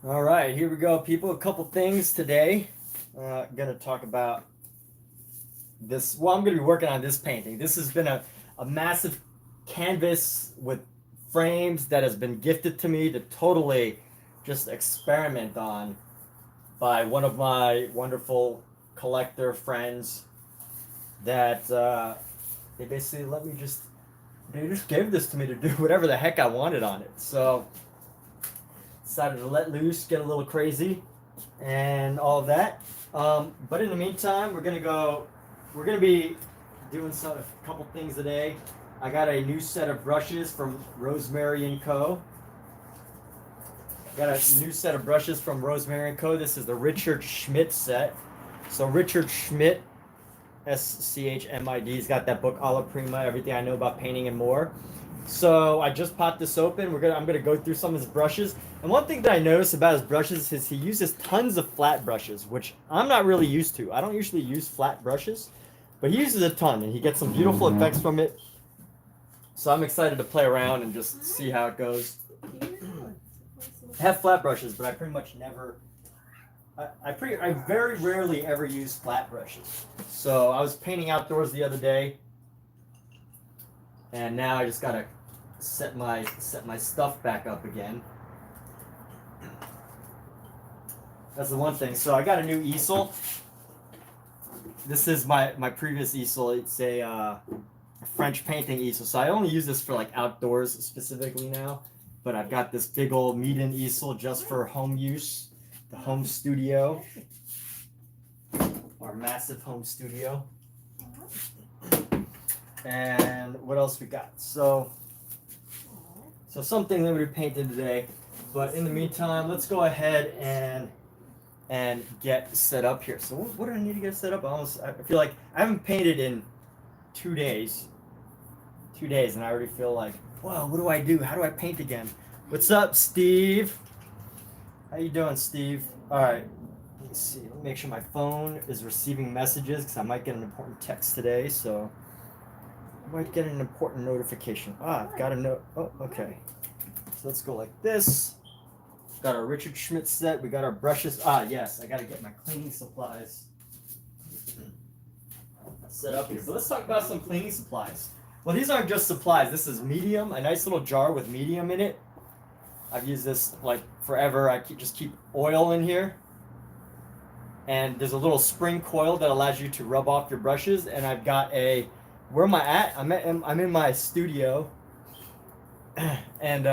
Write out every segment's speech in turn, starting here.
All right, here we go, people. A couple things today. Gonna talk about this. Well, I'm gonna be working on this painting. This has been a massive canvas with frames that has been gifted to me to totally just experiment on by one of my wonderful collector friends that they basically let me just they just gave this to me to do whatever the heck I wanted on it. So decided to let loose, get a little crazy, and all of that. But in the meantime, we're gonna be doing a couple things today. I got a new set of brushes from Rosemary and Co. Got a new set of brushes from Rosemary and Co. This is the Richard Schmid set. So Richard Schmid, Schmid, he's got that book Alla Prima, Everything I Know About Painting and More. So I just popped this open. I'm gonna go through some of his brushes. And one thing that I noticed about his brushes is he uses tons of flat brushes, which I'm not really used to. I don't usually use flat brushes, but he uses a ton, and he gets some beautiful effects from it. So I'm excited to play around and just see how it goes. I have flat brushes, but I pretty much never. I very rarely ever use flat brushes. So I was painting outdoors the other day, and now I just gotta set my stuff back up again. That's the one thing. So I got a new easel. This is my previous easel. It's a French painting easel. So I only use this for like outdoors specifically now. But I've got this big old Meeden easel just for home use. The home studio. Our massive home studio. And what else we got? So something that we painted today. But in the meantime, let's go ahead and get set up here. So what do I need to get set up? I feel like I haven't painted in 2 days. 2 days, and I already feel like, wow, what do I do? How do I paint again? What's up, Steve? How you doing, Steve? All right. Let's see. Let me make sure my phone is receiving messages because I might get an important text today. So I might get an important notification. I've got a note. Oh, okay. So let's go like this. Got our Richard Schmid set. We got our brushes. Yes, I got to get my cleaning supplies set up here. So let's talk about some cleaning supplies. Well, these aren't just supplies. This is medium, a nice little jar with medium in it. I've used this like forever. I just keep oil in here. And there's a little spring coil that allows you to rub off your brushes. And I've got where am I at? I'm in my studio. And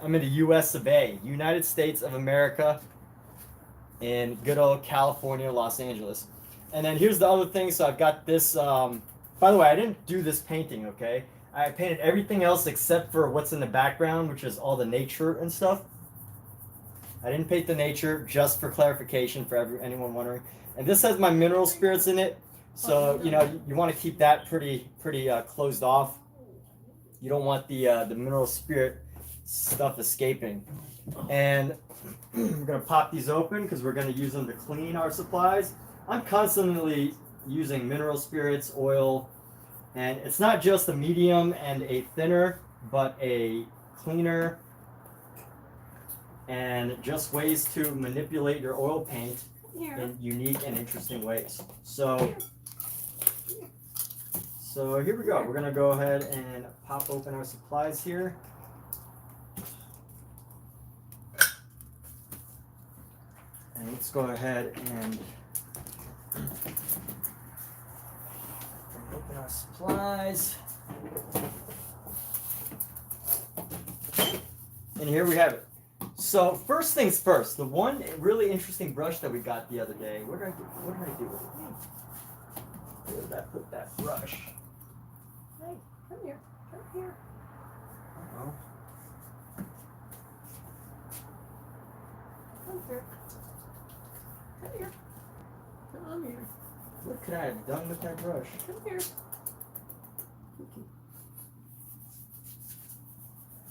I'm in the U.S. of A., United States of America, in good old California, Los Angeles. And then here's the other thing. So I've got this. By the way, I didn't do this painting, okay? I painted everything else except for what's in the background, which is all the nature and stuff. I didn't paint the nature, just for clarification for anyone wondering. And this has my mineral spirits in it. So, you want to keep that pretty closed off. You don't want the mineral spirit stuff escaping. And we're going to pop these open because we're going to use them to clean our supplies. I'm constantly using mineral spirits, oil, and it's not just a medium and a thinner, but a cleaner, and just ways to manipulate your oil paint in unique and interesting ways. So here we go. We're going to go ahead and pop open our supplies here. And let's go ahead and open our supplies. And here we have it. So first things first, the one really interesting brush that we got the other day. What did I do with it? Where did I put that brush? Hey, come here. Come here. Uh-oh. Come here. Come here. Come here. What could I have done with that brush? Come here.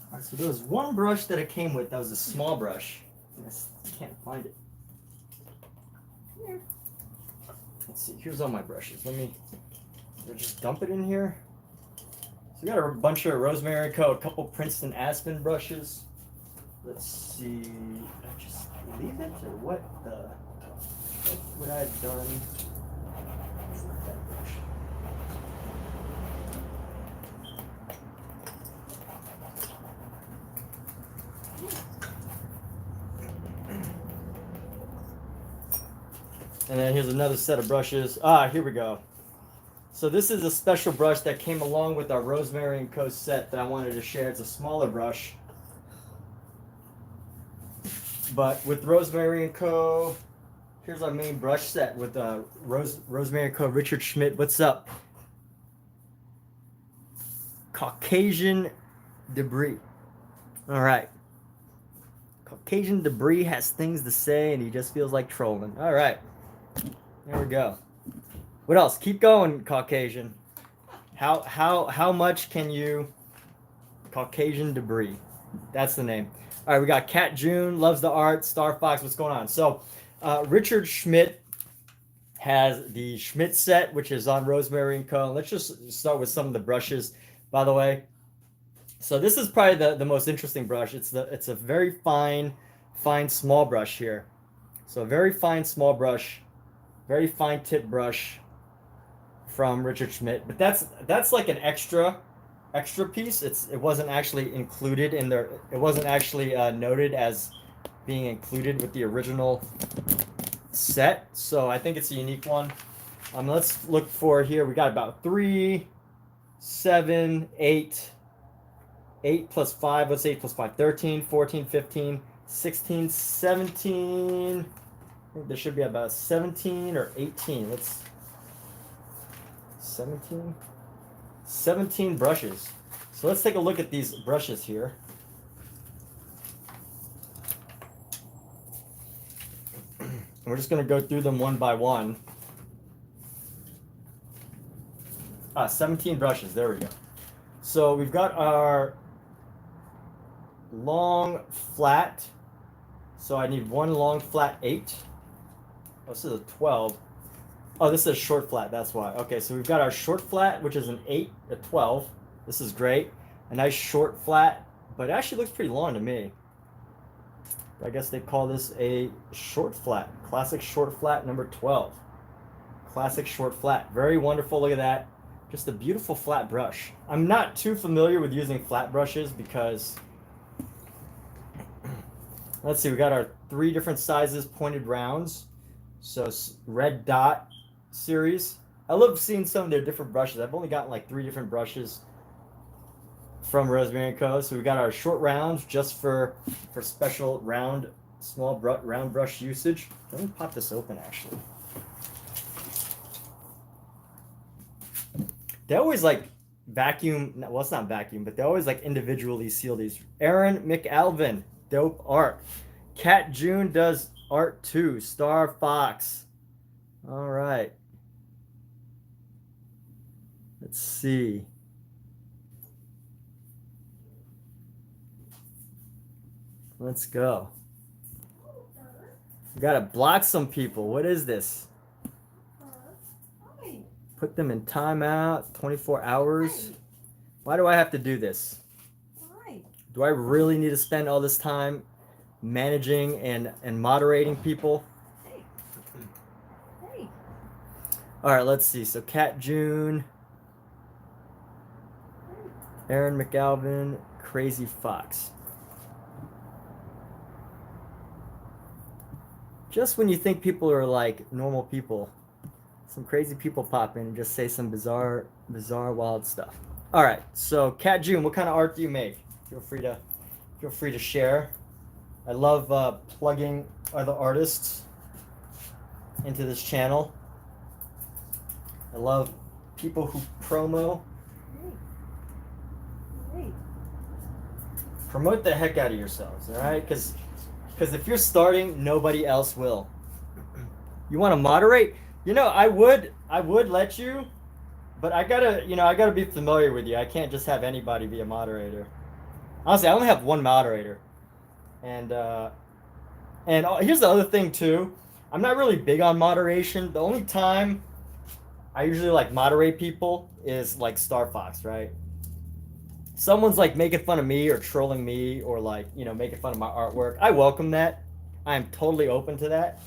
Alright, so there was one brush that it came with that was a small brush. I can't find it. Come here. Let's see, here's all my brushes. Did I just dump it in here? So we got a bunch of Rosemary Co., a couple Princeton Aspen brushes. let's see, I just leave it or what would I have done? And then here's another set of brushes. Here we go. So this is a special brush that came along with our Rosemary & Co. set that I wanted to share. It's a smaller brush. But with Rosemary & Co., here's our main brush set with Rosemary & Co. Richard Schmid. What's up? Caucasian debris. All right. Caucasian debris has things to say and he just feels like trolling. All right. There we go. What else? Keep going, Caucasian. How much can you? Caucasian debris. That's the name. All right, we got Cat June, loves the art, Star Fox. What's going on? So, Richard Schmid has the Schmid set, which is on Rosemary & Co. Let's just start with some of the brushes, by the way. So this is probably the most interesting brush. It's a very fine small brush here. So a very fine small brush, very fine tip brush from Richard Schmid. But that's like an extra piece. It wasn't actually included in there. It wasn't actually noted as being included with the original set. So I think it's a unique one. Let's look for here. We got about 3, 7, 8. 8 plus 5, what's 8 plus 5? 13, 14, 15, 16, 17. I think there should be about 17 or 18. Let's 17. 17 brushes. So let's take a look at these brushes here. We're just going to go through them one by one. 17 brushes. There we go. So we've got our long flat. So I need one long flat 8. Oh, this is a 12. Oh, this is a short flat. That's why. Okay, so we've got our short flat, which is an 8, a 12. This is great. A nice short flat, but it actually looks pretty long to me. I guess they call this a short flat. Classic short flat number 12. Classic short flat. Very wonderful. Look at that. Just a beautiful flat brush. I'm not too familiar with using flat brushes because, let's see, we got our 3 different sizes pointed rounds. So red dot series. I love seeing some of their different brushes. I've only gotten like 3 different brushes from Rosemary & Co. So we got our short rounds just for special round, small round brush usage. Let me pop this open actually. They always like vacuum, well, it's not vacuum, but they always like individually seal these. Aaron McAlvin, dope art. Cat June does art too. Star Fox. All right. Let's see. Let's go. We gotta block some people. What is this? Put them in timeout, 24 hours. Why do I have to do this? Why? Do I really need to spend all this time managing and moderating people? Hey. Hey. All right, let's see. So Cat June, Aaron McAlvin, Crazy Fox. Just when you think people are like normal people, some crazy people pop in and just say some bizarre, wild stuff. All right, so Cat June, what kind of art do you make? Feel free to share. I love plugging other artists into this channel. I love people who promote the heck out of yourselves. All right, because if you're starting, nobody else will. You want to moderate? You know, I would let you, but I gotta be familiar with you. I can't just have anybody be a moderator. Honestly, I only have one moderator, and here's the other thing too. I'm not really big on moderation. The only time I usually like moderate people is like Star Fox, right? someone's like making fun of me or trolling me or like, you know, making fun of my artwork, I welcome that. I am totally open to that.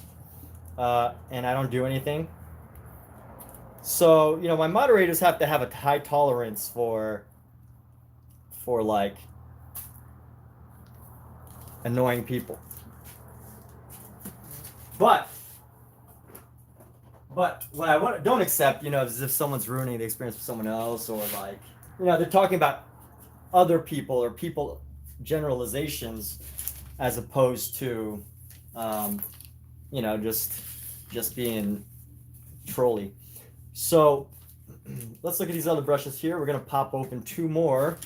And I don't do anything. So, you know, my moderators have to have a high tolerance for like annoying people. But what I don't accept, you know, is if someone's ruining the experience for someone else, or like, you know, they're talking about other people or people generalizations as opposed to, you know, just being trolly. So let's look at these other brushes here. We're gonna pop open two more.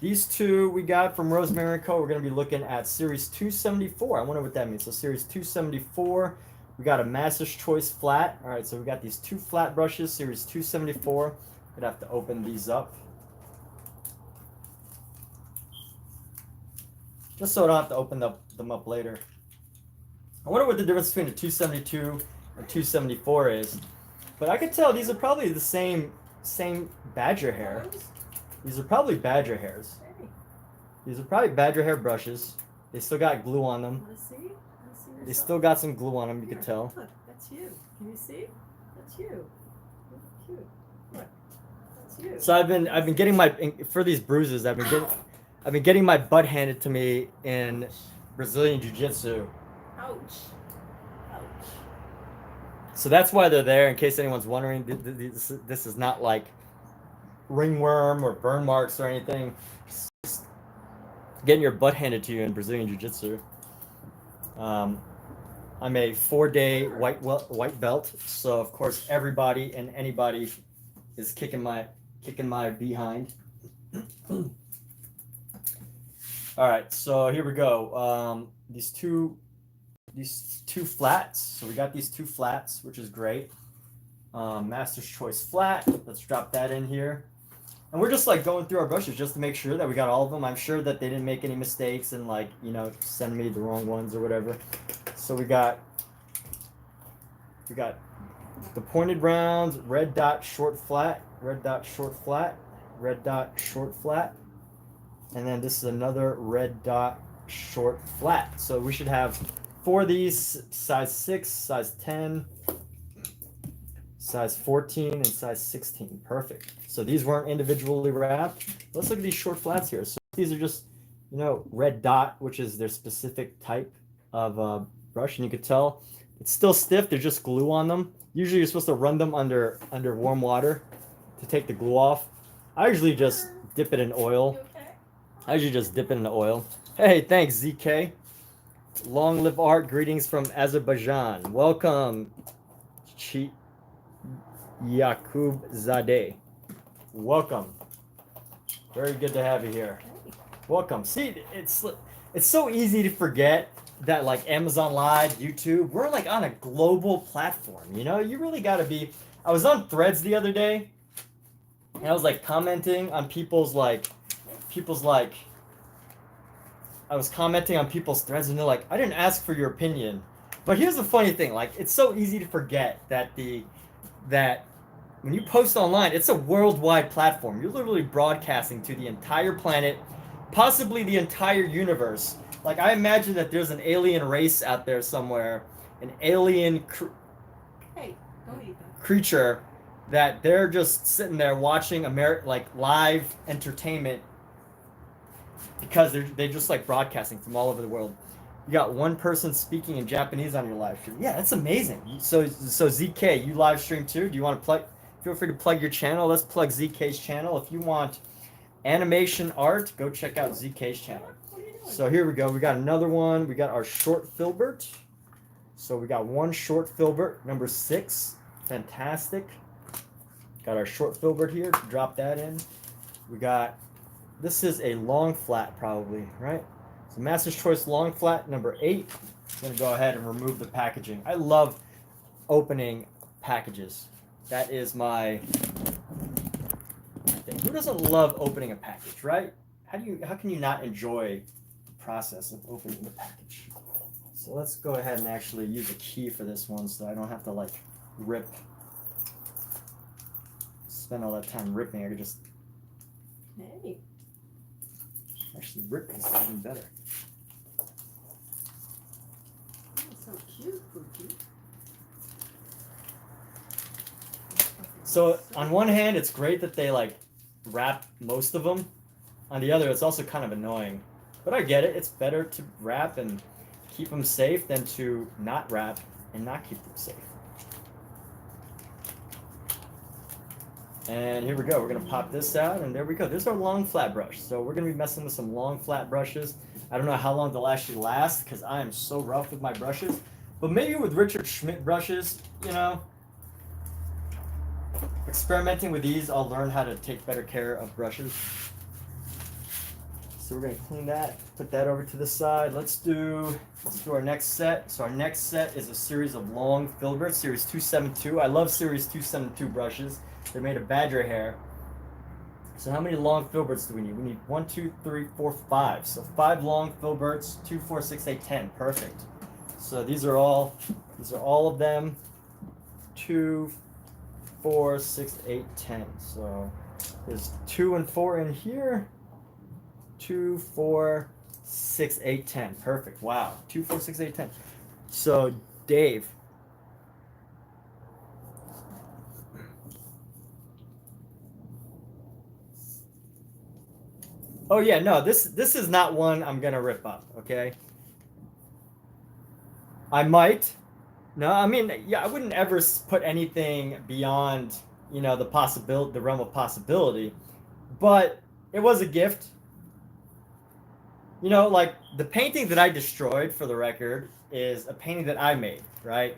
These two we got from Rosemary & Co. We're gonna be looking at series 274. I wonder what that means. So series 274. We got a Master's Choice flat. All right, so we got these two flat brushes, series 274. I'd have to open these up. Just so I don't have to open them up later. I wonder what the difference between a 272 and 274 is. But I could tell these are probably the same badger hair. These are probably badger hairs. These are probably badger hair brushes. They still got glue on them. They still got some glue on them, you could tell. Look, that's you. Can you see? That's you. Look, cute. Look, that's you. So I've been getting for these bruises. I've been getting my butt handed to me in Brazilian Jiu-Jitsu. Ouch. Ouch. So that's why they're there. In case anyone's wondering, this is not like ringworm or burn marks or anything. It's just getting your butt handed to you in Brazilian Jiu-Jitsu. I'm a 4-day white belt, so of course everybody and anybody is kicking my behind. All right, so here we go. These two flats. So we got these two flats, which is great. Master's Choice flat. Let's drop that in here. And we're just like going through our brushes just to make sure that we got all of them. I'm sure that they didn't make any mistakes and like, you know, send me the wrong ones or whatever. So we got the pointed rounds, red dot short flat, red dot short flat, red dot short flat. And then this is another red dot short flat. So we should have 4 of these, size 6, size 10, size 14, and size 16. Perfect. So these weren't individually wrapped. Let's look at these short flats here. So these are just, you know, red dot, which is their specific type of brush. And you could tell it's still stiff. There's just glue on them. Usually you're supposed to run them under warm water to take the glue off. I usually just dip it in oil. I usually just dip it in the oil. Hey, thanks, ZK. Long live art. Greetings from Azerbaijan. Welcome, Yakub Zadeh. Welcome. Very good to have you here. Welcome. See, it's so easy to forget that like Amazon Live, YouTube, we're like on a global platform. You know, you really got to be. I was on Threads the other day, and I was like commenting on people's I was commenting on people's threads, and they're like, I didn't ask for your opinion. But here's the funny thing, like, it's so easy to forget that when you post online, it's a worldwide platform. You're literally broadcasting to the entire planet, possibly the entire universe. Like, I imagine that there's an alien race out there somewhere, an alien creature, that they're just sitting there watching like live entertainment because they're just like broadcasting from all over the world. You got one person speaking in Japanese on your live stream. Yeah, that's amazing. So ZK, you live stream too? Do you want to plug? Feel free to plug your channel. Let's plug ZK's channel. If you want animation art, go check out ZK's channel. So here we go. We got another one. We got our short filbert. So we got one short filbert, number 6. Fantastic. Got our short filbert here. Drop that in. We got, this is a long flat probably, right? So Master's Choice long flat, number 8. I'm going to go ahead and remove the packaging. I love opening packages. That is my thing. Who doesn't love opening a package, right? How can you not enjoy the process of opening the package? So let's go ahead and actually use a key for this one so I don't have to like spend all that time ripping. I could just... Hey. Actually, Rick is even better. Oh, so cute, Pookie. So on one hand, it's great that they like wrap most of them. On the other, it's also kind of annoying. But I get it. It's better to wrap and keep them safe than to not wrap and not keep them safe. And here we go. We're going to pop this out, and there we go. There's our long flat brush. So we're going to be messing with some long flat brushes. I don't know how long they'll actually last because I am so rough with my brushes. But maybe with Richard Schmid brushes, you know, experimenting with these, I'll learn how to take better care of brushes. So we're going to clean that, put that over to the side. Let's do our next set. So our next set is a series of long filbert, series 272. I love series 272 brushes. They're made of badger hair. So how many long filberts do we need? We need 1, 2, 3, 4, 5. So 5 long filberts, 2, 4, 6, 8, 10. Perfect. So these are all of them. 2, 4, 6, 8, 10. So there's 2 and 4 in here. 2, 4, 6, 8, 10. Perfect. Wow. 2, 4, 6, 8, 10. So Dave. Oh yeah, no, this is not one I'm gonna rip up, okay? I might. No, I mean, yeah, I wouldn't ever put anything beyond, you know, the realm of possibility. But it was a gift. You know, like the painting that I destroyed, for the record, is a painting that I made, right?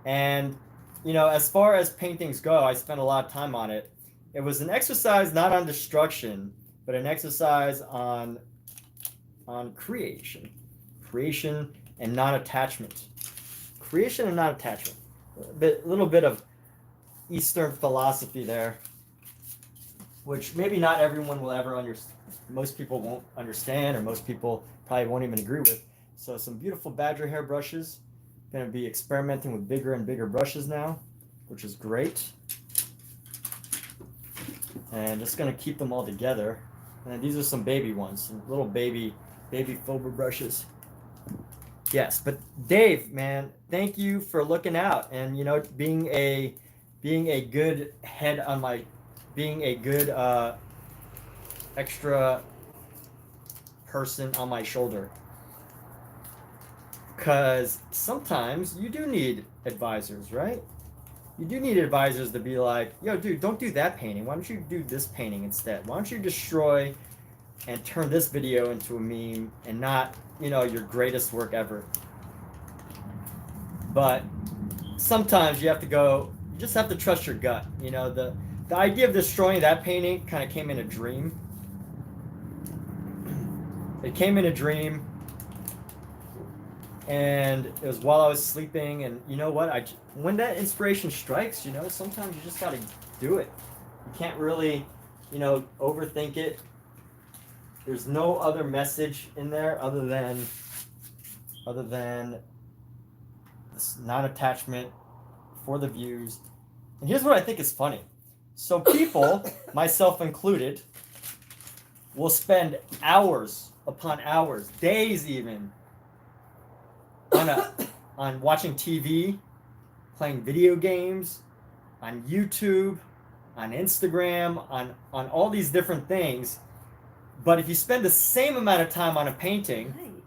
And, you know, as far as paintings go, I spent a lot of time on it. It was an exercise not on destruction, but an exercise on creation and non-attachment. Creation and non-attachment. A little bit of Eastern philosophy there, which maybe not everyone will ever understand. Most people won't understand, or most people probably won't even agree with. So some beautiful badger hair brushes. Going to be experimenting with bigger and bigger brushes now, which is great. And just going to keep them all together. And these are some baby ones, some little baby filbert brushes. Yes, but Dave, man, thank you for looking out and, you know, being a good head on my, being a good extra person on my shoulder. Because sometimes you do need advisors, right? You do need advisors to be like, yo, dude, don't do that painting. Why don't you do this painting instead? Why don't you destroy and turn this video into a meme and not, you know, your greatest work ever? But sometimes you have to go, you just have to trust your gut. You know, the idea of destroying that painting kind of came in a dream. It came in a dream. And it was while I was sleeping, and you know what? When that inspiration strikes, you know, sometimes you just gotta do it. You can't really, you know, overthink it. There's no other message in there other than this non-attachment for the views. And here's what I think is funny. So people, myself included, will spend hours upon hours, days even, on watching TV, playing video games, on YouTube, on Instagram, on all these different things. But if you spend the same amount of time on a painting,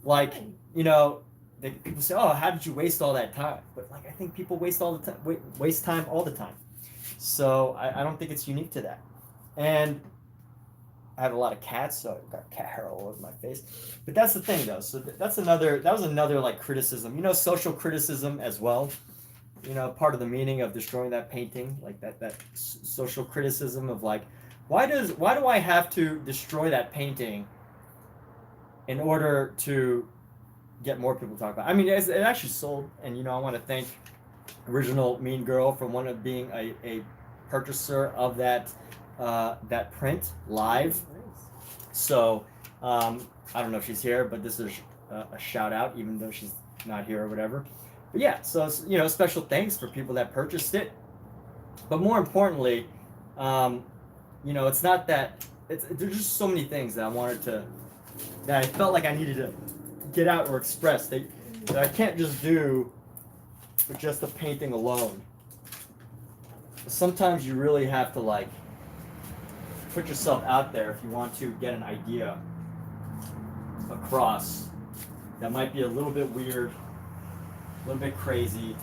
like, you know, people say, "Oh, how did you waste all that time?" But like, I think people waste time all the time. So I don't think it's unique to that. And I have a lot of cats, so I've got cat hair all over my face. But that's the thing, though. So that was another like criticism. You know, social criticism as well. You know, part of the meaning of destroying that painting, like that social criticism of like, why do I have to destroy that painting in order to get more people to talk about it? I mean, it actually sold, and you know, I want to thank Original Mean Girl for being a purchaser of that print live. So I don't know if she's here, but this is a shout out, even though she's not here or whatever. But yeah, so you know, special thanks for people that purchased it. But more importantly, you know, it's not that there's just so many things that I felt like I needed to get out or express that I can't just do with just the painting alone. Sometimes you really have to like put yourself out there if you want to get an idea across that might be a little bit weird, a little bit crazy,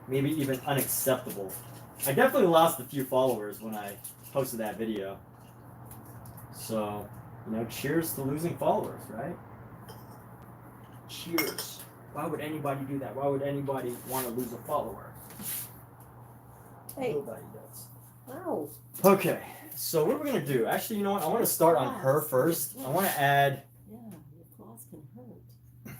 maybe even unacceptable. I definitely lost a few followers when I posted that video. So, cheers to losing followers, right? Cheers. Why would anybody do that? Why would anybody want to lose a follower? Hey. Nobody does. Wow. Okay, so what are we going to do? Actually, you know what? I want to start on her first. I want to add... Yeah, your claws can hurt.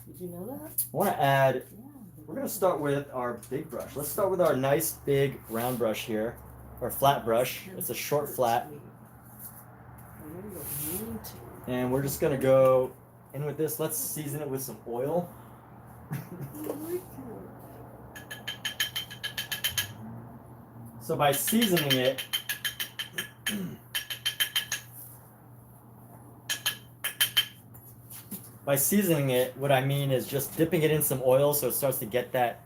Did you know that? I want to add... Yeah. We're going to start with our big brush. Let's start with our nice big round brush here. Or flat brush. It's a short flat. And we're just going to go in with this. Let's season it with some oil. So by seasoning it, what I mean is just dipping it in some oil so it starts to get that,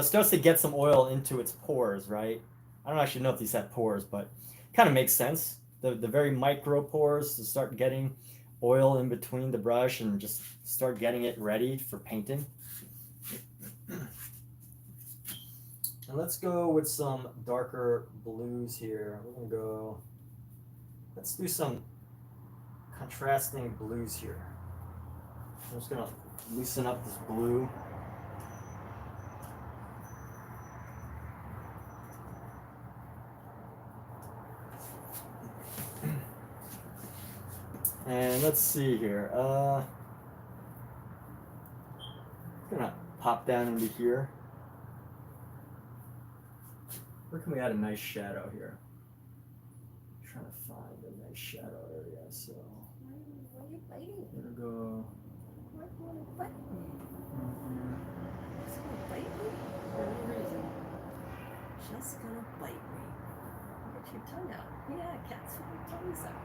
starts to get some oil into its pores, right? I don't actually know if these have pores, but it kind of makes sense. The very micro pores to start getting oil in between the brush and just start getting it ready for painting. And let's go with some darker blues here. We're gonna go, let's do some contrasting blues here. I'm just gonna loosen up this blue. And let's see here. I'm gonna pop down into here. Where can we add a nice shadow here? I'm trying to find a nice shadow area. So Why are you biting? I'm gonna go. Why do you want to bite me? Just gonna bite me? For no reason. Just gonna bite me. Get your tongue out. Yeah, cats with their tongues out.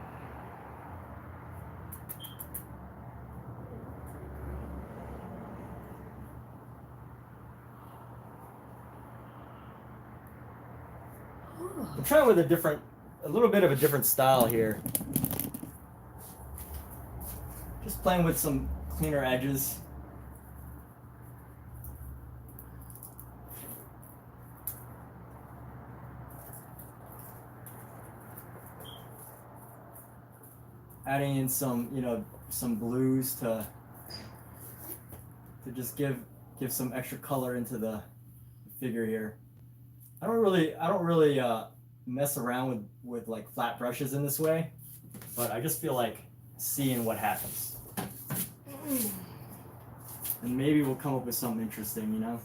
I'm trying with a little bit of a different style here. Just playing with some cleaner edges. Adding in some, some blues to just give some extra color into the figure here. I don't really mess around with like flat brushes in this way, but I just feel like seeing what happens. And maybe we'll come up with something interesting,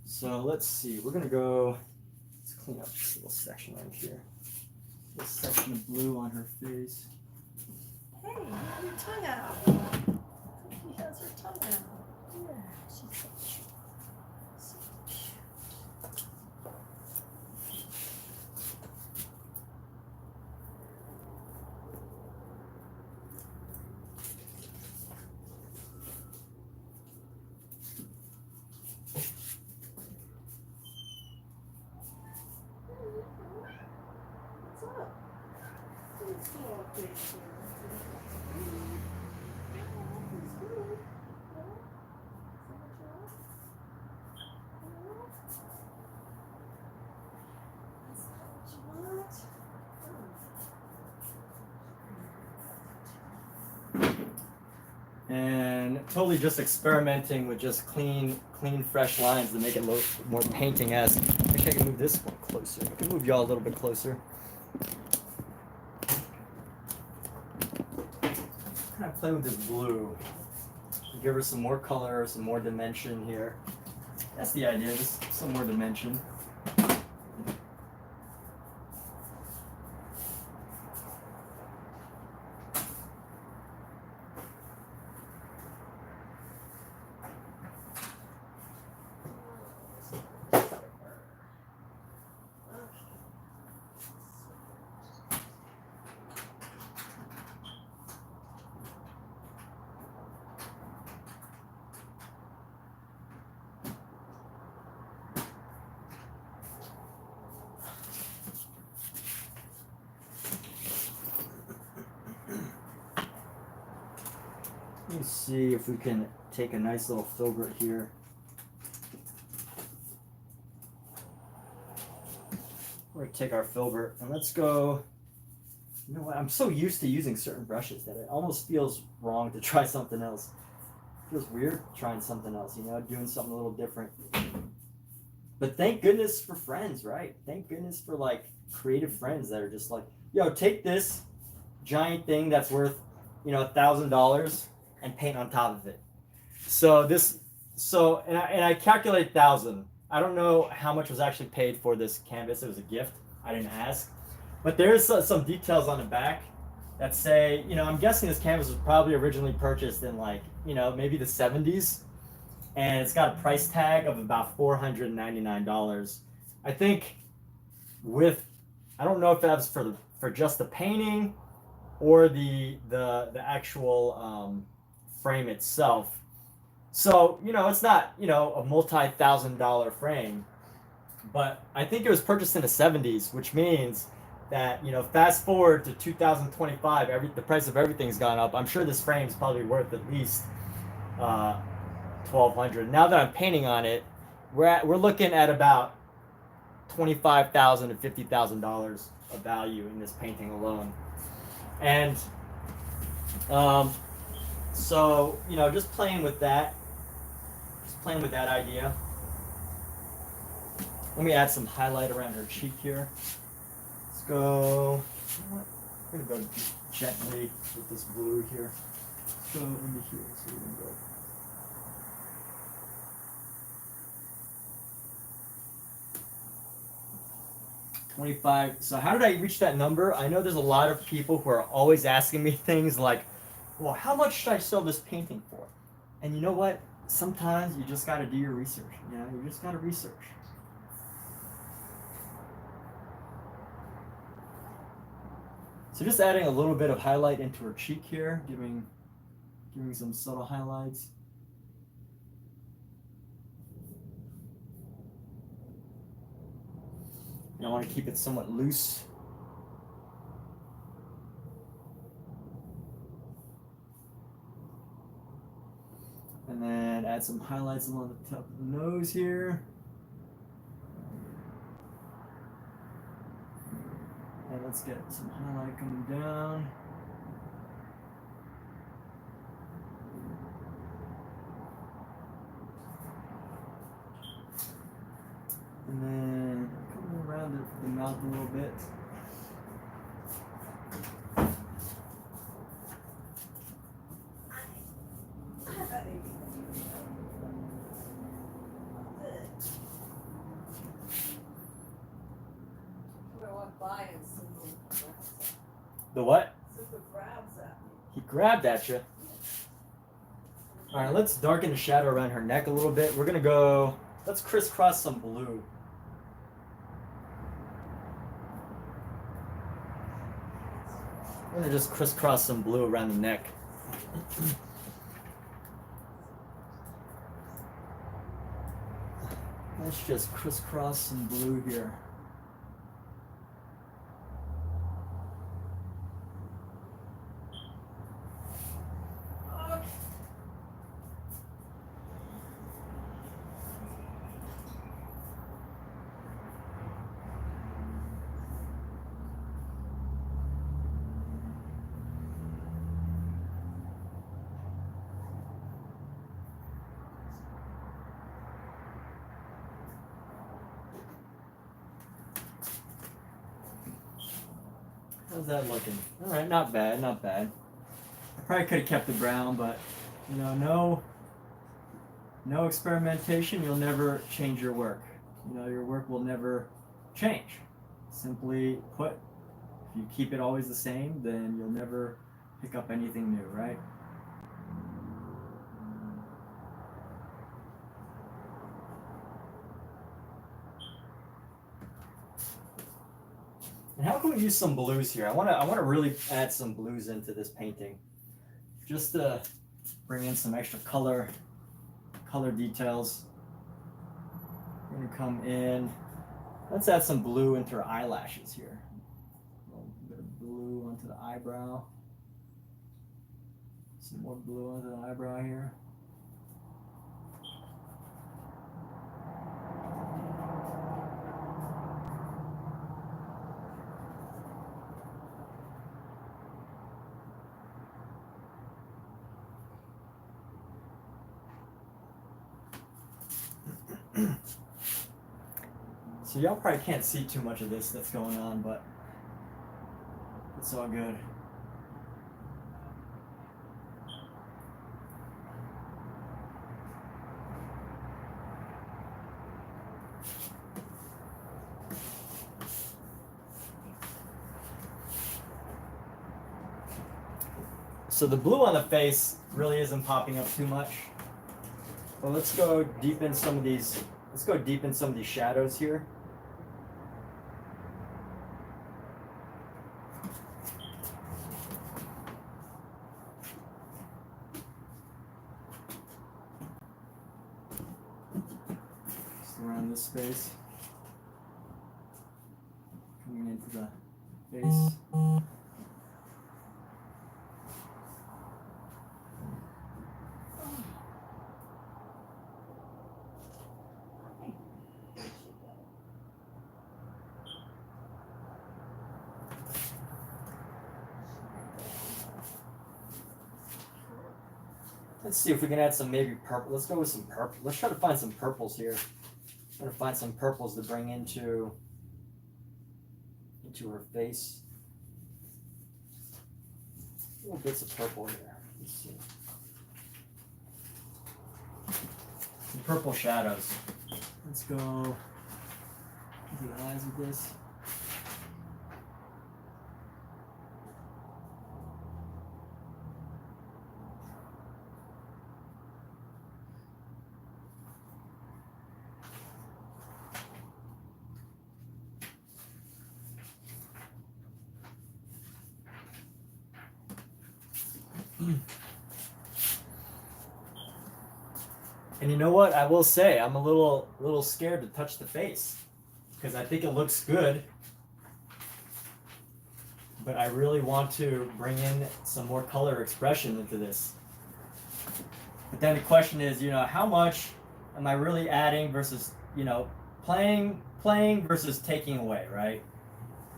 So let's see, let's clean up this little section right here. This section of blue on her face. Hey, you have your tongue out. She has her tongue out. Yeah, she's so cute. So cute. What's up? What's up, baby? And totally just experimenting with just clean, fresh lines to make it look more painting-esque. Actually, I can move this one closer. I can move y'all a little bit closer. Kind of play with this blue. Give her some more color, some more dimension here. That's the idea, just some more dimension. Let me see if we can take a nice little filbert here. We're going to take our filbert and let's go. You know what? I'm so used to using certain brushes that it almost feels wrong to try something else. It feels weird trying something else, you know, doing something a little different. But thank goodness for friends, right? Thank goodness for like creative friends that are just like, yo, take this giant thing that's worth, you know, $1,000 and paint on top of it. So I calculate 1,000. I don't know how much was actually paid for this canvas. It was a gift. I didn't ask. But there's some details on the back that say, you know, I'm guessing this canvas was probably originally purchased in like, you know, maybe the 70s. And it's got a price tag of about $499. I think I don't know if that was for just the painting or the actual frame itself. So, you know, it's not, you know, a multi-$1,000 frame, but I think it was purchased in the 70s, which means that, you know, fast forward to 2025, the price of everything's gone up. I'm sure this frame is probably worth at least $1,200. Now that I'm painting on it, we're looking at about $25,000 to $50,000 of value in this painting alone. And so, you know, just playing with that idea. Let me add some highlight around her cheek here. Let's go. You know what? We're gonna go gently with this blue here. Let's go into here. So we're gonna go. $25. So how did I reach that number? I know there's a lot of people who are always asking me things like, well, how much should I sell this painting for? And you know what? Sometimes you just got to do your research. You know, you just got to research. So just adding a little bit of highlight into her cheek here, giving some subtle highlights. And I want to keep it somewhat loose. And then add some highlights along the top of the nose here. And let's get some highlight coming down. And then coming around the mouth a little bit. The what? He grabbed at you. All right, let's darken the shadow around her neck a little bit. We're gonna go, let's crisscross some blue. We're gonna just crisscross some blue around the neck. Let's just crisscross some blue here. How's that looking? All right, not bad, not bad. I probably could have kept the brown, but you know, no experimentation, you'll never change your work. You know, your work will never change. Simply put, if you keep it always the same, then you'll never pick up anything new, right? And how can we use some blues here? I wanna really add some blues into this painting, just to bring in some extra color details. We're gonna come in. Let's add some blue into her eyelashes here. A little bit of blue onto the eyebrow. Some more blue on the eyebrow here. So y'all probably can't see too much of this that's going on, but it's all good. So the blue on the face really isn't popping up too much. But let's go deepen some of these. Let's go deepen some of these shadows here. Just around this space. Coming into the face. Let's see if we can add some maybe purple. Let's go with some purple. Let's try to find some purples here. Try to find some purples to bring into her face. Little bits of purple here. Let's see. Some purple shadows. Let's go into the eyes with this. And you know what? I will say I'm a little scared to touch the face because I think it looks good, but I really want to bring in some more color expression into this. But then the question is, how much am I really adding versus, playing versus taking away, right?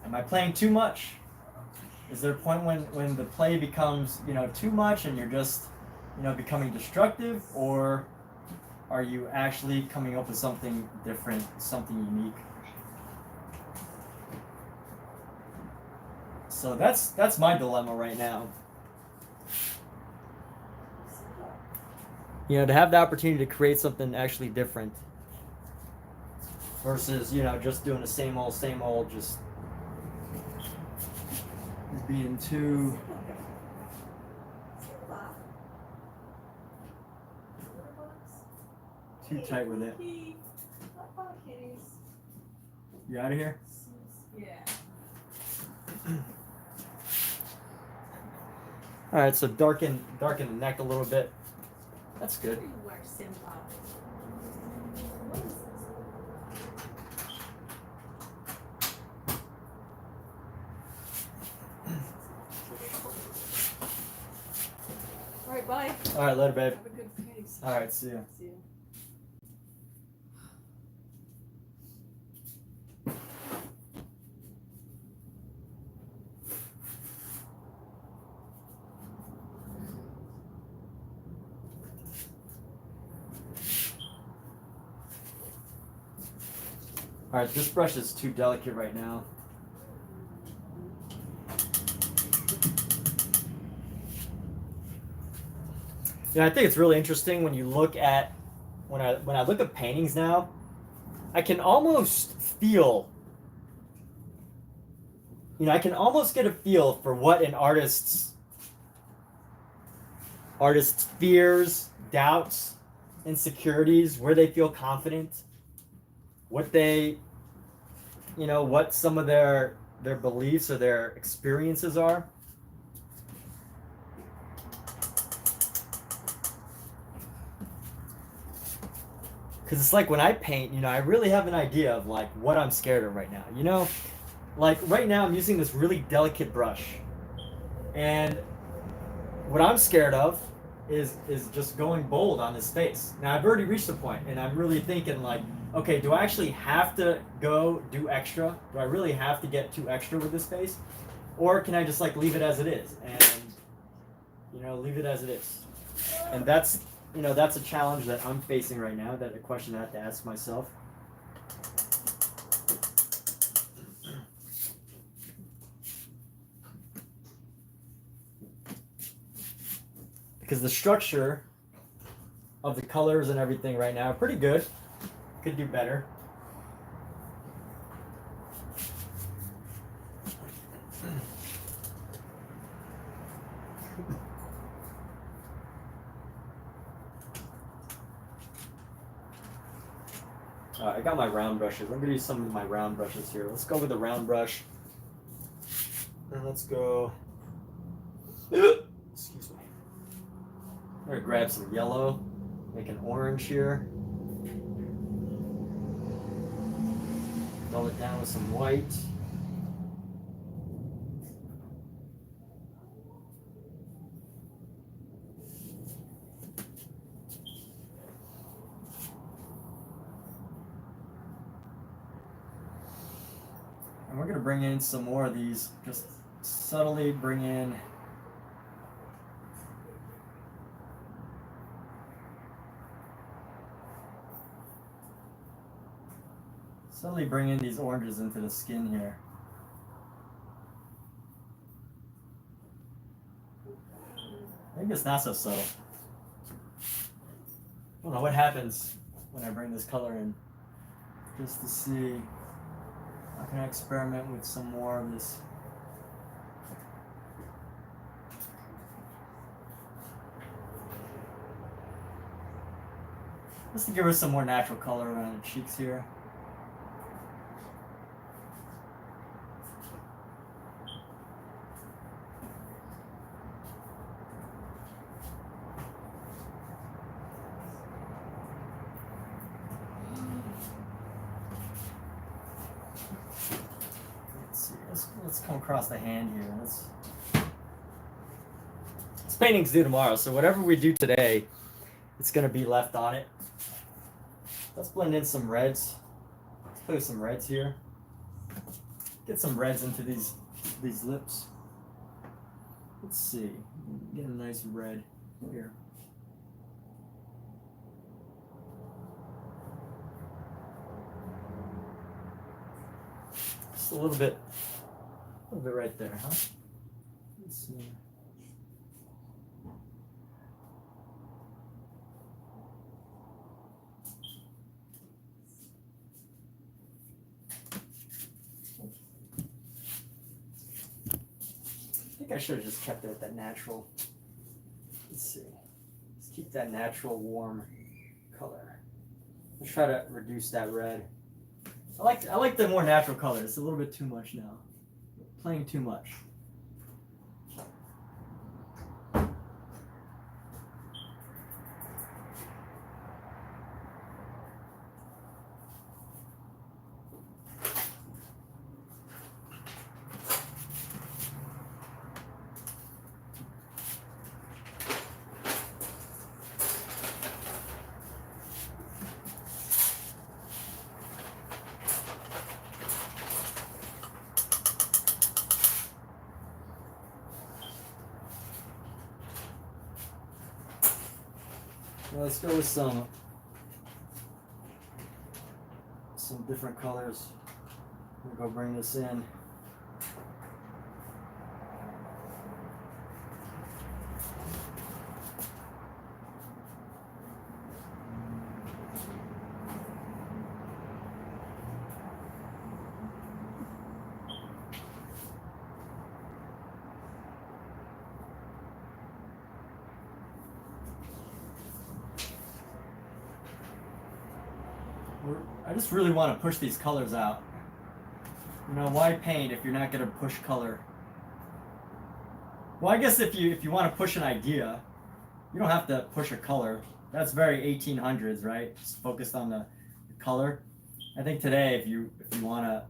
Am I playing too much? Is there a point when the play becomes, too much and you're just, becoming destructive, or are you actually coming up with something different, something unique? So that's my dilemma right now. To have the opportunity to create something actually different versus, just doing the same old, just being too tight with it. You out of here? Yeah. All right, so darken the neck a little bit. That's good. All right, bye. All right, later, babe. Have a good face. All right, see ya. See you. All right, this brush is too delicate right now. I think it's really interesting when you look at when I look at paintings now, I can almost feel, I can almost get a feel for what an artist's fears, doubts, insecurities, where they feel confident, what they, what some of their beliefs or their experiences are. Because it's like when I paint, I really have an idea of like what I'm scared of right now. Like right now I'm using this really delicate brush. And what I'm scared of is just going bold on his face. Now I've already reached the point, and I'm really thinking like, okay, do I actually have to go do extra? Do I really have to get too extra with this face, or can I just like leave it as it is and leave it as it is? And that's that's a challenge that I'm facing right now. That a question I have to ask myself. Because the structure of the colors and everything right now are pretty good. Could do better. Alright, I got my round brushes. I'm going to use some of my round brushes here. Let's go with the round brush. And let's go... Excuse me. I'm going to grab some yellow, make an orange here. Dull it down with some white. And we're going to bring in some more of these, just subtly bring in these oranges into the skin here. I think it's not so subtle. I don't know what happens when I bring this color in, just to see how can I experiment with some more of this. Just to give her some more natural color around the cheeks here. Let's come across the hand here. This painting's due tomorrow, so whatever we do today, it's going to be left on it. Let's blend in some reds. Let's play with some reds here. Get some reds into these lips. Let's see. Get a nice red here. Just a little bit right there, huh? Let's see. I think I should have just kept it at that natural. Let's see. Let's keep that natural warm color. Let's try to reduce that red. I like the more natural color. It's a little bit too much now. Playing too much. Well, let's go with some different colors. We'll go bring this in. I just really want to push these colors out. You know, why paint if you're not going to push color? Well, I guess if you want to push an idea, you don't have to push a color. That's very 1800s, right? Just focused on the color. I think today, if you want to,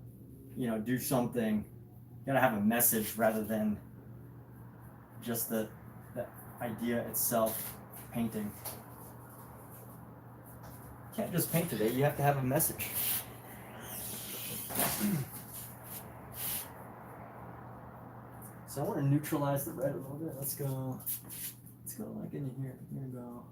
do something, you gotta have a message rather than just the idea itself, painting. You can't just paint today, you have to have a message. So I want to neutralize the red a little bit. Let's go like in here. Here we go.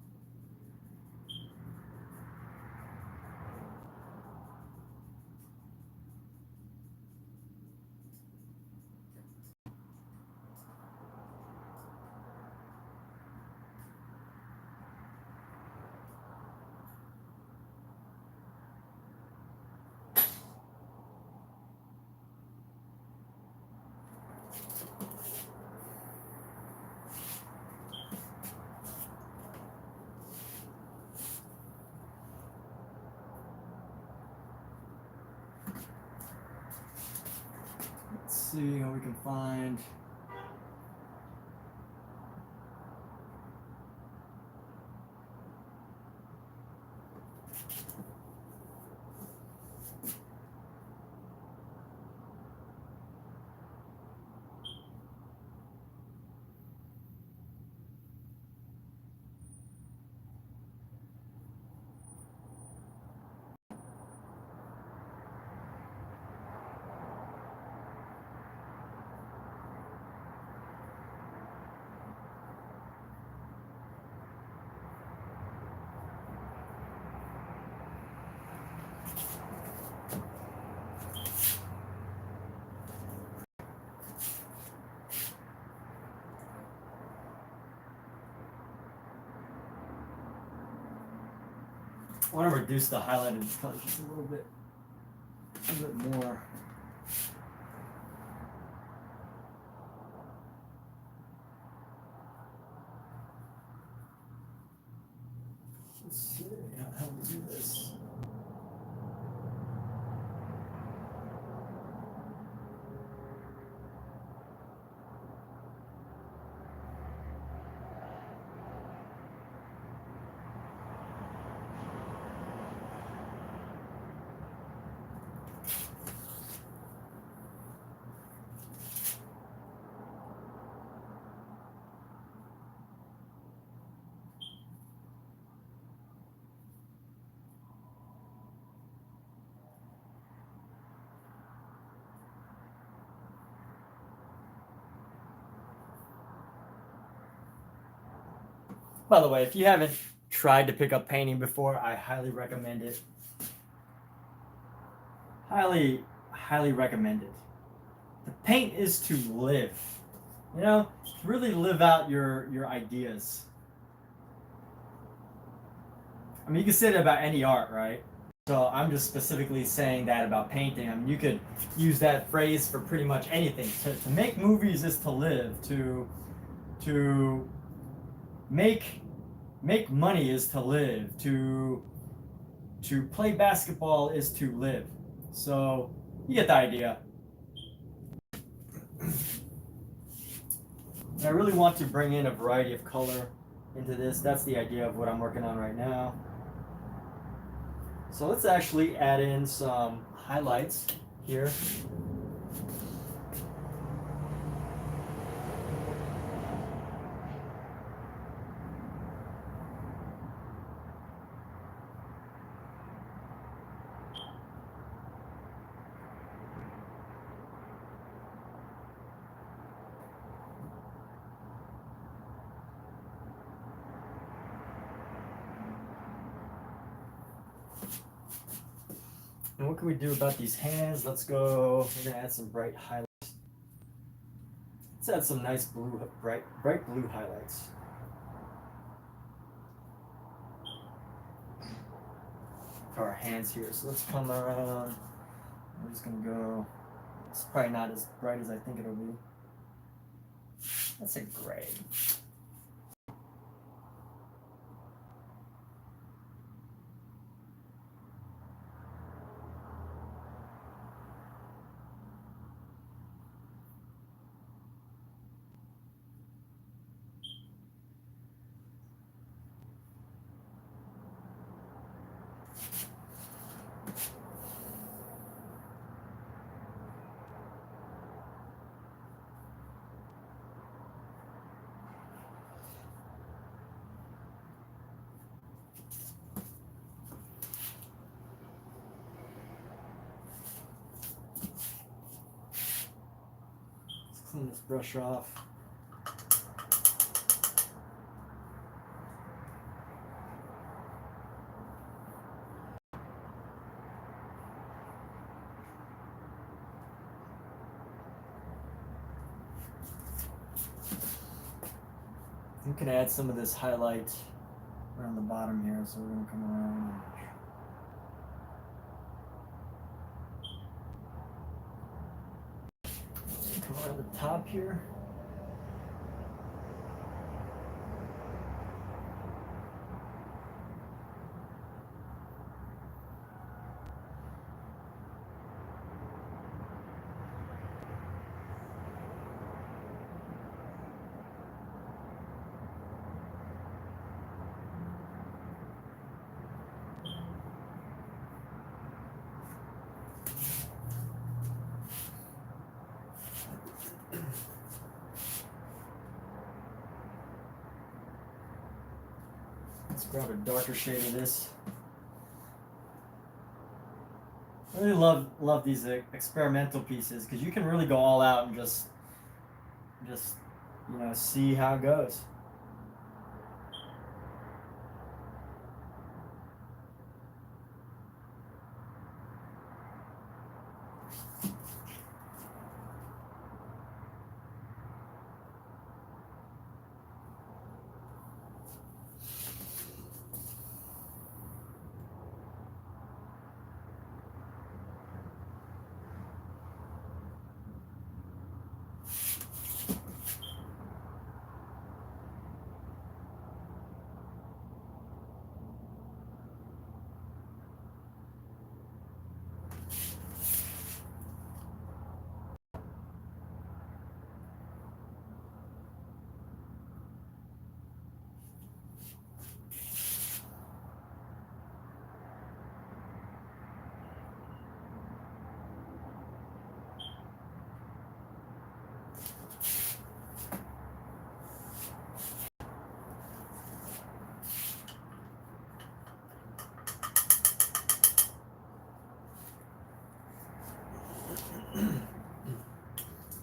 Let's see how we can find. I want to reduce the highlighted colors just a little bit more. Let's see how we do this. By the way, if you haven't tried to pick up painting before, I highly recommend it. Highly recommend it. The paint is to live. You know, to really live out your ideas. I mean, you can say that about any art, right? So I'm just specifically saying that about painting. I mean, you could use that phrase for pretty much anything. To make movies is to live. To make money is to live. To play basketball is to live. So you get the idea. And I really want to bring in a variety of color into this. That's the idea of what I'm working on right now. So let's actually add in some highlights here. And what can we do about these hands? Let's go. We're gonna add some bright highlights. Let's add some nice blue, bright blue highlights. For our hands here. So let's come around. We're just gonna go. It's probably not as bright as I think it'll be. That's a gray. Clean this brush off. You can add some of this highlight around the bottom here, so we're going to come around and come around the top here. Let's grab a darker shade of this. I really love these experimental pieces because you can really go all out and just you know, see how it goes.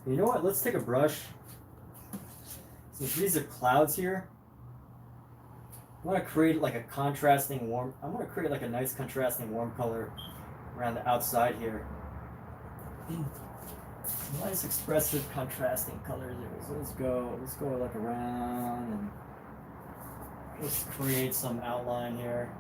You know what? Let's take a brush. Since these are clouds here, I want to create like a contrasting warm. I want to create like a nice contrasting warm color around the outside here. Nice expressive contrasting colors here. So let's go like around and just create some outline here.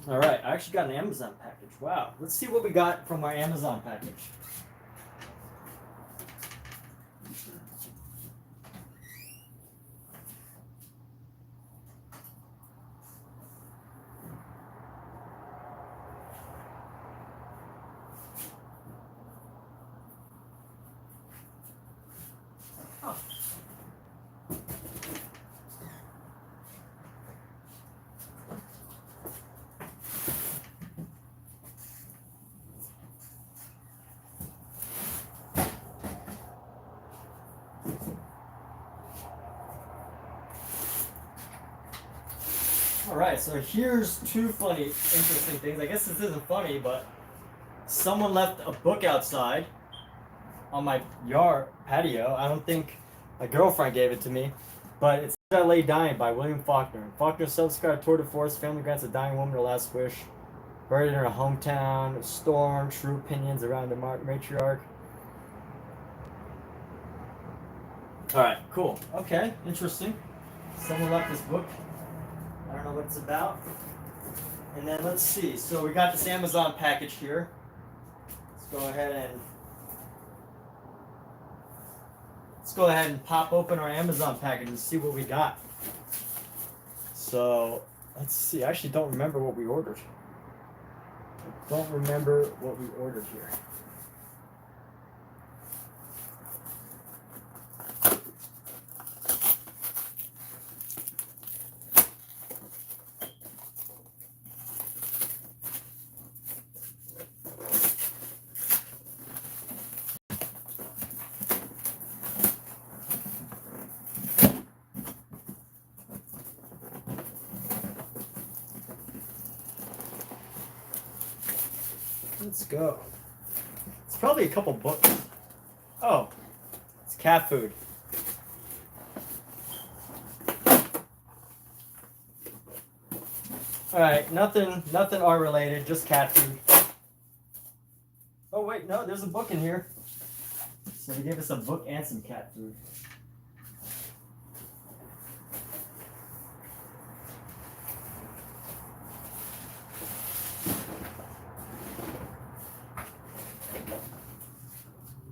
All right, I actually got an Amazon package. Wow, let's see what we got from our Amazon package. Oh. All right, so here's two funny, interesting things. I guess this isn't funny, but someone left a book outside on my yard patio. I don't think my girlfriend gave it to me, but it's I Lay Dying by William Faulkner. Faulkner's self-described tour de force. Family grants a dying woman her last wish. Buried in her hometown. Storm. True opinions around the matriarch. Alright, cool. Okay, interesting. Someone left this book. I don't know what it's about. And then let's see. So we got this Amazon package here. Let's go ahead and pop open our Amazon package and see what we got. So let's see. I actually don't remember what we ordered. I don't remember what we ordered here. Let's go. It's probably a couple books. Oh, it's cat food. All right, nothing art related, just cat food. Oh wait, no, there's a book in here. So they gave us a book and some cat food.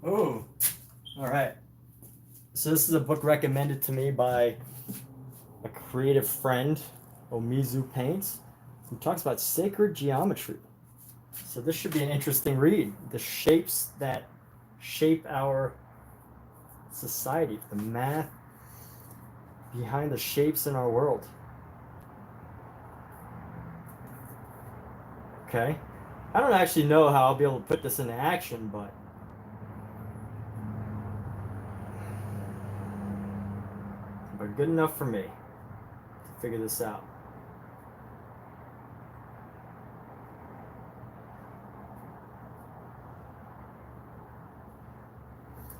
Oh, all right. So this is a book recommended to me by a creative friend, Omizu Paints, who talks about sacred geometry. So this should be an interesting read. The shapes that shape our society, the math behind the shapes in our world. Okay. I don't actually know how I'll be able to put this into action, but good enough for me to figure this out.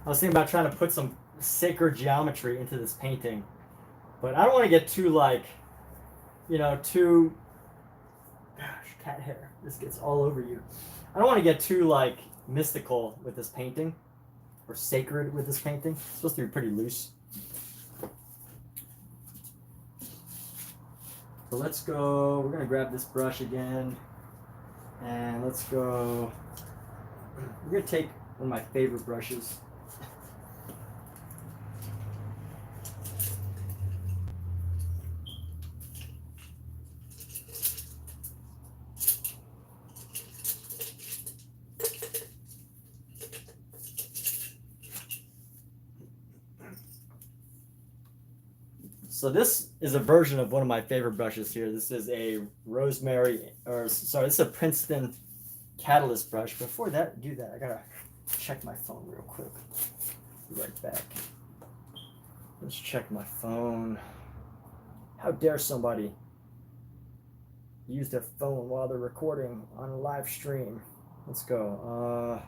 I was thinking about trying to put some sacred geometry into this painting, but I don't want to get too too, gosh, cat hair. This gets all over you. I don't want to get too mystical with this painting, or sacred with this painting. It's supposed to be pretty loose. So let's go, we're going to grab this brush again, and let's go, we're going to take one of my favorite brushes. So this is a version of one of my favorite brushes here. This is a Rosemary, this is a Princeton Catalyst brush. Before that, I gotta check my phone real quick. Be right back. Let's check my phone. How dare somebody use their phone while they're recording on a live stream? Let's go.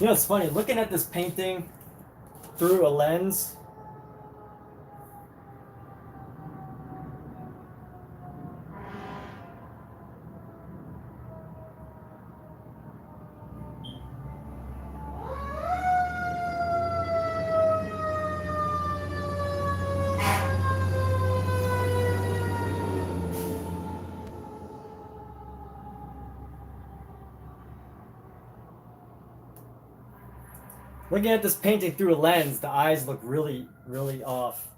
You know, it's funny, looking at this painting through a lens, Looking at this painting through a lens, the eyes look really, really off.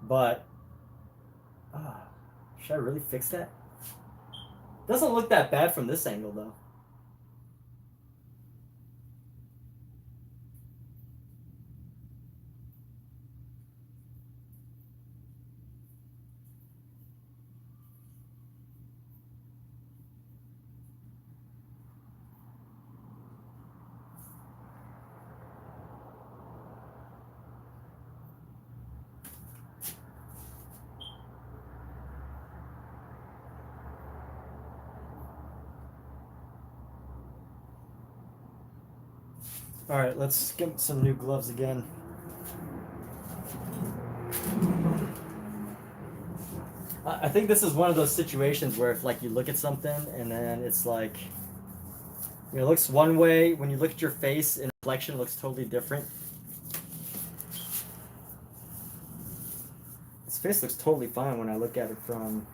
But, should I really fix that? Doesn't look that bad from this angle, though. All right, let's get some new gloves again. I think this is one of those situations where if like you look at something and then it's like, you know, it looks one way, when you look at your face in reflection, it looks totally different. His face looks totally fine when I look at it from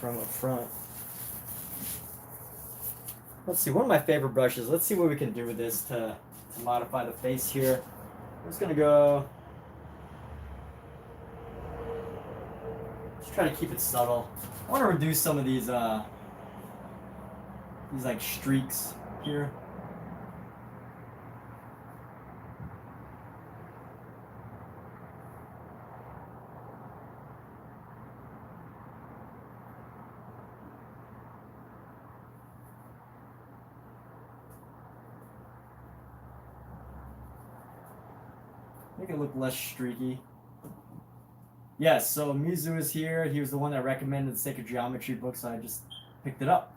up front. Let's see, one of my favorite brushes. Let's see what we can do with this to modify the face here. I'm just gonna go. Just try to keep it subtle. I want to reduce some of these like streaks here. Make it look less streaky. Yes, so Mizu is here. He was the one that recommended the Sacred Geometry book, so I just picked it up.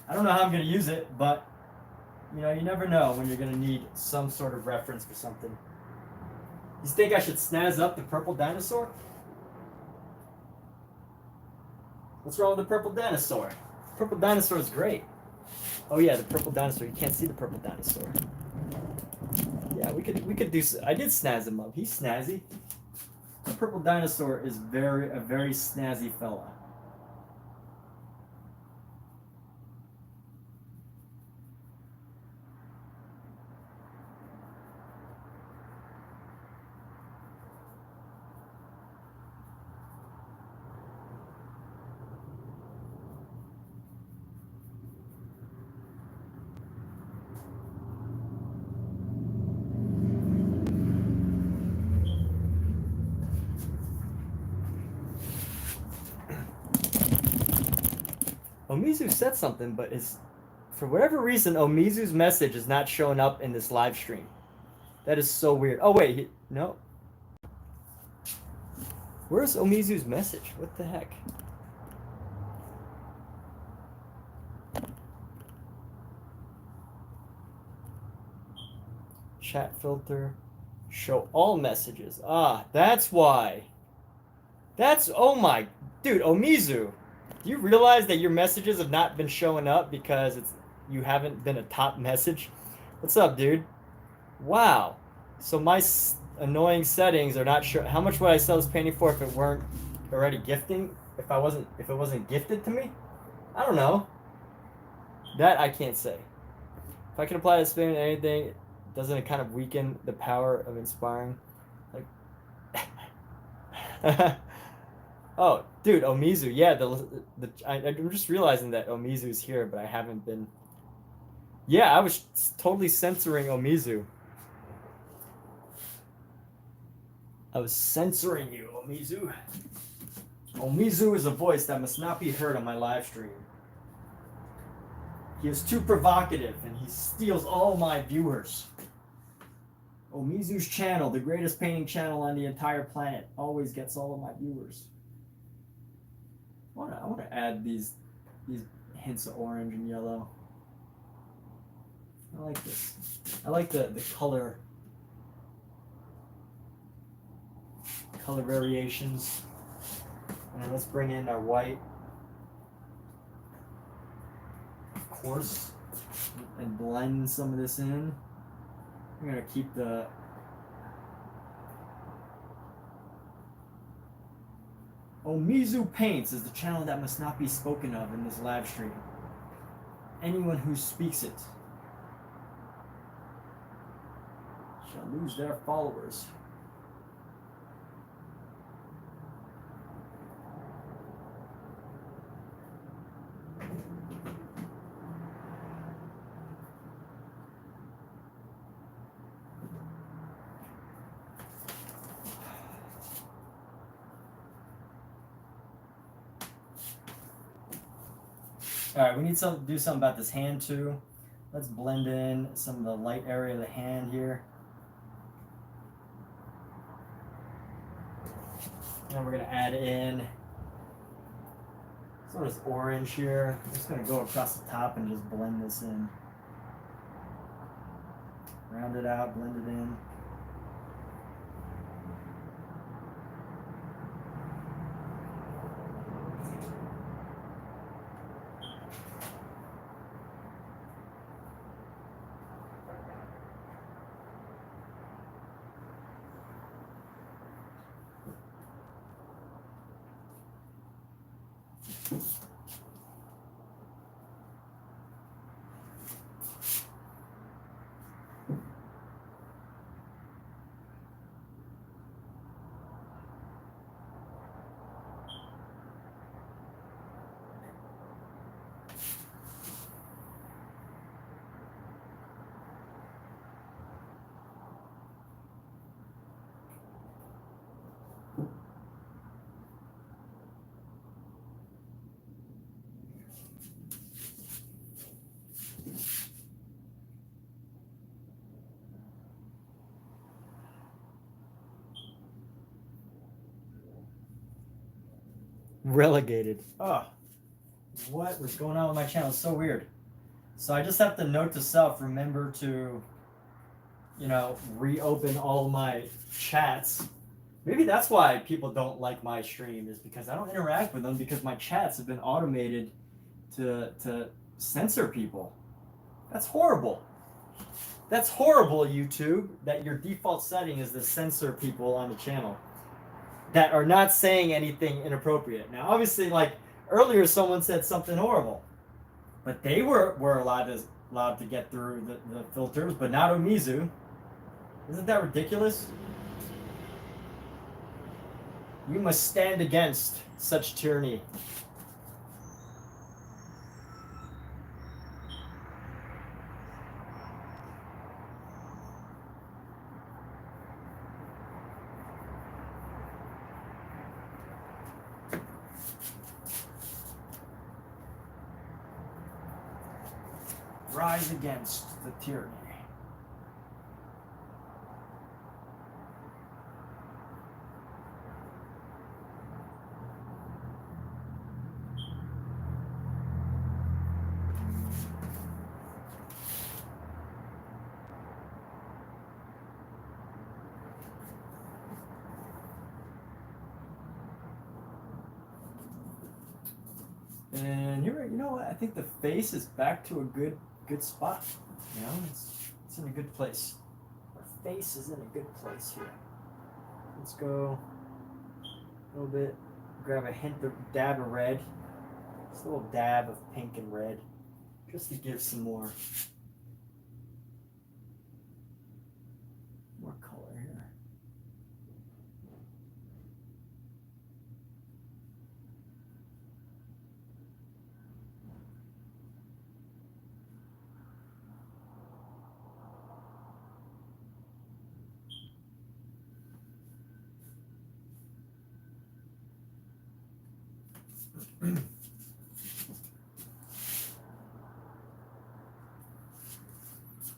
I don't know how I'm going to use it, but you know, you never know when you're going to need some sort of reference for something. You think I should snazz up the purple dinosaur? What's wrong with the purple dinosaur? Purple dinosaur is great. Oh yeah, the purple dinosaur. You can't see the purple dinosaur. Yeah, we could do. I did snazz him up. He's snazzy. The purple dinosaur is a very snazzy fella. Omizu said something, but for whatever reason, Omizu's message is not showing up in this live stream. That is so weird. Oh wait, no. Where's Omizu's message? What the heck? Chat filter. Show all messages. Ah, that's why. Oh my, dude, Omizu. Do you realize that your messages have not been showing up because you haven't been a top message? What's up, dude? Wow. So my annoying settings are not sure. How much would I sell this painting for if it weren't already gifting? If it wasn't gifted to me? I don't know. That I can't say. If I can apply this spin to anything, doesn't it kind of weaken the power of inspiring? Like. Oh, dude, Omizu. Yeah, I'm just realizing that Omizu is here, but I haven't been. Yeah, I was totally censoring Omizu. I was censoring you, Omizu. Omizu is a voice that must not be heard on my live stream. He is too provocative, and he steals all my viewers. Omizu's channel, the greatest painting channel on the entire planet, always gets all of my viewers. I want to add these hints of orange and yellow. I like this. I like the color variations. And then let's bring in our white, of course, and blend some of this in. I'm gonna keep the Omizu Paints is the channel that must not be spoken of in this live stream. Anyone who speaks it lose their followers. All right, we need to do something about this hand too. Let's blend in some of the light area of the hand here. And we're gonna add in sort of this orange here. I'm just gonna go across the top and just blend this in. Round it out, blend it in. Relegated. Oh, what was going on with my channel? It's so weird. So I just have to note to self, remember to, you know, reopen all my chats. Maybe that's why people don't like my stream, is because I don't interact with them, because my chats have been automated to censor people. That's horrible. That's horrible, YouTube, that your default setting is to censor people on the channel that are not saying anything inappropriate. Now, obviously, like earlier, someone said something horrible, but they were allowed to get through the filters, but not Umizu. Isn't that ridiculous? We must stand against such tyranny. Rise against the tyranny. And here, you know what? I think the face is back to a good spot. You know, it's in a good place. Our face is in a good place here. Let's go a little bit. Grab a dab of red. Just a little dab of pink and red, just to give some more color here.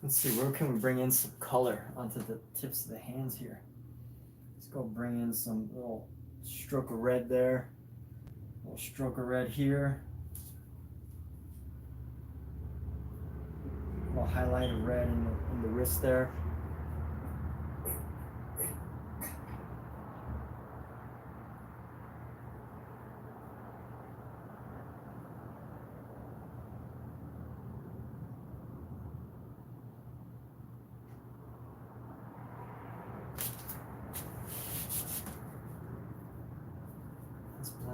Let's see, where can we bring in some color onto the tips of the hands here? Let's go bring in some little stroke of red there. A little stroke of red here. A little highlight of red in the wrist there.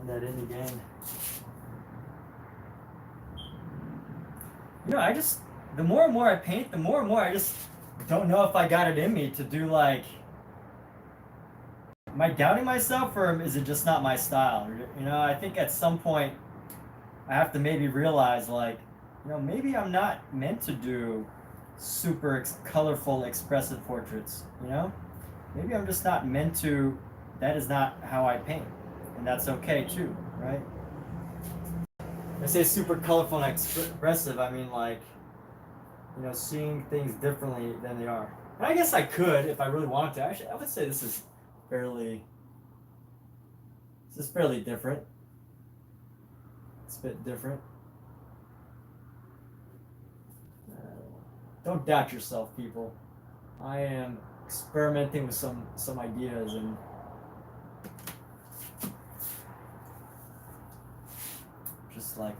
That in again. You know, the more and more I paint, the more and more I just don't know if I got it in me to do like. Am I doubting myself, or is it just not my style? You know, I think at some point I have to maybe realize, like, you know, maybe I'm not meant to do super colorful, expressive portraits. You know, maybe I'm just not meant to. That is not how I paint, and that's okay too, right? When I say super colorful and expressive, I mean like, you know, seeing things differently than they are. And I guess I could if I really wanted to. Actually, I would say fairly. This is fairly different. It's a bit different. Don't doubt yourself, people. I am experimenting with some ideas and just like,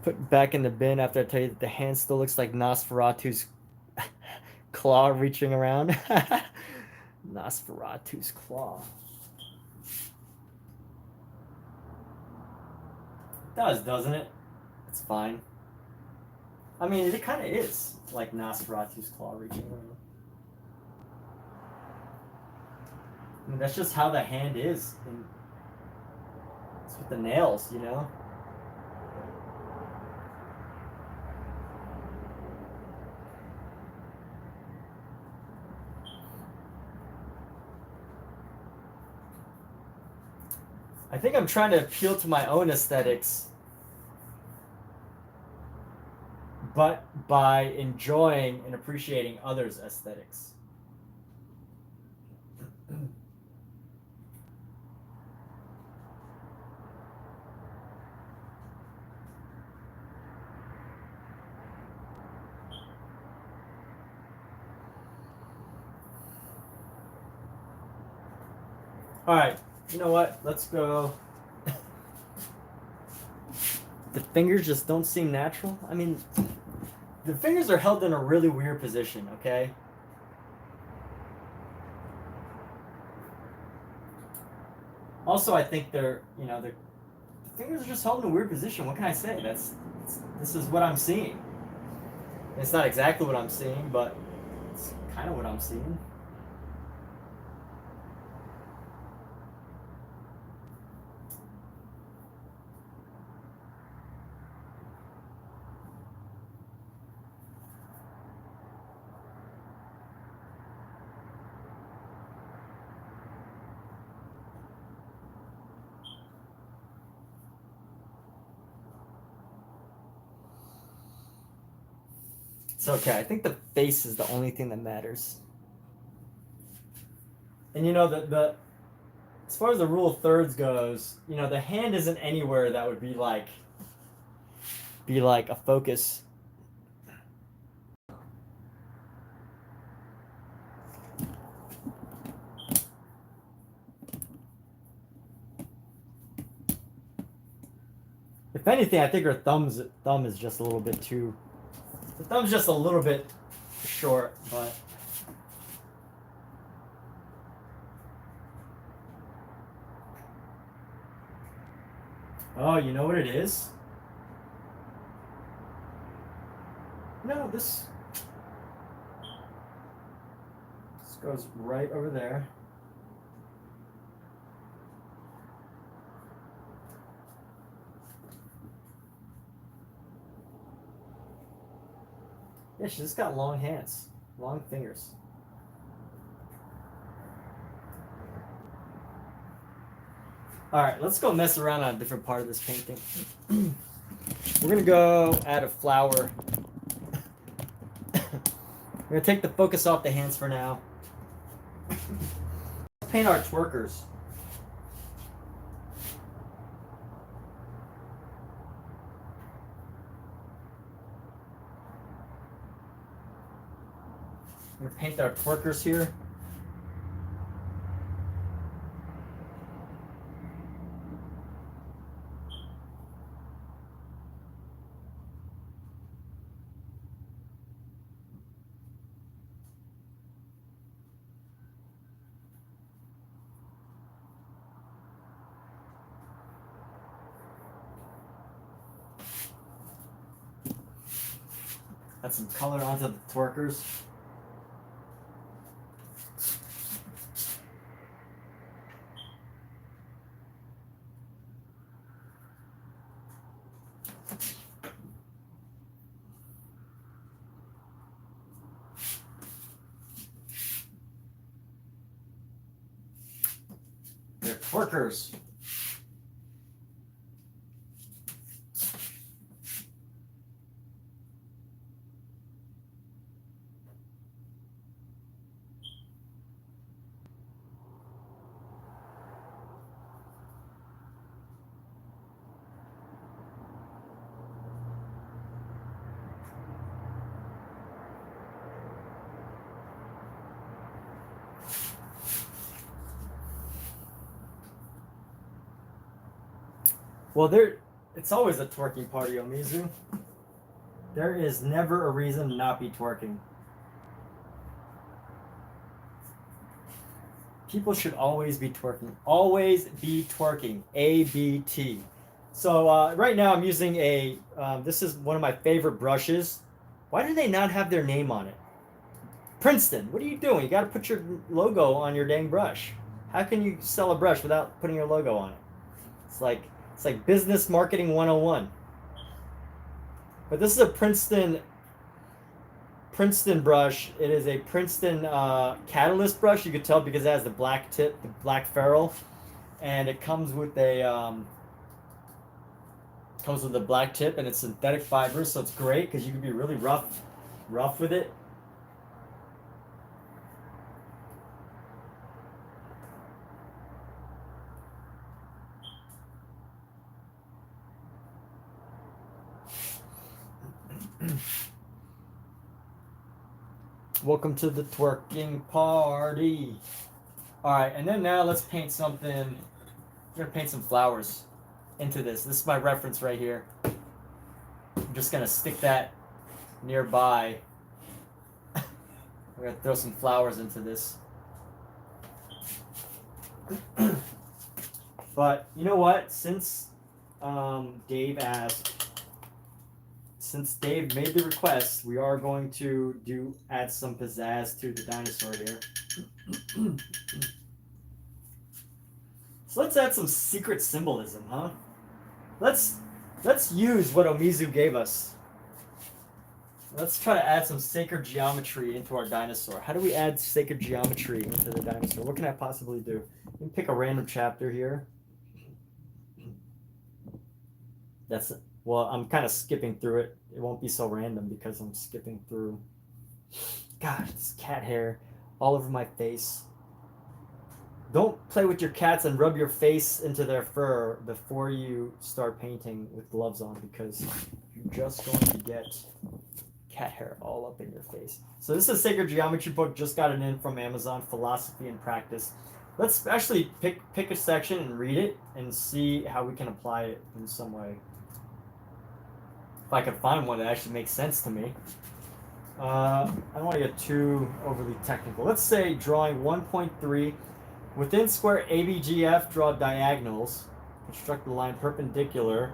Put back in the bin after I tell you that the hand still looks like Nosferatu's claw reaching around. Nosferatu's claw. It does, doesn't it? It's fine. I mean, it kind of is like Nosferatu's claw reaching around. I mean, that's just how the hand is. It's with the nails, you know? I think I'm trying to appeal to my own aesthetics, but by enjoying and appreciating others' aesthetics. All right, you know what? Let's go. The fingers just don't seem natural. I mean, the fingers are held in a really weird position, okay? Also, I think the fingers are just held in a weird position. What can I say? This is what I'm seeing. It's not exactly what I'm seeing, but it's kind of what I'm seeing. It's okay. I think the face is the only thing that matters. And you know, the as far as the rule of thirds goes, you know, the hand isn't anywhere that would be like a focus. If anything, I think her thumb is just a little bit too. The thumb's just a little bit short, but. Oh, you know what it is? No, this goes right over there. Yeah, she's just got long hands, long fingers. All right, let's go mess around on a different part of this painting. We're gonna go add a flower. We're gonna take the focus off the hands for now. Paint our twerkers. We're gonna paint our twerkers here. Add some color onto the twerkers. They're twerkers. Well, it's always a twerking party, Omizu. There is never a reason to not be twerking. People should always be twerking. Always be twerking. ABT. So right now I'm using this is one of my favorite brushes. Why do they not have their name on it? Princeton, what are you doing? You got to put your logo on your dang brush. How can you sell a brush without putting your logo on it? It's like business marketing 101. But this is a Princeton brush. It is a Princeton catalyst brush. You could tell because it has the black tip, the black ferrule, and it comes with a black tip, and it's synthetic fiber, so it's great because you can be really rough with it. Welcome to the twerking party. All right, and then now let's paint something. We're gonna paint some flowers into this. This is my reference right here. I'm just gonna stick that nearby. We're gonna throw some flowers into this. But you know what? Since Dave made the request, we are going to add some pizzazz to the dinosaur here. So let's add some secret symbolism, huh? Let's use what Omizu gave us. Let's try to add some sacred geometry into our dinosaur. How do we add sacred geometry into the dinosaur? What can I possibly do? Let me pick a random chapter here. Well, I'm kind of skipping through it. It won't be so random because I'm skipping through. God, it's cat hair all over my face. Don't play with your cats and rub your face into their fur before you start painting with gloves on, because you're just going to get cat hair all up in your face. So this is a Sacred Geometry book. Just got it in from Amazon, Philosophy and Practice. Let's actually pick a section and read it and see how we can apply it in some way. If I can find one that actually makes sense to me. I don't want to get too overly technical. Let's say drawing 1.3. Within square ABGF, draw diagonals. Construct the line perpendicular.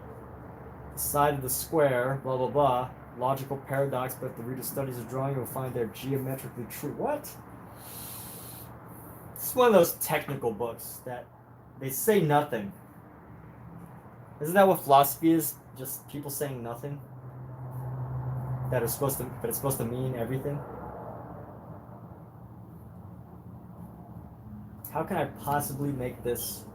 The side of the square, blah, blah, blah. Logical paradox, but if the reader studies the drawing, you'll find they're geometrically true. What? It's one of those technical books that they say nothing. Isn't that what philosophy is? Just people saying nothing? But it's supposed to mean everything? How can I possibly make this?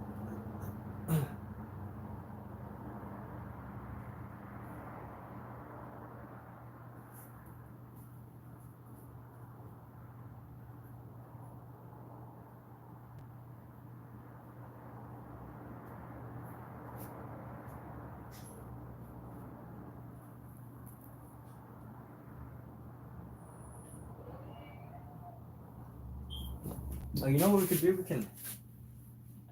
Oh, you know what we could do? We can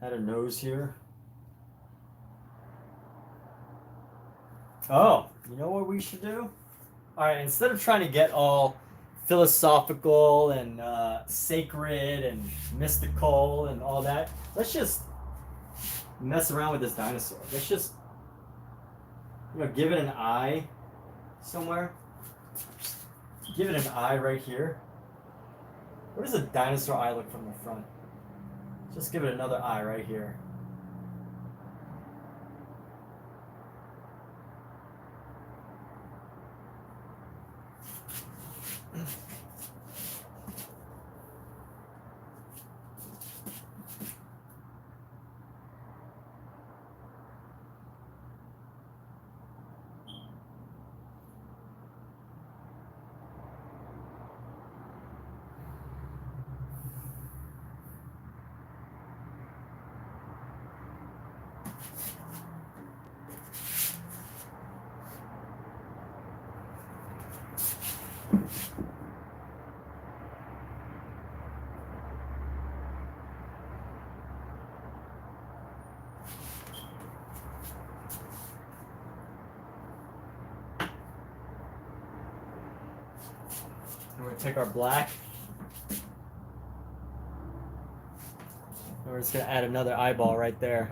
add a nose here. Oh, you know what we should do? All right, instead of trying to get all philosophical and sacred and mystical and all that, let's just mess around with this dinosaur. Let's just, give it an eye somewhere. give it an eye right here. What does a dinosaur eye look from the front? Just give it another eye right here. And we're going to take our black. And we're just going to add another eyeball right there.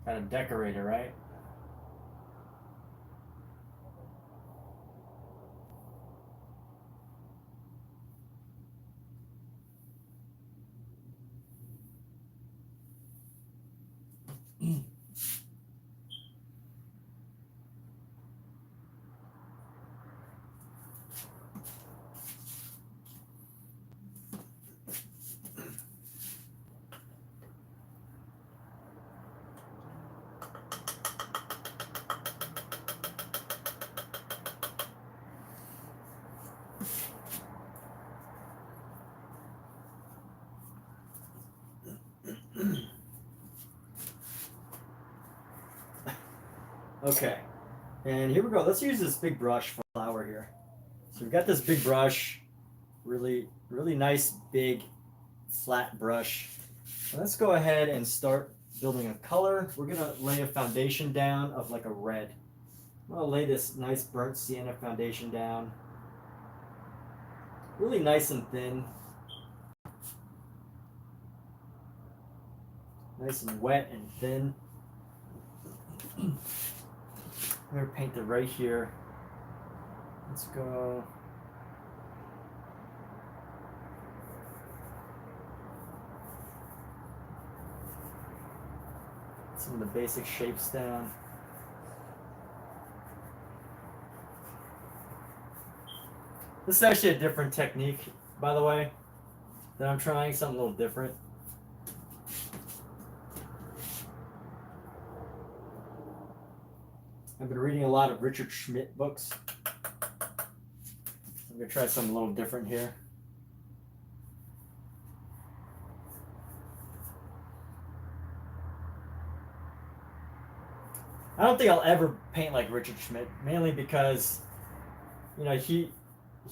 Kind of decorator, right? Okay, and here we go. Let's use this big brush for flower here. So we've got this big brush, really nice, big, flat brush. So let's go ahead and start building a color. We're gonna lay a foundation down of like a red. I'm gonna lay this nice burnt sienna foundation down. Really nice and thin. Nice and wet and thin. I'm going to paint it right here. Let's go. Some of the basic shapes down. This is actually a different technique, by the way, that I'm trying, something a little different. I've been reading a lot of Richard Schmid books. I'm going to try something a little different here. I don't think I'll ever paint like Richard Schmid, mainly because, you know, he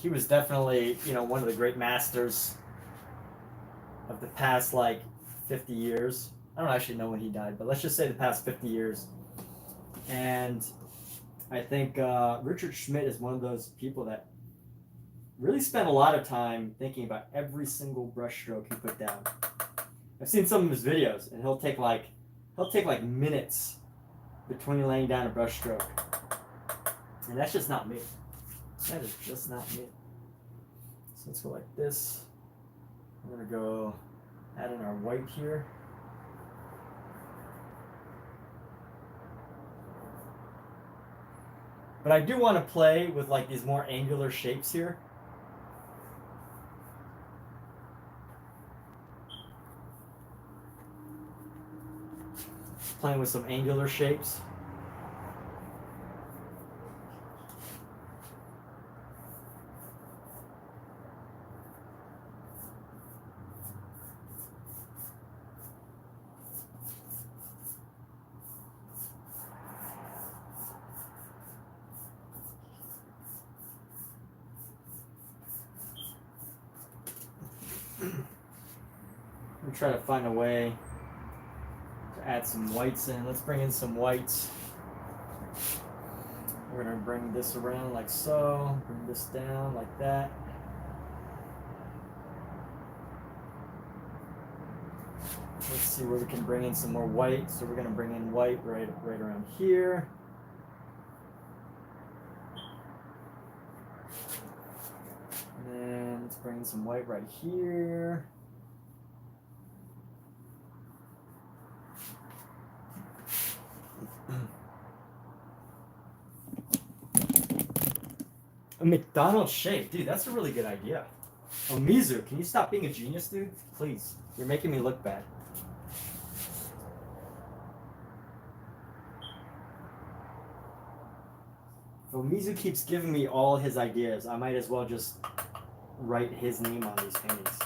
was definitely, you know, one of the great masters of the past, like, 50 years. I don't actually know when he died, but let's just say the past 50 years. And I think Richard Schmid is one of those people that really spent a lot of time thinking about every single brush stroke he put down. I've seen some of his videos, and he'll take like minutes between laying down a brush stroke. And that's just not me. That is just not me. So let's go like this. We're gonna go add in our white here. But I do want to play with like these more angular shapes here. Playing with some angular shapes. I'm trying to find a way to add some whites in. Let's bring in some whites. We're gonna bring this around like so, bring this down like that. Let's see where we can bring in some more white. So we're gonna bring in white right around here. And then let's bring in some white right here. A McDonald's shake, dude, that's a really good idea. Oh, Mizu, can you stop being a genius, dude? Please, you're making me look bad. If Mizu keeps giving me all his ideas, I might as well just write his name on these paintings.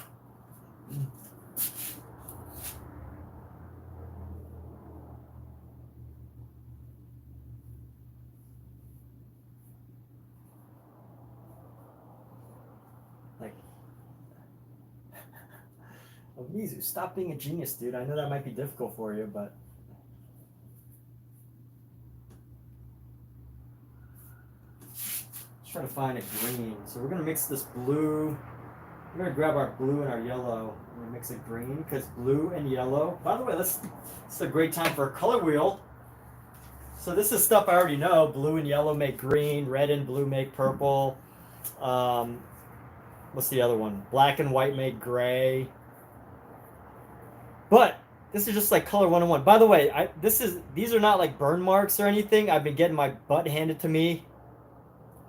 Like, oh, Mizu, stop being a genius, dude. I know that might be difficult for you, but trying to find a green. So we're gonna mix this blue. We're gonna grab our blue and our yellow. We're gonna mix it green because blue and yellow. By the way, this is a great time for a color wheel. So this is stuff I already know. Blue and yellow make green. Red and blue make purple. What's the other one? Black and white make gray. But this is just like color 101. By the way, these are not like burn marks or anything. I've been getting my butt handed to me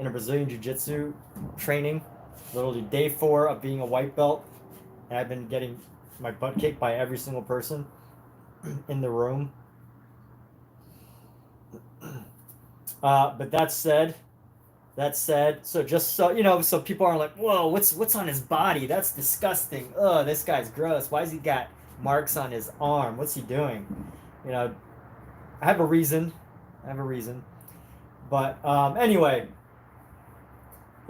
in a Brazilian Jiu-Jitsu training, literally day 4 of being a white belt, and I've been getting my butt kicked by every single person in the room. But that said, so just so you know, so people aren't like, whoa, what's on his body? That's disgusting. Oh, this guy's gross. Why's he got marks on his arm? What's he doing? You know, I have a reason. But anyway.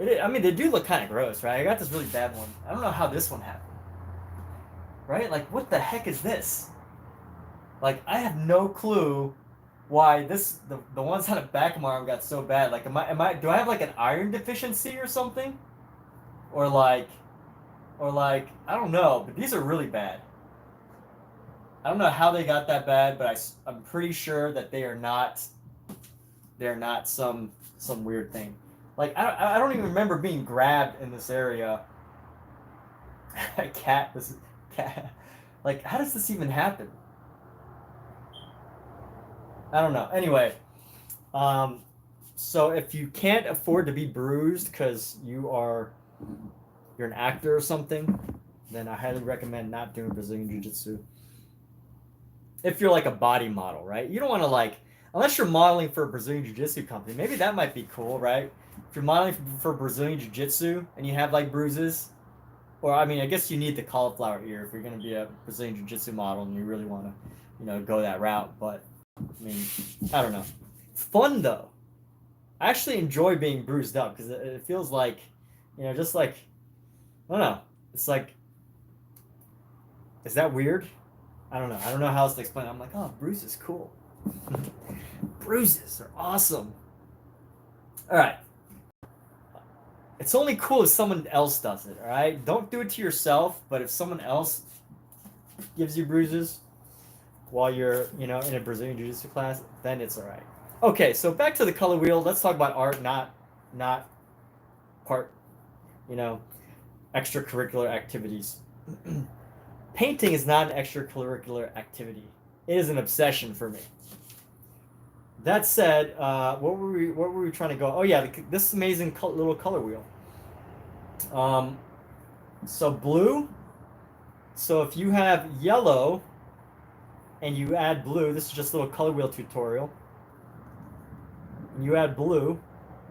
I mean, they do look kind of gross, right? I got this really bad one. I don't know how this one happened. Right? Like, what the heck is this? Like, I have no clue why the ones on the back of my arm got so bad. Like, do I have like an iron deficiency or something? Or like, I don't know, but these are really bad. I don't know how they got that bad, but I'm pretty sure that they're not some weird thing. Like, I don't even remember being grabbed in this area. Cat. Like, how does this even happen? I don't know. Anyway, so if you can't afford to be bruised because you're an actor or something, then I highly recommend not doing Brazilian Jiu-Jitsu. If you're like a body model, right? You don't want to like, unless you're modeling for a Brazilian Jiu-Jitsu company, maybe that might be cool, right? If you're modeling for Brazilian Jiu-Jitsu and you have like bruises, or I mean, I guess you need the cauliflower ear if you're going to be a Brazilian Jiu-Jitsu model and you really want to, you know, go that route. But I mean, I don't know. Fun though. I actually enjoy being bruised up because it feels like, you know, just like, I don't know. It's like, is that weird? I don't know. I don't know how else to explain it. I'm like, oh, bruises, cool. Bruises are awesome. All right. It's only cool if someone else does it, all right? Don't do it to yourself, but if someone else gives you bruises while you're, you know, in a Brazilian Jiu-Jitsu class, then it's all right. Okay, so back to the color wheel. Let's talk about art, not part, you know, extracurricular activities. Painting is not an extracurricular activity. It is an obsession for me. That said, what were we trying to go? Oh yeah, this amazing little color wheel. So blue. So if you have yellow and you add blue, this is just a little color wheel tutorial. And you add blue,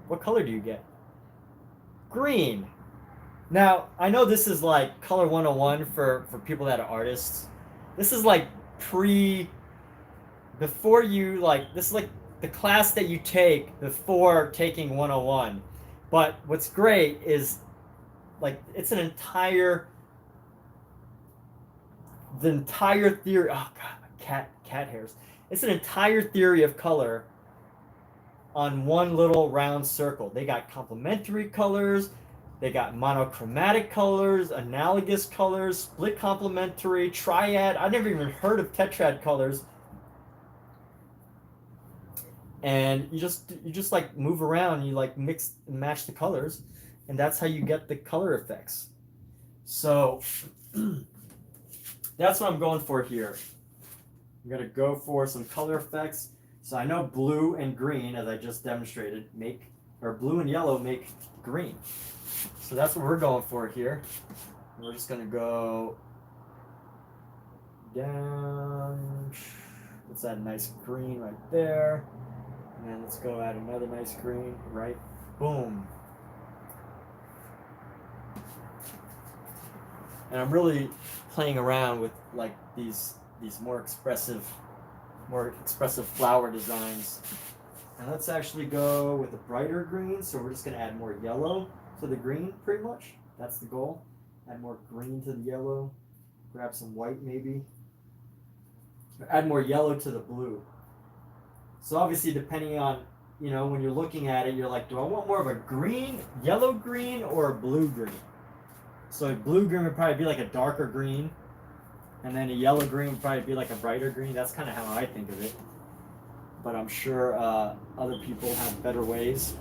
what color do you get? Green. Now, I know this is like color 101 for people that are artists. This is like before you like, this is like the class that you take before taking 101. But what's great is like, it's the entire theory. Oh God, my cat hairs. It's an entire theory of color on one little round circle. They got complementary colors, they got monochromatic colors, analogous colors, split complementary, triad. I never even heard of tetrad colors. And you just like move around, you like mix and match the colors, and that's how you get the color effects. So that's what I'm going for here. I'm gonna go for some color effects. So I know blue and green, as I just demonstrated, or blue and yellow make green. So that's what we're going for here. We're just gonna go down. Let's add a nice green right there. And then let's go add another nice green, right? Boom. And I'm really playing around with like these more expressive flower designs. And let's actually go with a brighter green. So we're just gonna add more yellow to the green, pretty much. That's the goal. Add more green to the yellow. Grab some white maybe. Add more yellow to the blue. So obviously, depending on, when you're looking at it, you're like, do I want more of a green, yellow green, or a blue green? So a blue green would probably be like a darker green, and then a yellow green would probably be like a brighter green. That's kind of how I think of it. But I'm sure other people have better ways.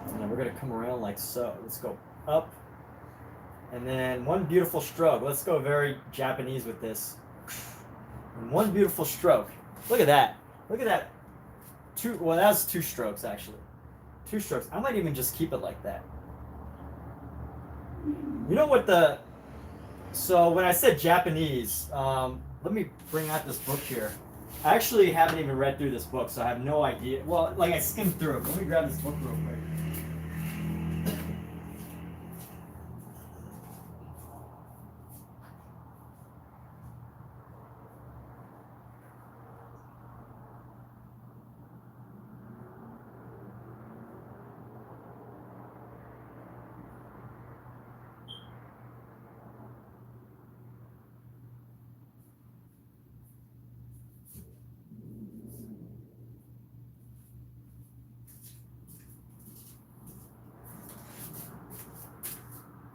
And then we're going to come around like so. Let's go up. And then one beautiful stroke. Let's go very Japanese with this. And one beautiful stroke. Look at that. Look at that. That was 2 strokes, actually. 2 strokes. I might even just keep it like that. You know what so when I said Japanese, let me bring out this book here. I actually haven't even read through this book, so I have no idea. Well, like I skimmed through it. Let me grab this book real quick.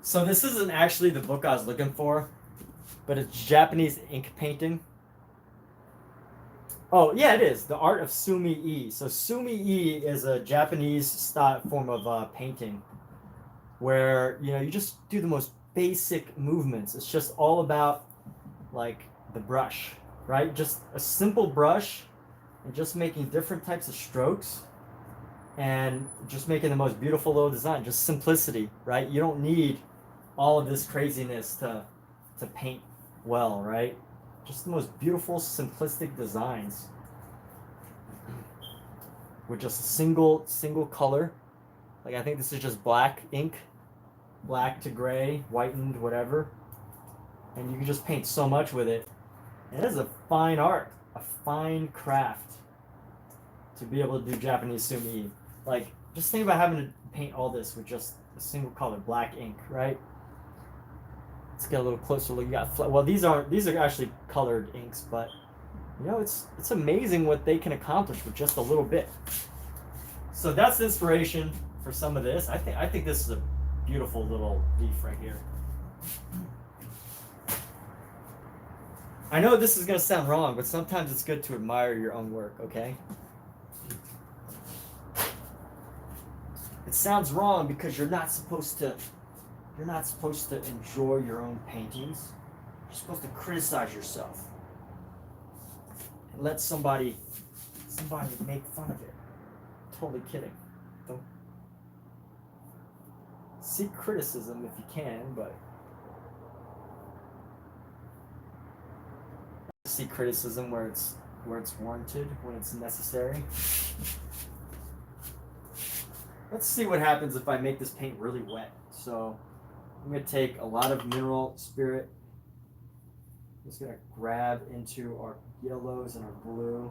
So this isn't actually the book I was looking for, but it's Japanese ink painting. Oh, yeah, it is. The Art of Sumi-e. So Sumi-e is a Japanese style form of painting where, you just do the most basic movements. It's just all about, like, the brush, right? Just a simple brush and just making different types of strokes and just making the most beautiful little design. Just simplicity, right? You don't need all of this craziness to paint well, right? Just the most beautiful, simplistic designs with just a single color. Like I think this is just black ink, black to gray, whitened, whatever. And you can just paint so much with it. And it is a fine art, a fine craft to be able to do Japanese sumi. Like, just think about having to paint all this with just a single color, black ink, right? Let's get a little closer look. You got these are actually colored inks, but it's amazing what they can accomplish with just a little bit. So that's the inspiration for some of this. I think this is a beautiful little leaf right here. I know this is gonna sound wrong, but sometimes it's good to admire your own work, okay? It sounds wrong because you're not supposed to enjoy your own paintings. You're supposed to criticize yourself and let somebody make fun of it. Totally kidding. Don't seek criticism if you can, but seek criticism where it's warranted, when it's necessary. Let's see what happens if I make this paint really wet. So I'm going to take a lot of mineral spirit. I'm just going to grab into our yellows and our blue.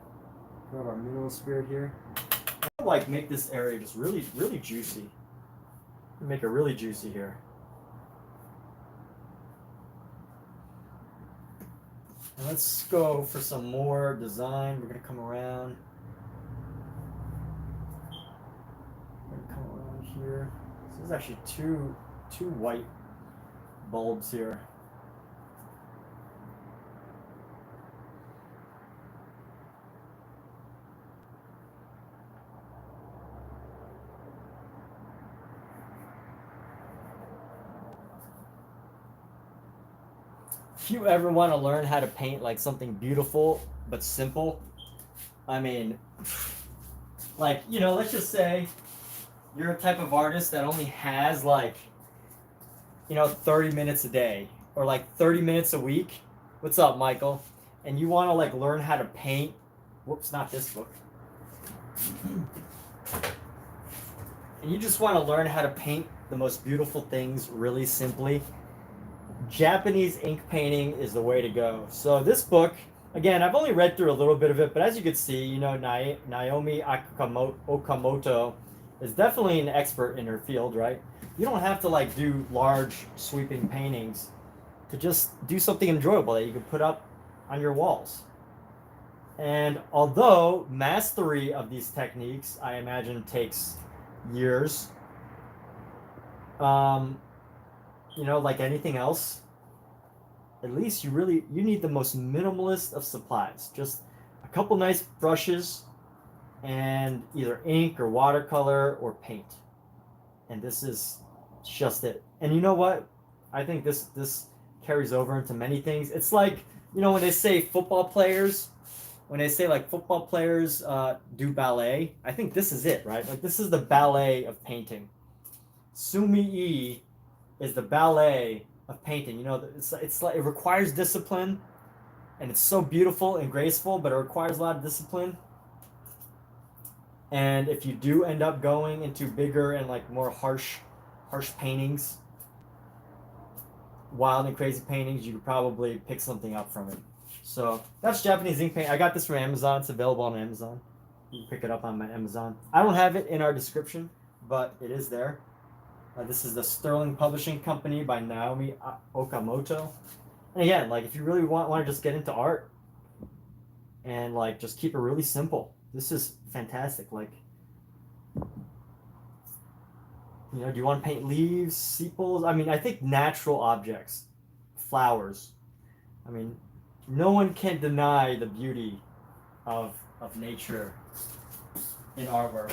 Grab our mineral spirit here. I like make this area just really, really juicy. Make it really juicy here. And let's go for some more design. We're gonna come around. We're gonna come around here. So there's actually two white bulbs here. If you ever want to learn how to paint like something beautiful but simple, I mean, like, you know, let's just say you're a type of artist that only has like, you know, 30 minutes a day or like 30 minutes a week. What's up, Michael? And you want to like learn how to paint. Whoops, not this book. And you just want to learn how to paint the most beautiful things really simply. Japanese ink painting is the way to go. So this book, again, I've only read through a little bit of it, but as you can see, you know, Naomi Okamoto is definitely an expert in her field, right? You don't have to like do large sweeping paintings to just do something enjoyable that you can put up on your walls. And although mastery of these techniques, I imagine, takes years, you know, like anything else, at least you need the most minimalist of supplies. Just a couple nice brushes and either ink or watercolor or paint. And this is just it. And you know what? I think this carries over into many things. It's like, you know, when they say football players, when they say like football players do ballet, I think this is it, right? Like this is the ballet of painting. Sumi-e is the ballet of painting. You know, it's like it requires discipline, and it's so beautiful and graceful, but it requires a lot of discipline. And if you do end up going into bigger and like more harsh paintings, wild and crazy paintings, you could probably pick something up from it. So that's Japanese ink paint. I got this from Amazon. It's available on Amazon. You can pick it up on my Amazon. I don't have it in our description, but it is there. This is the Sterling Publishing Company by Naomi Okamoto. And again, like if you really want to just get into art and like just keep it really simple, this is fantastic. Like, you know, do you want to paint leaves, sepals? I mean, I think natural objects, flowers. I mean, no one can deny the beauty of nature in artwork.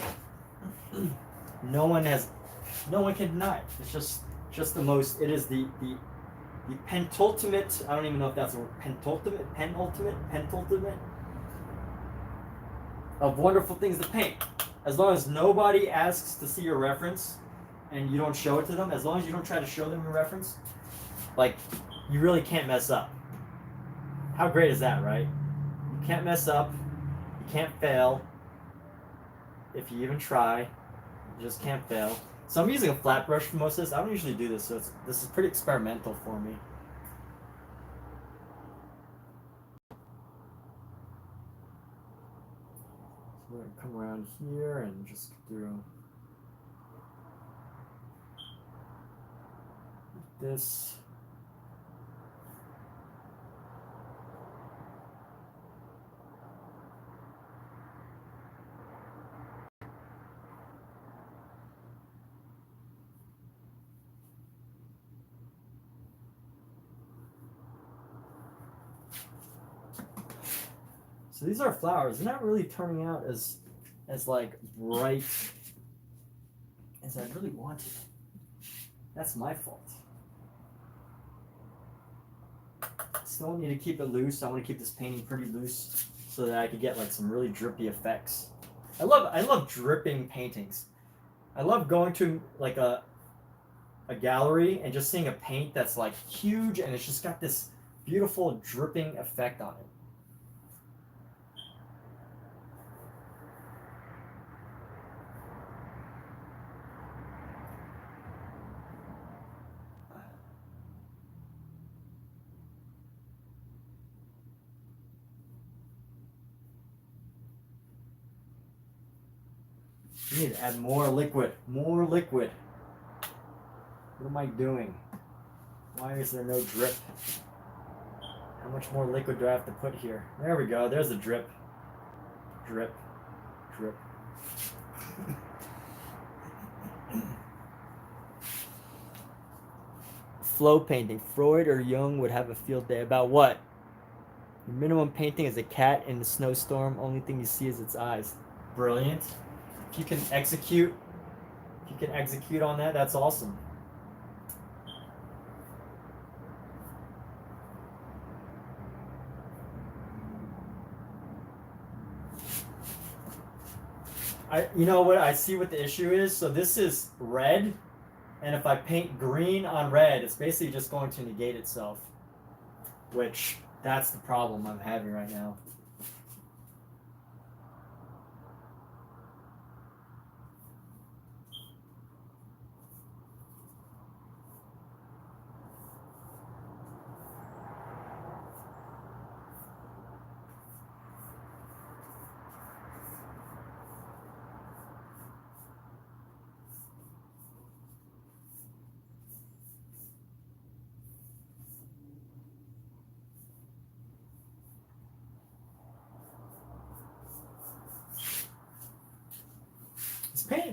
No one can deny it. It's just the most. It is the pentultimate. I don't even know if that's a word. Penultimate of wonderful things to paint. As long as nobody asks to see your reference, and you don't show it to them, as long as you don't try to show them your reference, like you really can't mess up. How great is that, right? You can't mess up. You can't fail. If you even try, you just can't fail. So I'm using a flat brush for most of this. I don't usually do this, so this is pretty experimental for me. So we're going to come around here and just through this. So these are flowers. They're not really turning out as like bright as I really wanted. That's my fault. Still need to keep it loose. I want to keep this painting pretty loose so that I could get like some really drippy effects. I love dripping paintings. I love going to like a gallery and just seeing a paint that's like huge and it's just got this beautiful dripping effect on it. I need to add more liquid. More liquid. What am I doing? Why is there no drip? How much more liquid do I have to put here? There we go. There's a drip. Drip. Drip. Flow painting. Freud or Jung would have a field day. About what? Your minimum painting is a cat in a snowstorm. Only thing you see is its eyes. Brilliant. If you can execute on that, that's awesome. You know what? I see what the issue is. So this is red, and if I paint green on red, it's basically just going to negate itself, which that's the problem I'm having right now.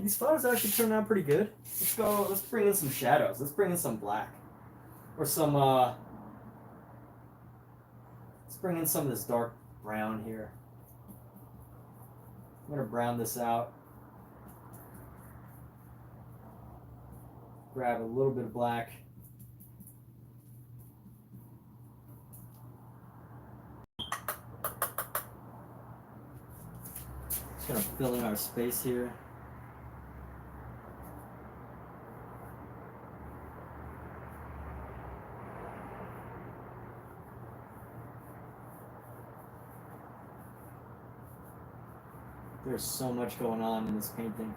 These flowers actually turned out pretty good. Let's bring in some shadows. Let's bring in some black. Or some, let's bring in some of this dark brown here. I'm gonna brown this out. Grab a little bit of black. Just gonna fill in our space here. There's so much going on in this painting.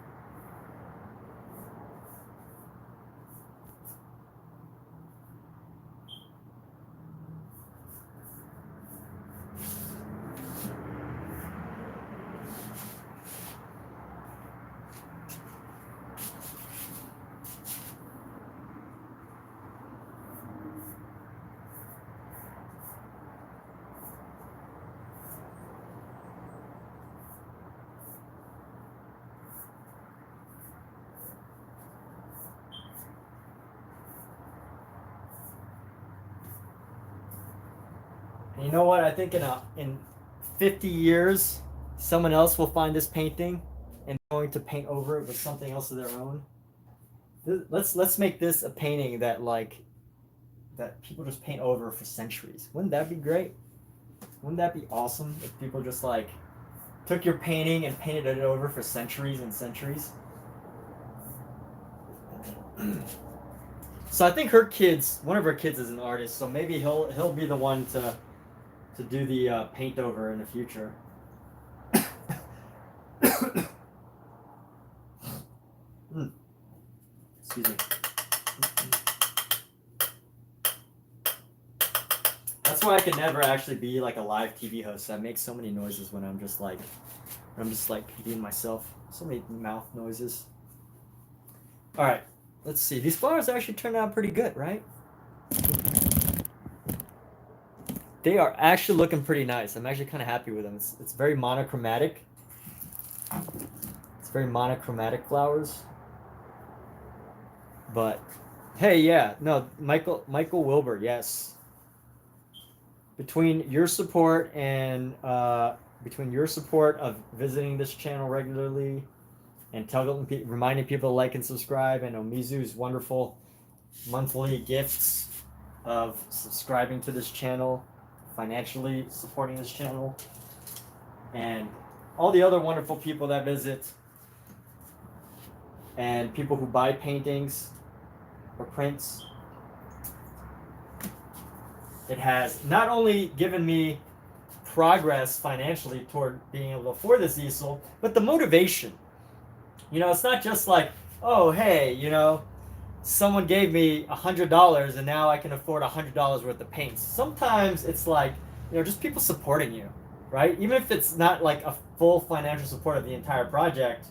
And you know what? I think in 50 years, someone else will find this painting and they're going to paint over it with something else of their own. Let's make this a painting that people just paint over for centuries. Wouldn't that be great? Wouldn't that be awesome if people just took your painting and painted it over for centuries and centuries? So I think one of her kids is an artist, so maybe he'll be the one to do the paint over in the future. Excuse me. That's why I could never actually be like a live TV host. I make so many noises when I'm just being myself. So many mouth noises. All right, let's see. These flowers actually turned out pretty good, right? They are actually looking pretty nice. I'm actually kind of happy with them. It's very monochromatic. It's very monochromatic flowers. But hey, yeah, no, Michael Wilbur, yes. Between your support of visiting this channel regularly and reminding people to like and subscribe, and Omizu's wonderful monthly gifts of subscribing to this channel, financially supporting this channel, and all the other wonderful people that visit, and people who buy paintings or prints. It has not only given me progress financially toward being able to afford this easel, but the motivation. It's not just like, oh, hey, someone gave me $100 and now I can afford $100 worth of paints. Sometimes it's like, just people supporting you, right? Even if it's not like a full financial support of the entire project,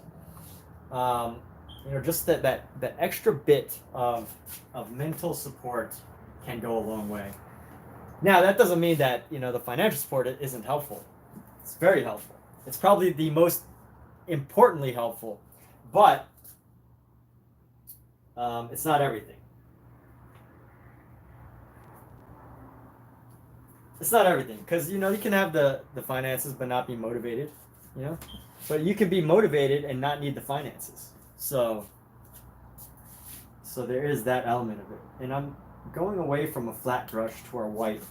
just that extra bit of mental support can go a long way. Now, that doesn't mean that, the financial support isn't helpful. It's very helpful. It's probably the most importantly helpful, but it's not everything. It's not everything, because you can have the finances but not be motivated, but you can be motivated and not need the finances. So there is that element of it. And I'm going away from a flat brush to our white.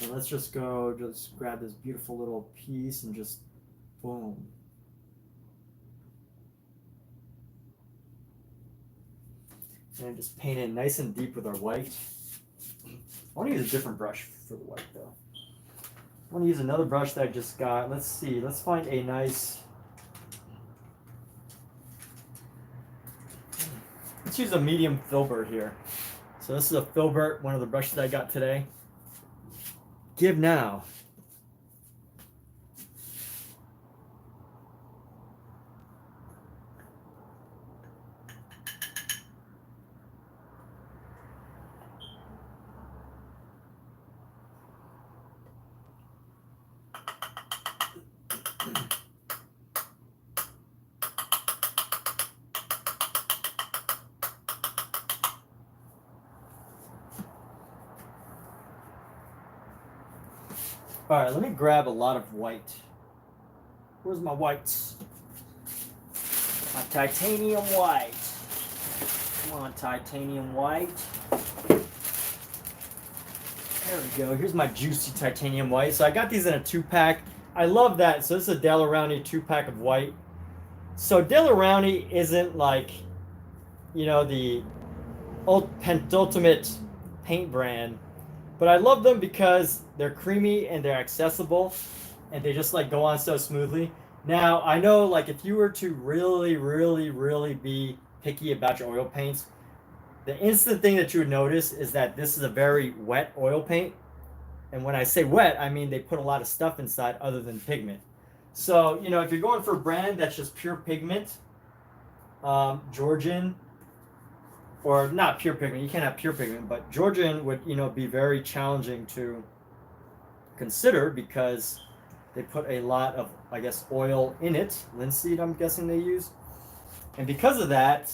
And let's just grab this beautiful little piece and just boom. And just paint it nice and deep with our white. I want to use a different brush for the white though. I want to use another brush that I just got. Let's see. Let's find a nice. Let's use a medium filbert here. So this is a filbert, one of the brushes I got today. Give now. All right, let me grab a lot of white. Where's my whites? My titanium white. Come on, titanium white. There we go. Here's my juicy titanium white. So I got these in a 2-pack. I love that. So this is a Daler-Rowney 2-pack of white. So Daler-Rowney isn't like, the penultimate paint brand. But I love them because they're creamy and they're accessible and they just go on so smoothly. Now, I know if you were to really, really, really be picky about your oil paints, the instant thing that you would notice is that this is a very wet oil paint. And when I say wet, I mean they put a lot of stuff inside other than pigment. So, if you're going for a brand that's just pure pigment, Georgian, or not pure pigment, you can't have pure pigment, but Georgian would, be very challenging to consider because they put a lot of, I guess, oil in it. Linseed, I'm guessing they use. And because of that,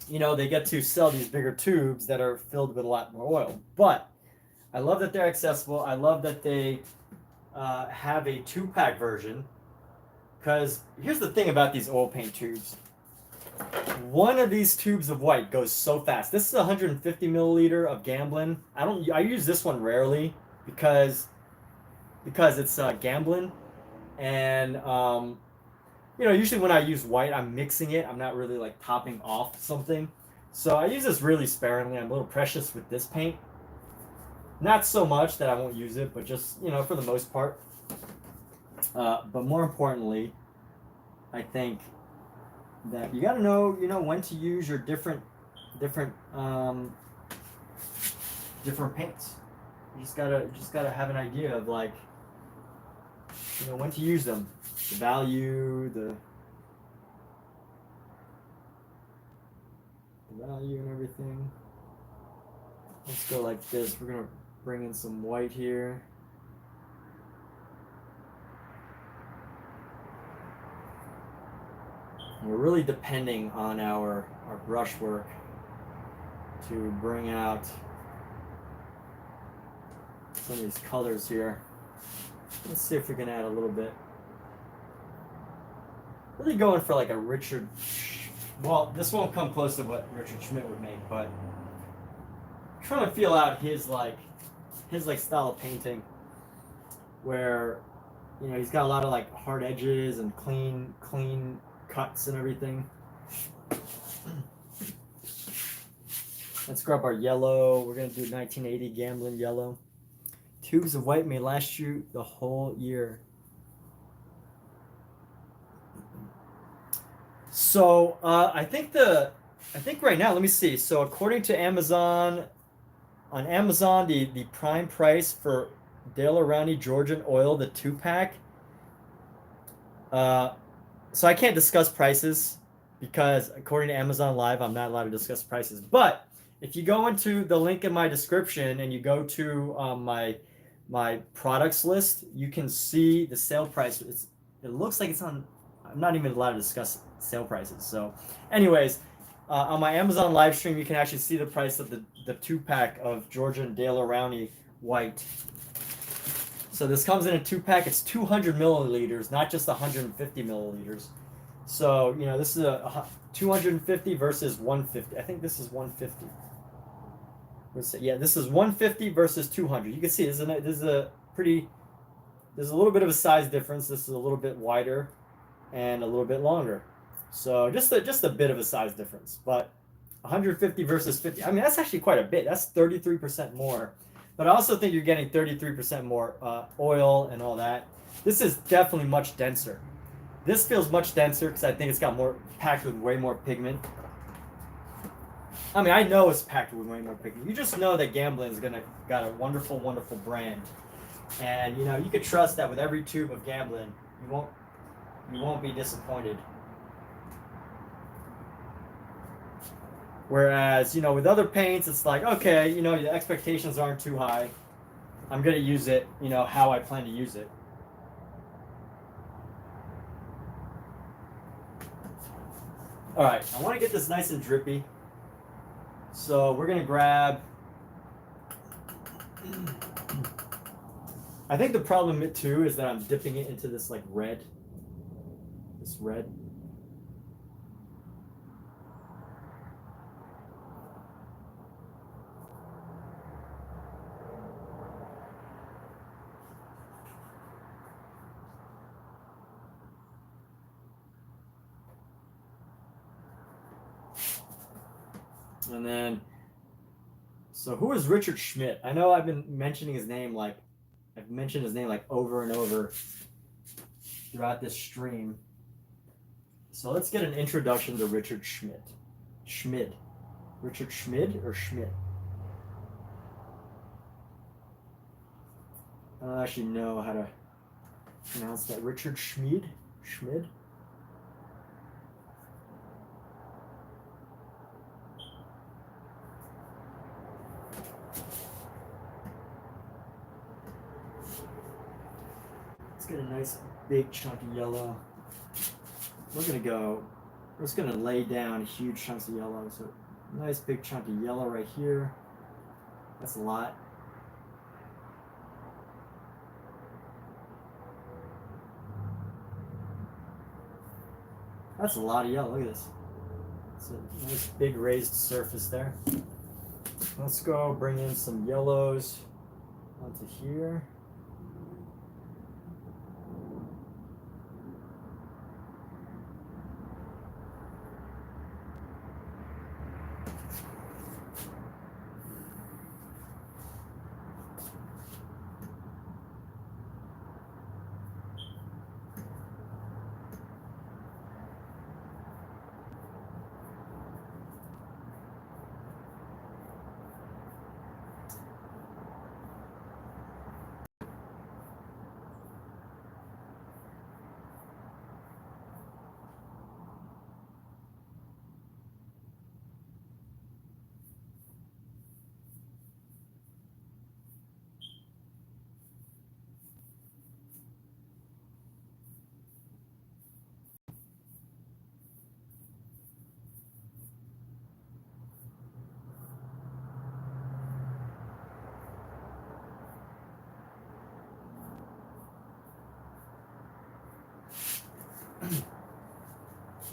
they get to sell these bigger tubes that are filled with a lot more oil. But I love that they're accessible. I love that they have a 2-pack version, because here's the thing about these oil paint tubes. One of these tubes of white goes so fast. This is 150 milliliter of Gamblin. I use this one rarely because it's Gamblin, and usually when I use white, I'm mixing it. I'm not really topping off something. So I use this really sparingly. I'm a little precious with this paint. Not so much that I won't use it, but just for the most part. But more importantly, I think that you got to know, when to use your different paints. You just gotta have an idea of when to use them, the value, the value and everything. Let's go like this. We're gonna bring in some white here. We're really depending on our brush work to bring out some of these colors here. Let's see if we can add a little bit. Really going for a Richard. Well, this won't come close to what Richard Schmid would make, but trying to feel out his style of painting, where he's got a lot of hard edges and clean cuts and everything. Let's grab our yellow. We're going to do 1980 Gamblin yellow. Tubes of white may last you the whole year. So I think right now, let me see. So according to Amazon, on Amazon, the prime price for Daler-Rowney Georgian oil, the 2-pack. So I can't discuss prices because according to Amazon Live, I'm not allowed to discuss prices. But If you go into the link in my description and you go to my products list, you can see the sale price. It looks like it's on. I'm not even allowed to discuss sale prices. So, anyways, on my Amazon live stream, you can actually see the price of the 2-pack of Georgian Dale Rowney White. So this comes in a 2-pack. It's 200 milliliters, not just 150 milliliters. So, you know, this is a 250 versus 150. I think this is 150. Yeah, this is 150 versus 200. You can see there's a little bit of a size difference. This is a little bit wider and a little bit longer. So just a bit of a size difference. But 150 versus 50. I mean, that's actually quite a bit. That's 33% more. But I also think you're getting 33% more oil and all that. This is definitely much denser. This feels much denser because I think it's got more packed with way more pigment. I mean, I know it's packed with way more pigment. You just know that Gamblin's got a wonderful, wonderful brand, and you know you could trust that with every tube of Gamblin, you won't be disappointed. Whereas, you know, with other paints, it's like, okay, you know, the expectations aren't too high. I'm going to use it, you know, how I plan to use it. All right, I want to get this nice and drippy. So we're going to grab... I think the problem, too, is that I'm dipping it into this, like, red. This red. And then, so who is Richard Schmid? I know I've been mentioning his name I've mentioned his name like over and over throughout this stream. So let's get an introduction to Richard Schmid. Schmid. Richard Schmid or Schmidt? I don't actually know how to pronounce that. Richard Schmid? Schmid? Get a nice big chunk of yellow. We're just gonna lay down huge chunks of yellow. So nice big chunk of yellow right here. That's a lot. That's a lot of yellow. Look at this. It's a nice big raised surface there. Let's go bring in some yellows onto here.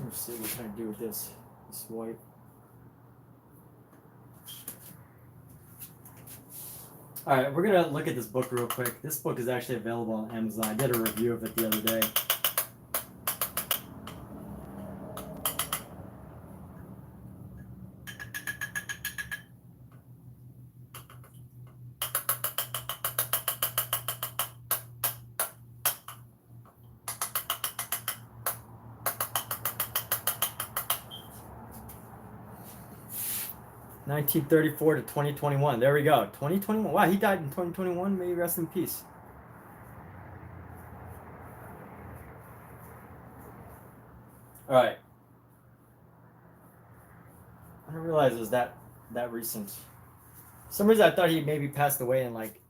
Let's see what can I do with this white. All right, we're gonna look at this book real quick. This book is actually available on Amazon. I did a review of it the other day. (1934 to 2021). There we go. 2021. Wow, he died in 2021. May he rest in peace. All right. I didn't realize it was that that recent. For some reason I thought he maybe passed away in like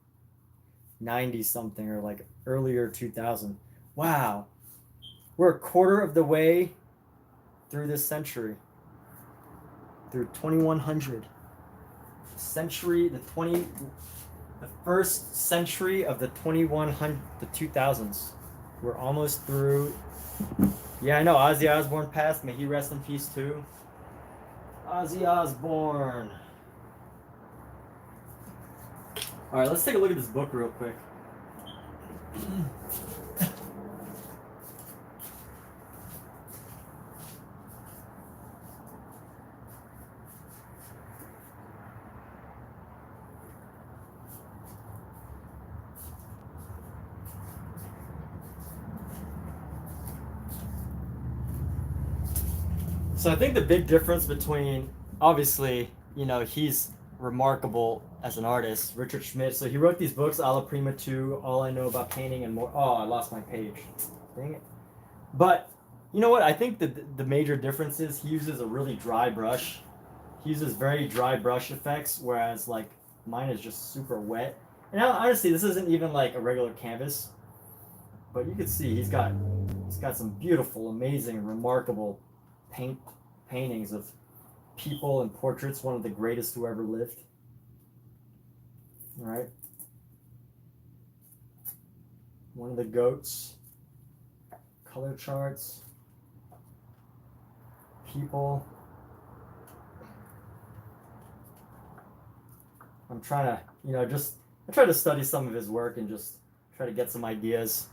90 something or like earlier 2000. Wow. We're a quarter of the way through this century. Through 2100. Century, the first century of the 2100, the 2000s. We're almost through. Yeah, I know. Ozzy Osbourne passed. May he rest in peace too. Ozzy Osbourne. All right, let's take a look at this book real quick. So I think the big difference between, obviously, you know, he's remarkable as an artist, Richard Schmid. So he wrote these books, Alla Prima 2, All I Know About Painting, and more. Oh, I lost my page. Dang it. But you know what? I think the major difference is he uses a really dry brush. He uses very dry brush effects, whereas like mine is just super wet. And honestly, this isn't even like a regular canvas, but you can see he's got some beautiful, amazing, remarkable paintings of people and portraits, one of the greatest who ever lived. All right. One of the goats. Color charts. People. I'm trying to, you know, I try to study some of his work and just try to get some ideas.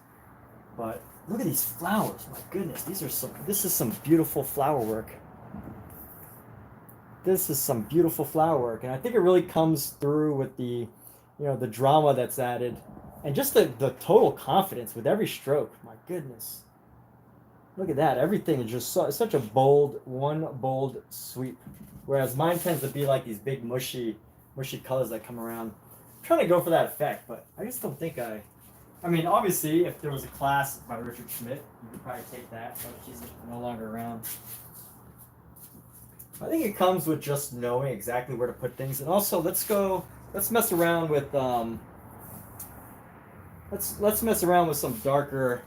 But look at these flowers. My goodness, this is some beautiful flower work. This is some beautiful flower work, and I think it really comes through with the, you know, the drama that's added, and just the total confidence with every stroke. My goodness, look at that! Everything is just such a bold sweep, whereas mine tends to be like these big mushy colors that come around. I'm trying to go for that effect, but I just don't think I mean, obviously, if there was a class by Richard Schmid, you could probably take that, but he's no longer around. I think it comes with just knowing exactly where to put things, and also let's mess around with let's mess around with some darker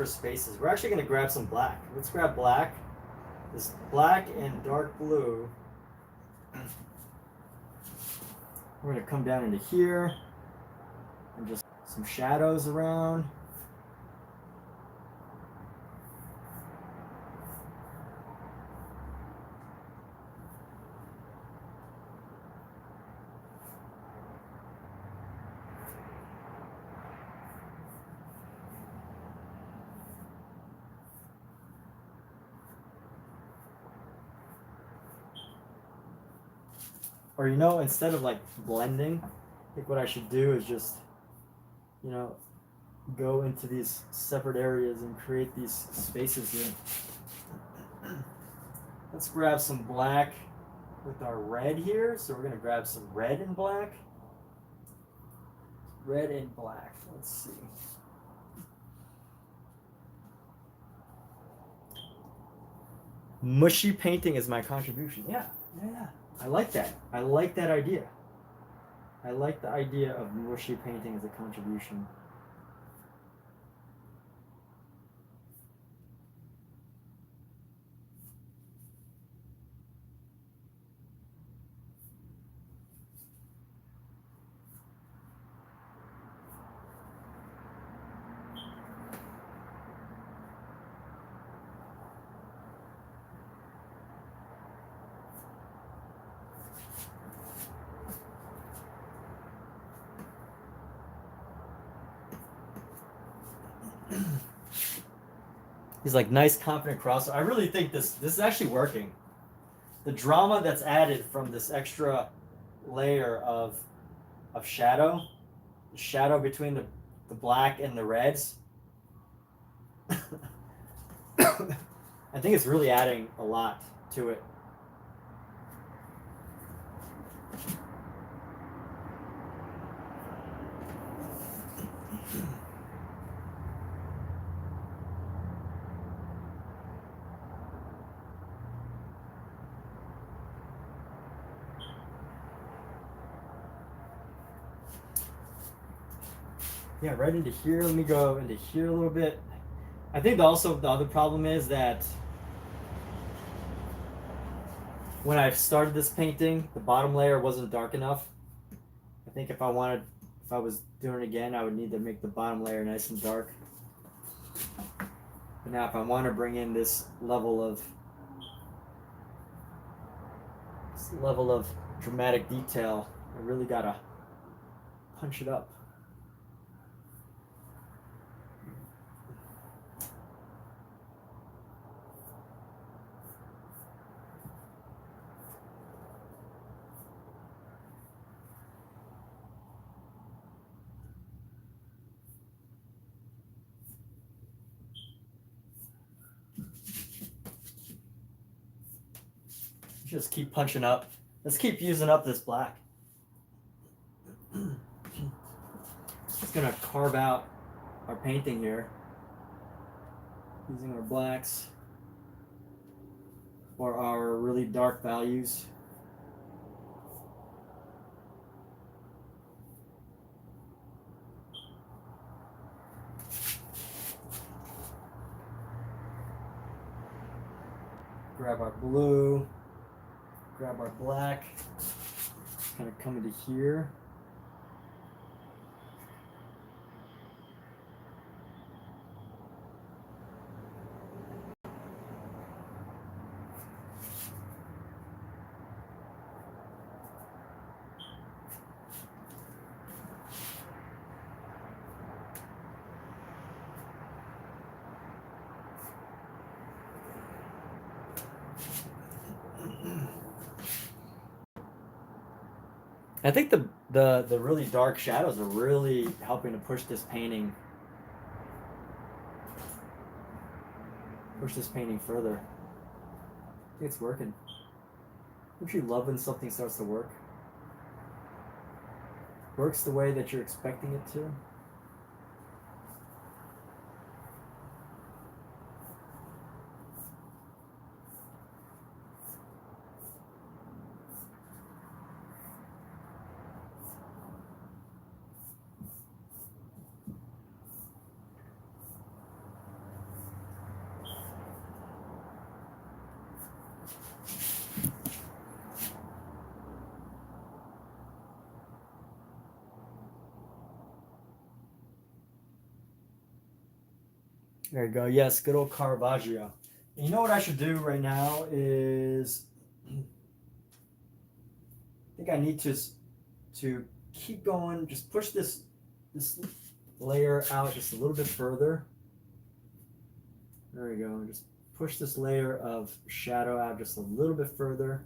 spaces. We're actually going to grab some black. Let's grab black, this black and dark blue. We're going to come down into here and just some shadows around. Or, you know, instead of like blending, I think what I should do is just, you know, go into these separate areas and create these spaces here. Let's grab some black with our red here. So we're going to grab some red and black. Red and black. Let's see. Mushy painting is my contribution. Yeah. I like that. I like that idea. I like the idea of mushy painting as a contribution. He's like, nice, confident cross. I really think this is actually working. The drama that's added from this extra layer of shadow, the shadow between the black and the reds, I think it's really adding a lot to it. Yeah, right into here. Let me go into here a little bit. I think also the other problem is that when I started this painting, the bottom layer wasn't dark enough. I think if I was doing it again, I would need to make the bottom layer nice and dark. But now if I want to bring in this level of dramatic detail, I really gotta punch it up. Just keep punching up. Let's keep using up this black. Just gonna carve out our painting here using our blacks or our really dark values. Grab our blue, grab our black, kind of come into here. I think the really dark shadows are really helping to push this painting further. I think it's working. Don't you love when something starts to work? Works the way that you're expecting it to? There you go. Yes, good old Caravaggio. And you know what I should do right now is, I think I need to keep going. Just push this layer out just a little bit further. There we go. Just push this layer of shadow out just a little bit further.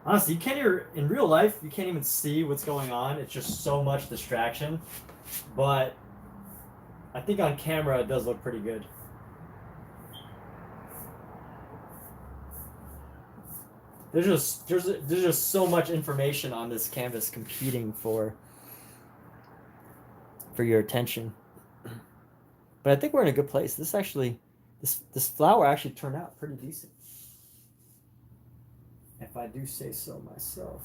Honestly, you can't even, in real life, you can't even see what's going on. It's just so much distraction. But I think on camera it does look pretty good. There's just so much information on this canvas competing for your attention. But I think we're in a good place. This flower actually turned out pretty decent, if I do say so myself.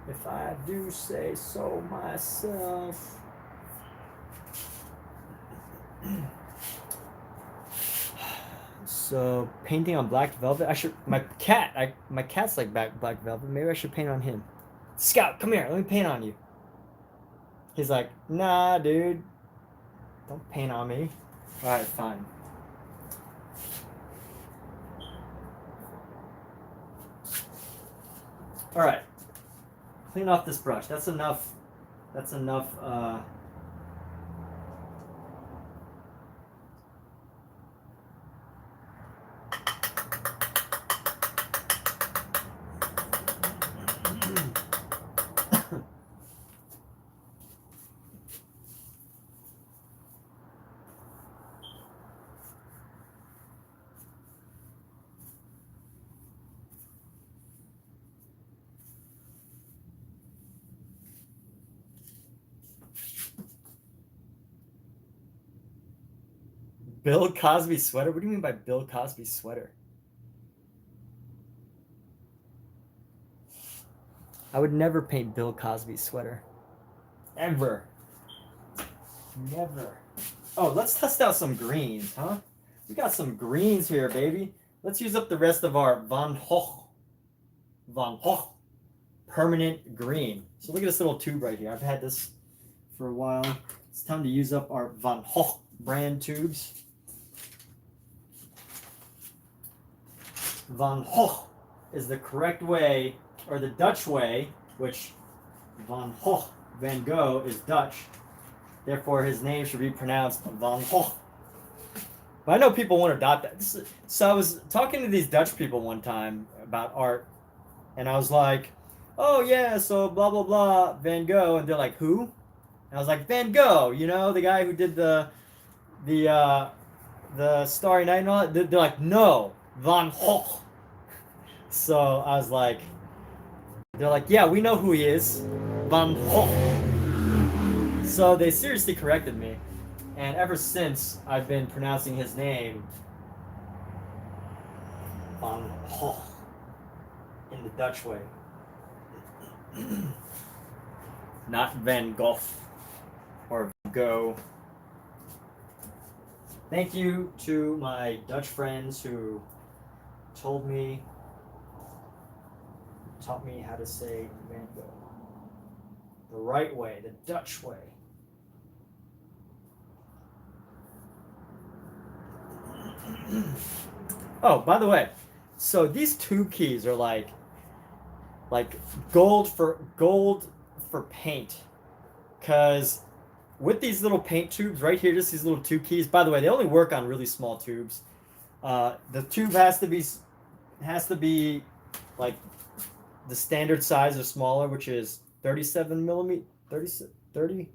If I do say so myself. So painting on black velvet. My cat's like black velvet. Maybe I should paint on him. Scout, come here. Let me paint on you. He's like, nah, dude. Don't paint on me. All right, fine. All right. Clean off this brush. That's enough. That's enough. Bill Cosby sweater? What do you mean by Bill Cosby sweater? I would never paint Bill Cosby sweater. Ever. Never. Oh, let's test out some greens, huh? We got some greens here, baby. Let's use up the rest of our Van Gogh permanent green. So look at this little tube right here. I've had this for a while. It's time to use up our Van Gogh brand tubes. Van Gogh is the correct way, or the Dutch way, which Van Gogh, Van Gogh is Dutch. Therefore, his name should be pronounced Van Gogh. But I know people won't adopt that. So I was talking to these Dutch people one time about art, and I was like, "Oh yeah, so blah blah blah, Van Gogh," and they're like, "Who?" And I was like, "Van Gogh, you know, the guy who did the Starry Night and all that." They're like, "No, Van Gogh." So I was like, they're like, "Yeah, we know who he is, Van Gogh." So they seriously corrected me, and ever since I've been pronouncing his name Van Gogh in the Dutch way, not Van Gogh or Van Gogh. Thank you to my Dutch friends who taught me how to say Van Gogh the right way, the Dutch way. Oh, by the way, so these tube keys are like gold for paint, because with these little paint tubes right here, just these little tube keys. By the way, they only work on really small tubes. The tube has to be like the standard size or smaller, which is 37 millimeter, 30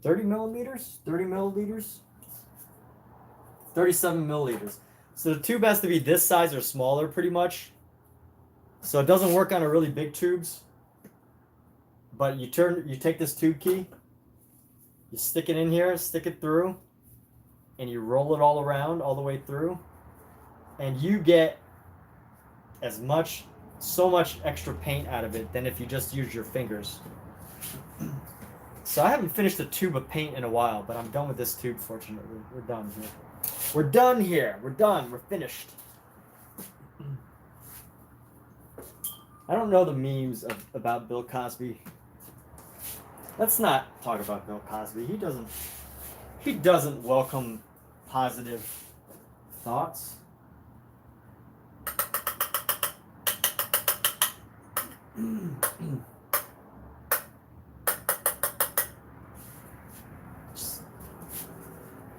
millimeters, 30 milliliters, 37 milliliters. So the tube has to be this size or smaller, pretty much. So it doesn't work on a really big tubes. But you take this tube key, you stick it in here, stick it through, and you roll it all around, all the way through, and you get so much extra paint out of it than if you just use your fingers. So I haven't finished a tube of paint in a while, but I'm done with this tube, fortunately. We're done here. We're done here. We're done. We're finished. I don't know the memes about Bill Cosby. Let's not talk about Bill Cosby. He doesn't welcome positive thoughts.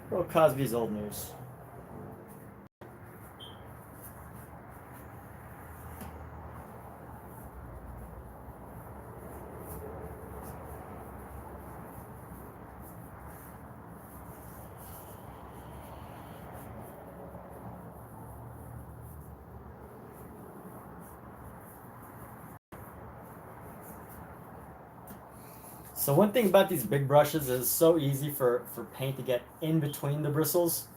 Bill Cosby's old news. So one thing about these big brushes is it's so easy for paint to get in between the bristles.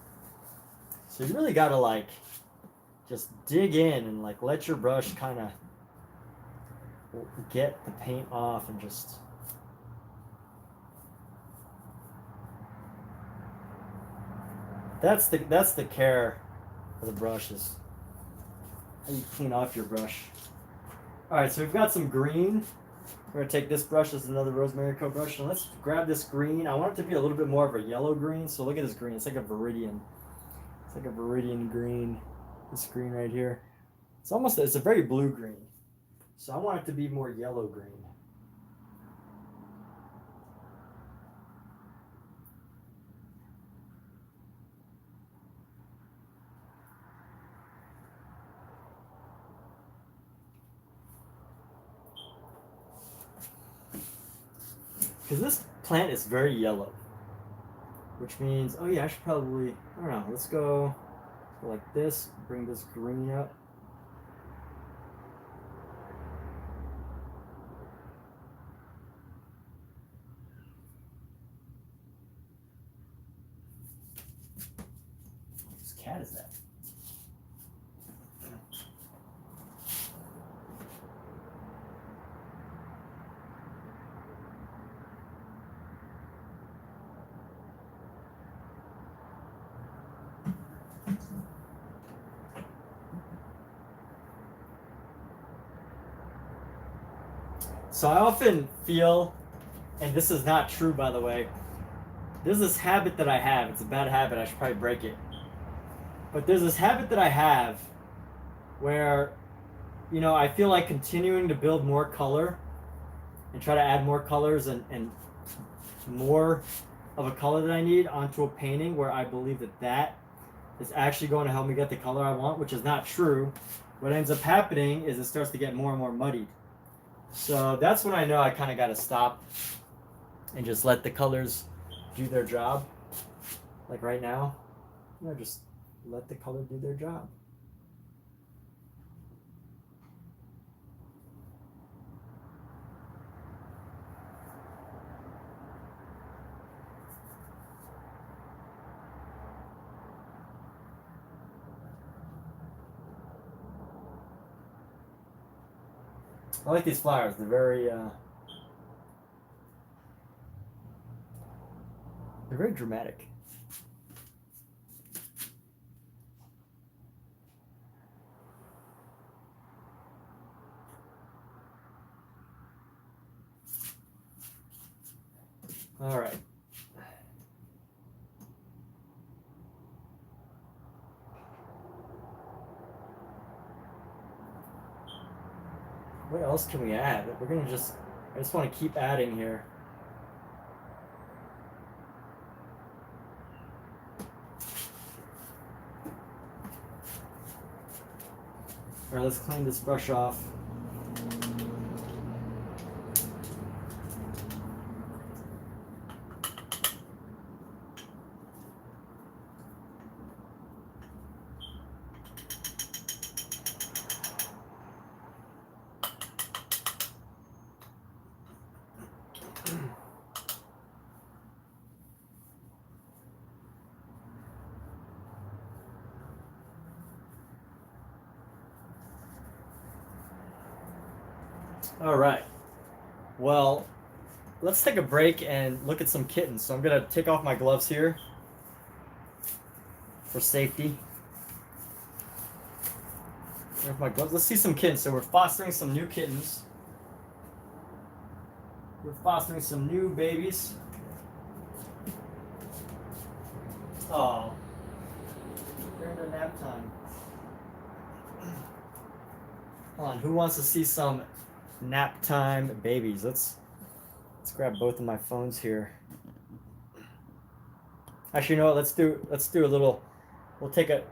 So you really gotta like just dig in and like let your brush kind of get the paint off and just that's the care of the brushes. How you clean off your brush. Alright, so we've got some green. We're going to take this brush, this is another Rosemary Co brush, and let's grab this green. I want it to be a little bit more of a yellow green, so look at this green. It's like a viridian. It's like a viridian green. This green right here. It's a very blue green. So I want it to be more yellow green. Because this plant is very yellow. Which means, oh yeah, I should probably, I don't know, let's go like this, bring this green up. is that? So I often feel, and this is not true by the way, there's this habit that I have. It's a bad habit. I should probably break it. But there's this habit that I have where, you know, I feel like continuing to build more color and try to add more colors and more of a color that I need onto a painting where I believe that that is actually going to help me get the color I want, which is not true. What ends up happening is it starts to get more and more muddied. So that's when I know I kind of got to stop and just let the colors do their job. Like right now, you know, just let the color do their job. I like these flowers. They're very dramatic. All right. What else can we add? We're gonna just, I just want to keep adding here. All right, let's clean this brush off. All right. Well, let's take a break and look at some kittens. So I'm gonna take off my gloves here for safety. There's my gloves. Let's see some kittens. So we're fostering some new kittens. We're fostering some new babies. Oh, they're in their nap time. Hold on, who wants to see some nap time babies? Let's grab both of my phones here. Actually, you know what? Let's do a little. We'll take the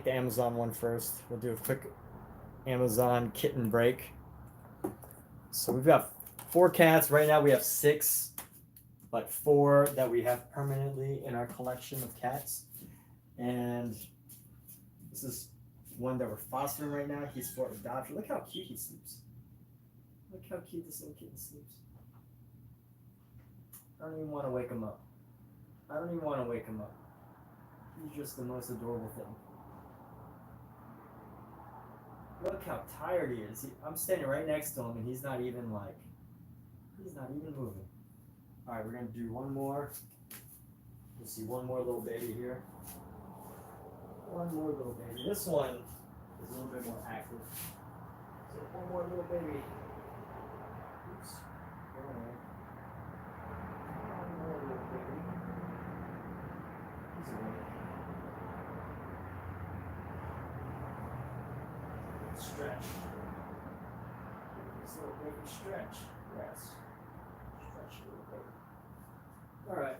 Amazon one first. We'll do a quick Amazon kitten break. So we've got 4 cats right now. We have 6, but 4 that we have permanently in our collection of cats. And this is one that we're fostering right now. He's for adoption. Look how cute he sleeps. Look how cute this little kitten sleeps. I don't even want to wake him up. I don't even want to wake him up. He's just the most adorable thing. Look how tired he is. I'm standing right next to him and he's not even moving. All right, we're gonna do one more. You'll see one more little baby here. One more little baby. This one is a little bit more active. So one more little baby. Oops. Go away. One more little baby. He's awake. Stretch. This little baby stretch. Yes. Stretch little baby. Alright.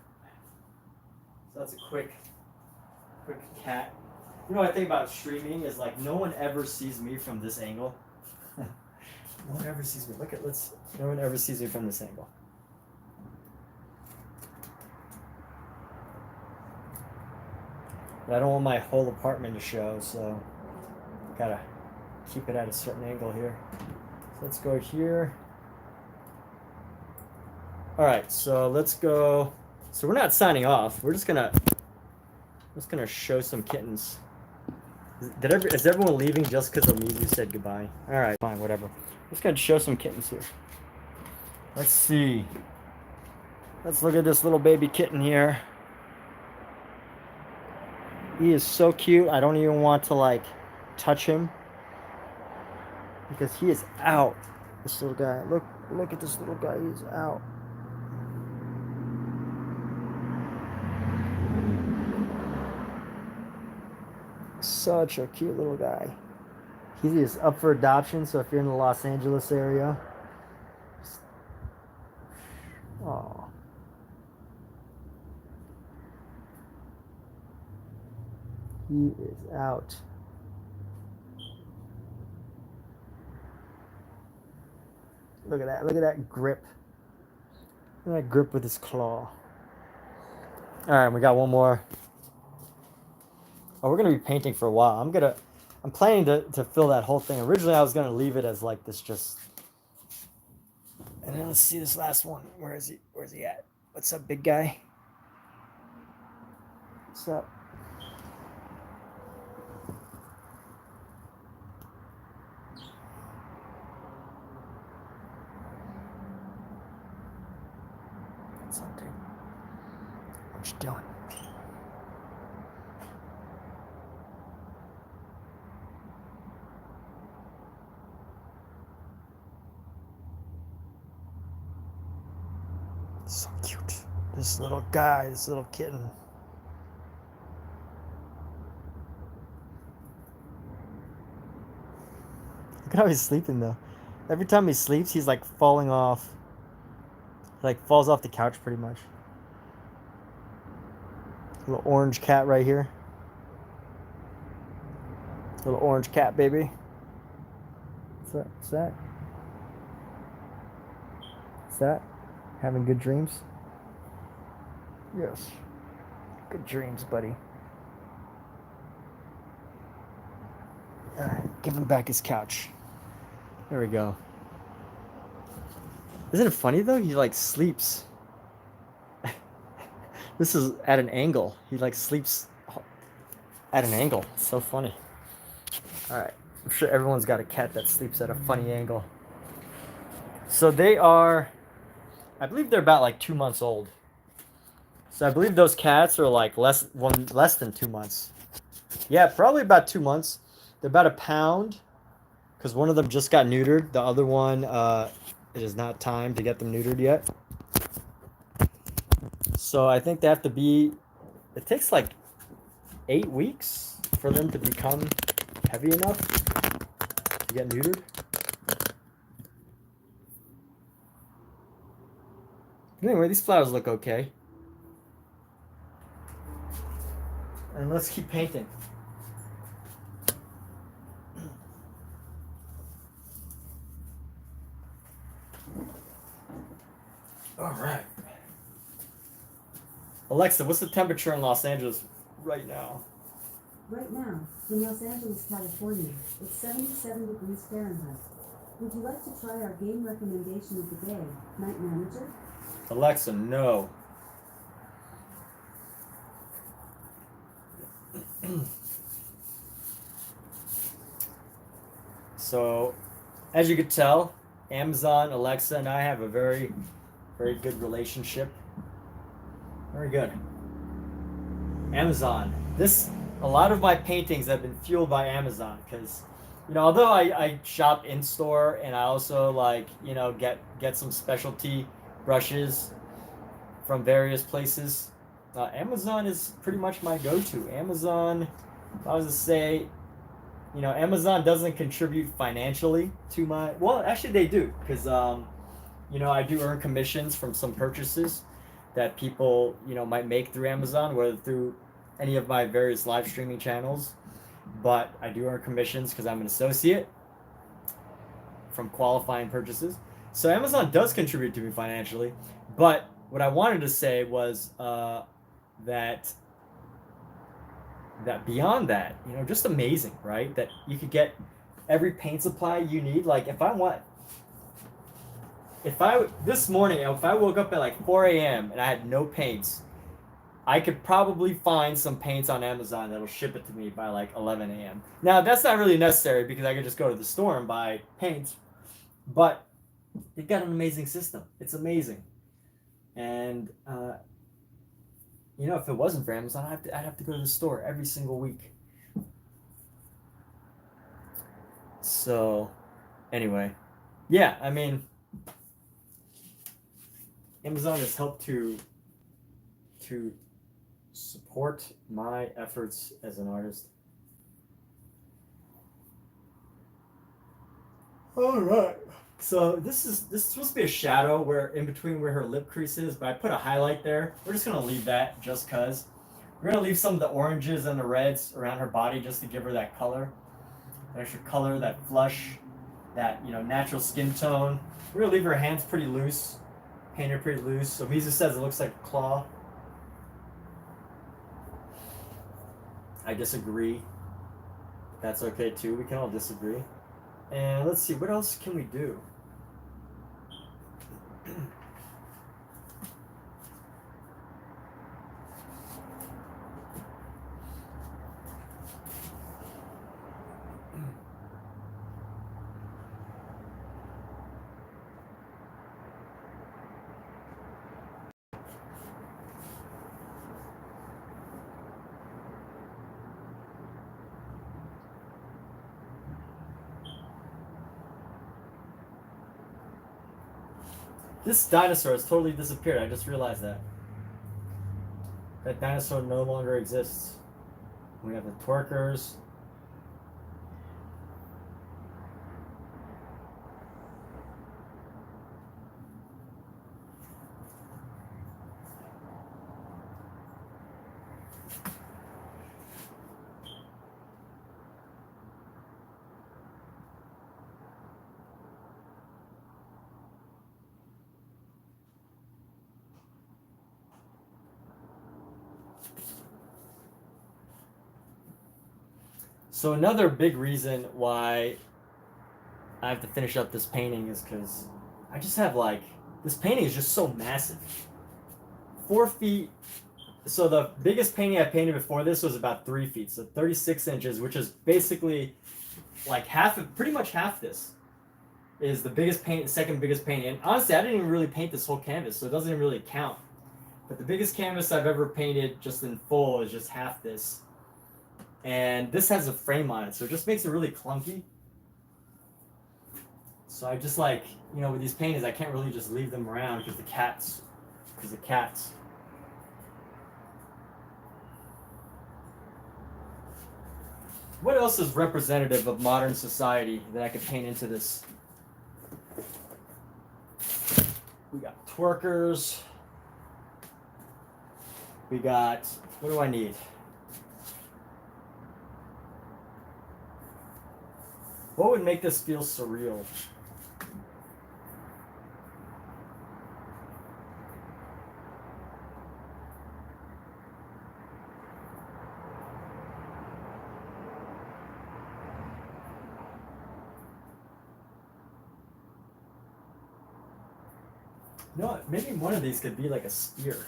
So that's a quick cat. You know what I think about streaming is like no one ever sees me from this angle. No one ever sees me. No one ever sees me from this angle. But I don't want my whole apartment to show, so gotta keep it at a certain angle here. So let's go here. All right, so let's go. So we're not signing off. We're just gonna show some kittens. Is everyone leaving just because Amizu said goodbye? All right, fine, whatever. I'm just gonna show some kittens here. Let's see. Let's look at this little baby kitten here. He is so cute. I don't even want to like touch him because he is out. This little guy. Look at this little guy. He's out. Such a cute little guy. He is up for adoption, so if you're in the Los Angeles area. Oh. He is out. Look at that. Look at that grip. Look at that grip with his claw. Alright, we got one more. Oh, we're gonna be painting for a while. I'm planning to fill that whole thing. Originally I was gonna leave it as like this just. And then let's see this last one. Where is he? Where's he at? What's up, big guy? What's up? What's up, dude? What you doing? So cute. This little guy, this little kitten. Look at how he's sleeping though. Every time he sleeps, he's like falling off. Like falls off the couch pretty much. Little orange cat right here. Little orange cat baby. What's that? What's that? What's that? Having good dreams? Yes. Good dreams, buddy. Alright, give him back his couch. There we go. Isn't it funny though? He like sleeps. This is at an angle. He like sleeps at an angle. It's so funny. Alright. I'm sure everyone's got a cat that sleeps at a funny angle. So they are, I believe they're about like 2 months old. So I believe those cats are like less than 2 months. Yeah, probably about 2 months. They're about a pound because one of them just got neutered. The other one, it is not time to get them neutered yet. So I think they have to be, it takes like 8 weeks for them to become heavy enough to get neutered. Anyway, these flowers look okay. And let's keep painting. All right. Alexa, what's the temperature in Los Angeles right now? Right now, in Los Angeles, California, it's 77 degrees Fahrenheit. Would you like to try our game recommendation of the day, Night Manager? Alexa, no. So, as you could tell, Amazon, Alexa, and I have a very, very good relationship. Very good. Amazon. A lot of my paintings have been fueled by Amazon because, although I shop in store and I also get some specialty brushes from various places, Amazon is pretty much my go-to. Amazon, if I was to say, Amazon doesn't contribute financially to my, well, actually they do, because, I do earn commissions from some purchases that people, might make through Amazon, whether through any of my various live streaming channels, but I do earn commissions because I'm an associate from qualifying purchases. So Amazon does contribute to me financially, but what I wanted to say was that beyond that, just amazing, right? That you could get every paint supply you need. Like this morning, if I woke up at like 4 a.m. and I had no paints, I could probably find some paints on Amazon that'll ship it to me by like 11 a.m. Now, that's not really necessary because I could just go to the store and buy paints, but they've got an amazing system. It's amazing. And, you know, if it wasn't for Amazon, I'd have to go to the store every single week. So, anyway, yeah, I mean, Amazon has helped to support my efforts as an artist. All right. So this is supposed to be a shadow where in between where her lip crease is, but I put a highlight there. We're just gonna leave that just cause. We're gonna leave some of the oranges and the reds around her body just to give her that color, that extra color, that flush, that natural skin tone. We're gonna leave her hands pretty loose, paint her pretty loose. So Mizu says it looks like a claw. I disagree. That's okay too. We can all disagree. And let's see, what else can we do? This dinosaur has totally disappeared. I just realized that. That dinosaur no longer exists. We have the twerkers. So another big reason why I have to finish up this painting is because I just have this painting is just so massive. 4 feet. So the biggest painting I painted before this was about 3 feet, so 36 inches, which is basically like pretty much half this is the biggest paint, the second biggest painting. And honestly, I didn't even really paint this whole canvas, so it doesn't even really count. But the biggest canvas I've ever painted just in full is just half this. And this has a frame on it, so it just makes it really clunky. So I just with these paintings, I can't really just leave them around because the cats. What else is representative of modern society that I could paint into this? We got twerkers. We got, what do I need? What would make this feel surreal? You know what? Maybe one of these could be like a spear.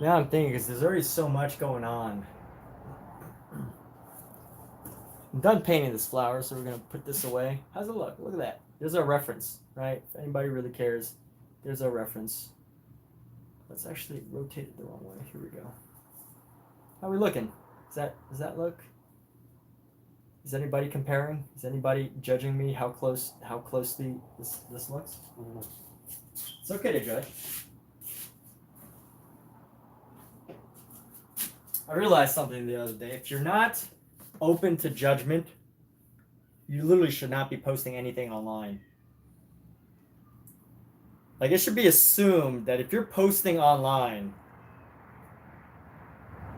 Now I'm thinking, because there's already so much going on. I'm done painting this flower, so we're going to put this away. How's it look? Look at that. There's our reference, right? If anybody really cares, there's our reference. Let's actually rotate it the wrong way. Here we go. How are we looking? Does that look? Is anybody comparing? Is anybody judging me how closely this looks? I don't know. It's okay to judge. I realized something the other day. If you're not open to judgment, you literally should not be posting anything online. Like, it should be assumed that if you're posting online,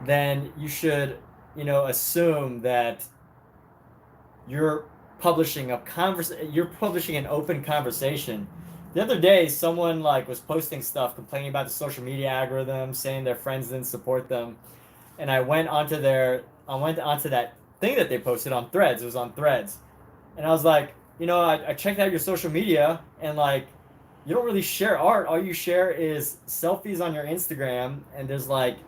then you should, assume that you're you're publishing an open conversation. The other day, someone like was posting stuff complaining about the social media algorithm, saying their friends didn't support them, and I went onto that thing that they posted on Threads. It was on Threads, and I was like, I checked out your social media, and like, you don't really share art. All you share is selfies on your Instagram, and there's like,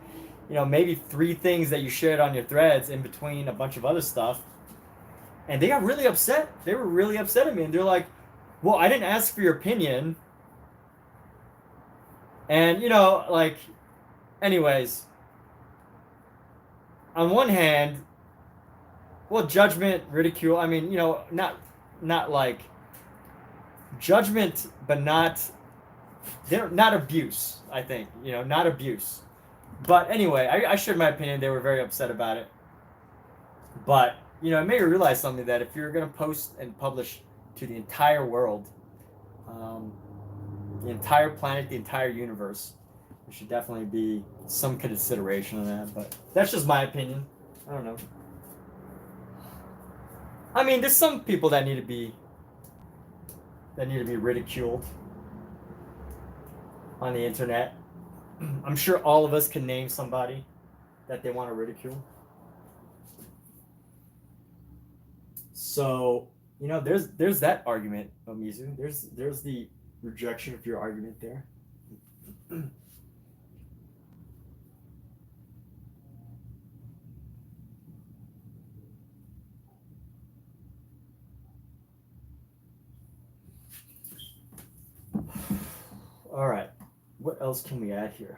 maybe 3 things that you shared on your Threads in between a bunch of other stuff. And they got really upset. They were really upset at me, and they're like, "Well, I didn't ask for your opinion." And like, anyways, on one hand, well, judgment, ridicule. I mean, not like judgment, but they're not abuse. I think not abuse. But anyway, I shared my opinion. They were very upset about it. But it made me realize something, that if you're gonna post and publish to the entire world, the entire planet, the entire universe, there should definitely be some consideration on that. But that's just my opinion. I don't know. I mean, there's some people that need to be ridiculed on the internet. I'm sure all of us can name somebody that they want to ridicule. So, there's that argument, Omizu. There's the rejection of your argument there. All right. What else can we add here?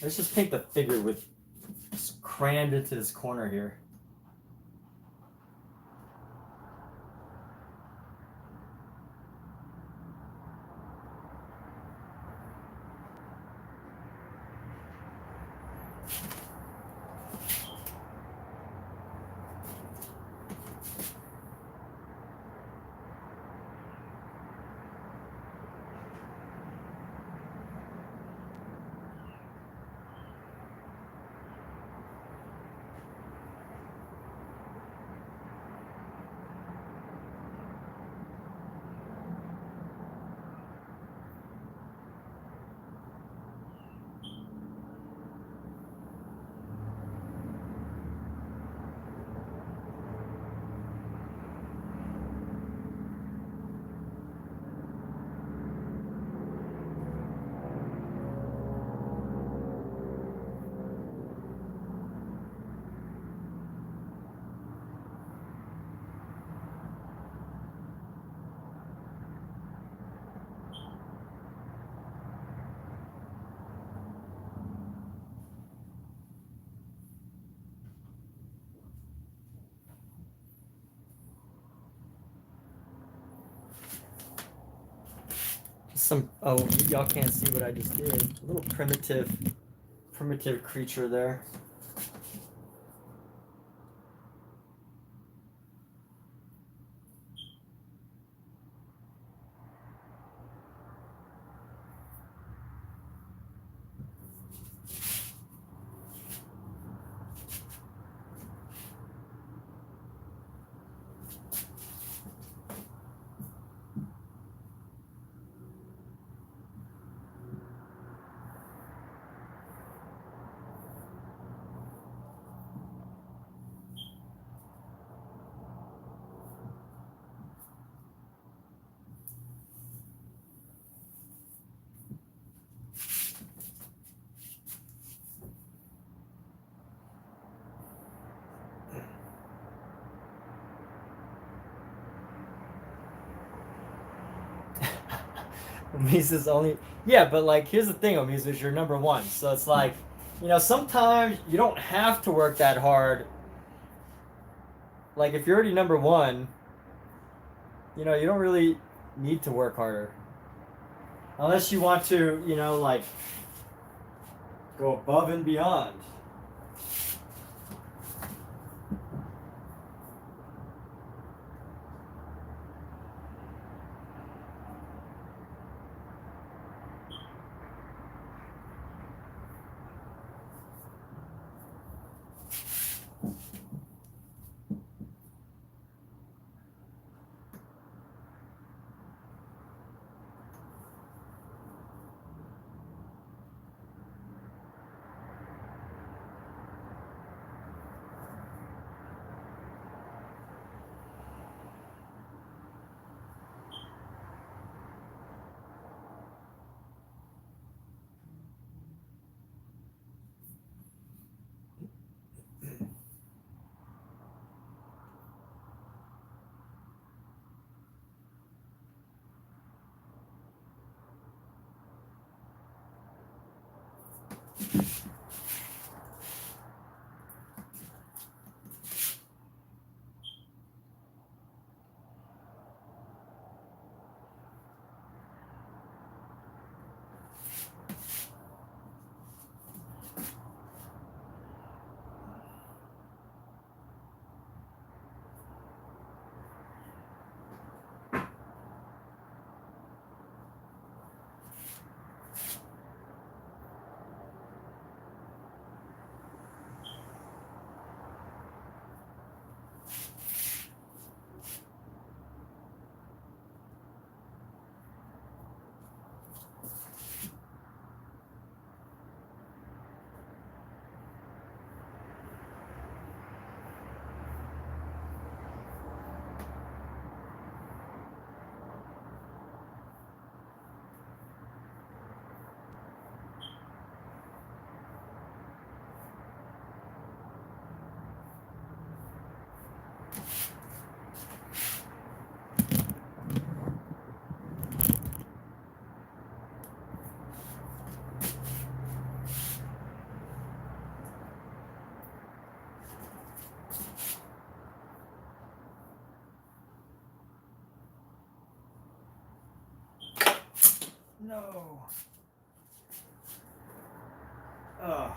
Let's just paint the figure with just crammed into this corner here. Y'all can't see what I just did. A little primitive creature there. Misa's only. Yeah, but like, here's the thing, Omisa is your number one. So it's like, sometimes you don't have to work that hard. Like, if you're already number one, you don't really need to work harder. Unless you want to, like, go above and beyond. No. Ugh.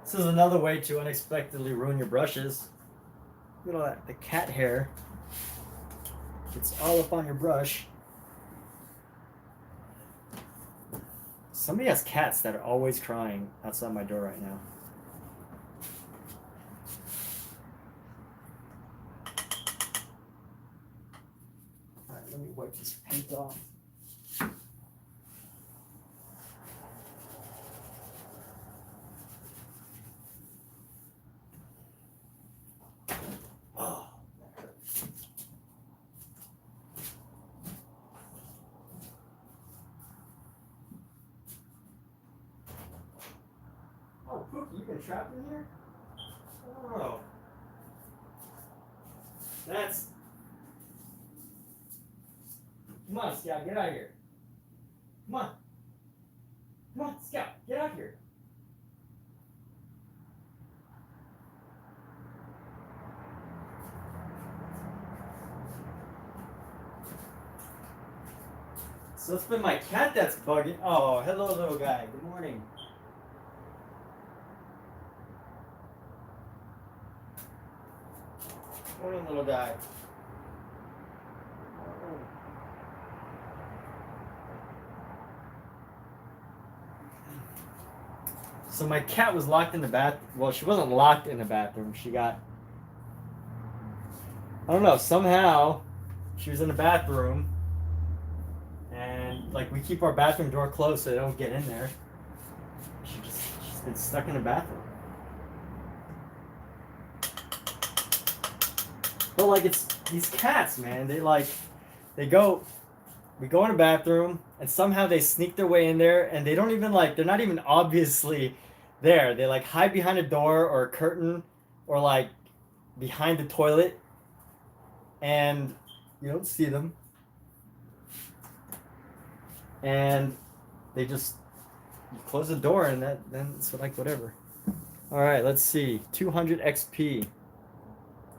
This is another way to unexpectedly ruin your brushes. Look at all that. The cat hair. It's all up on your brush. Somebody has cats that are always crying outside my door right now. Alright, let me wipe this paint off. Oh, that hurts. Oh, Pookie, you been trapped in here? Oh. That's... Come on, Scout, get out of here. Come on. Come on, Scout, get out of here. So it's been my cat that's bugging. Oh, hello, little guy. Good morning. Morning, little guy. So my cat was locked in the bath. Well, she wasn't locked in the bathroom. She got... I don't know. Somehow, she was in the bathroom. And, like, we keep our bathroom door closed so they don't get in there. She's been stuck in the bathroom. But, like, it's these cats, man. We go in the bathroom, and somehow they sneak their way in there, and they don't even, like, they're not even obviously there. They, like, hide behind a door or a curtain or, like, behind the toilet, and you don't see them. and they just, you close the door and then it's like whatever. All right, let's see. 200 XP.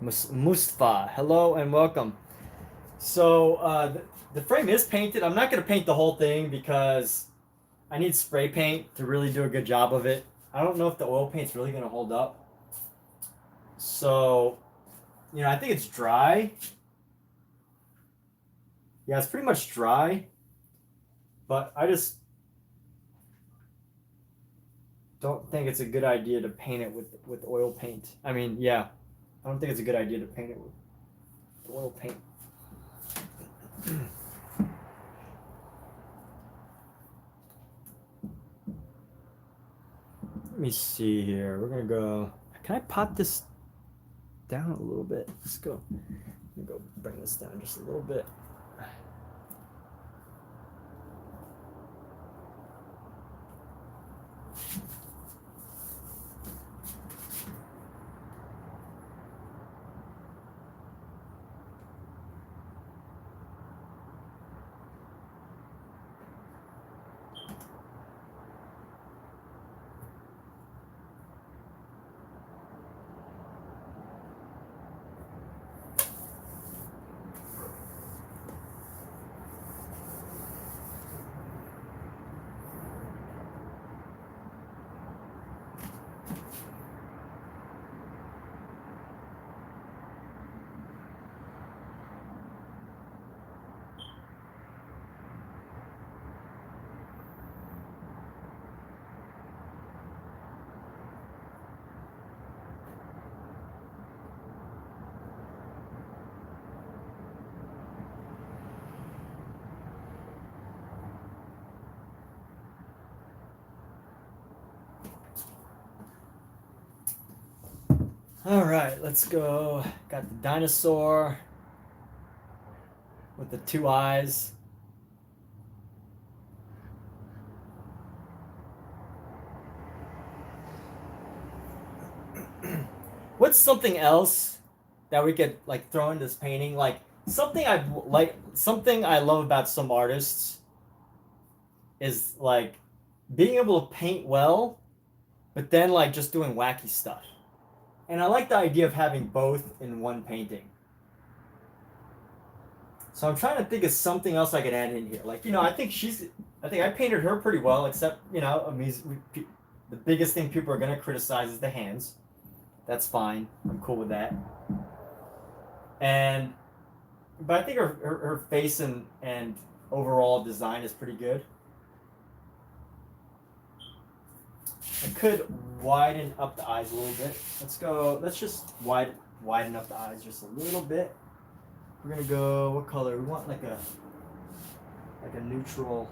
Mustafa, hello and welcome. So the frame is painted. I'm not going to paint the whole thing because I need spray paint to really do a good job of it. I don't know if the oil paint's really going to hold up. So, you know, I think it's dry. Yeah, it's pretty much dry. But I just don't think it's a good idea to paint it with oil paint. I mean, yeah. I don't think it's a good idea to paint it with oil paint. Let me see here. We're gonna go. Can I pop this down a little bit? Let's go. Let me go bring this down just a little bit. All right, let's go. Got the dinosaur with the two eyes. What's something else that we could like throw in this painting? Like something I love about some artists is like being able to paint well, but then like just doing wacky stuff. And I like the idea of having both in one painting. So I'm trying to think of something else I could add in here. Like, you know, I think I painted her pretty well, except, you know, I mean, the biggest thing people are going to criticize is the hands. That's fine. I'm cool with that. But I think her face and overall design is pretty good. I could widen up the eyes a little bit. Let's just widen up the eyes just a little bit. We're gonna go, what color? We want like a neutral.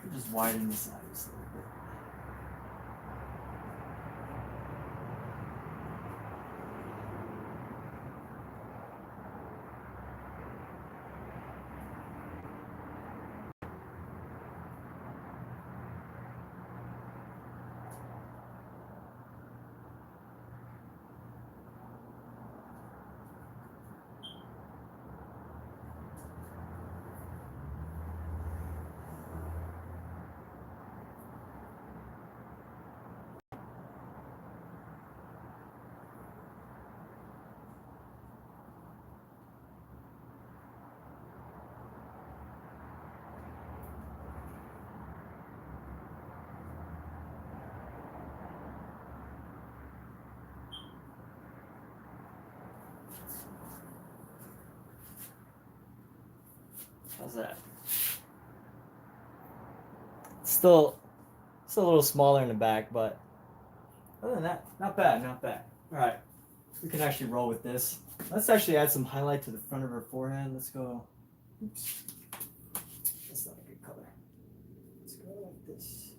Could just widen the eyes a little bit. How's that? Still a little smaller in the back, but other than that, not bad, not bad. All right, we can actually roll with this. Let's actually add some highlight to the front of her forehead. Let's go. Oops, that's not a good color. Let's go like this.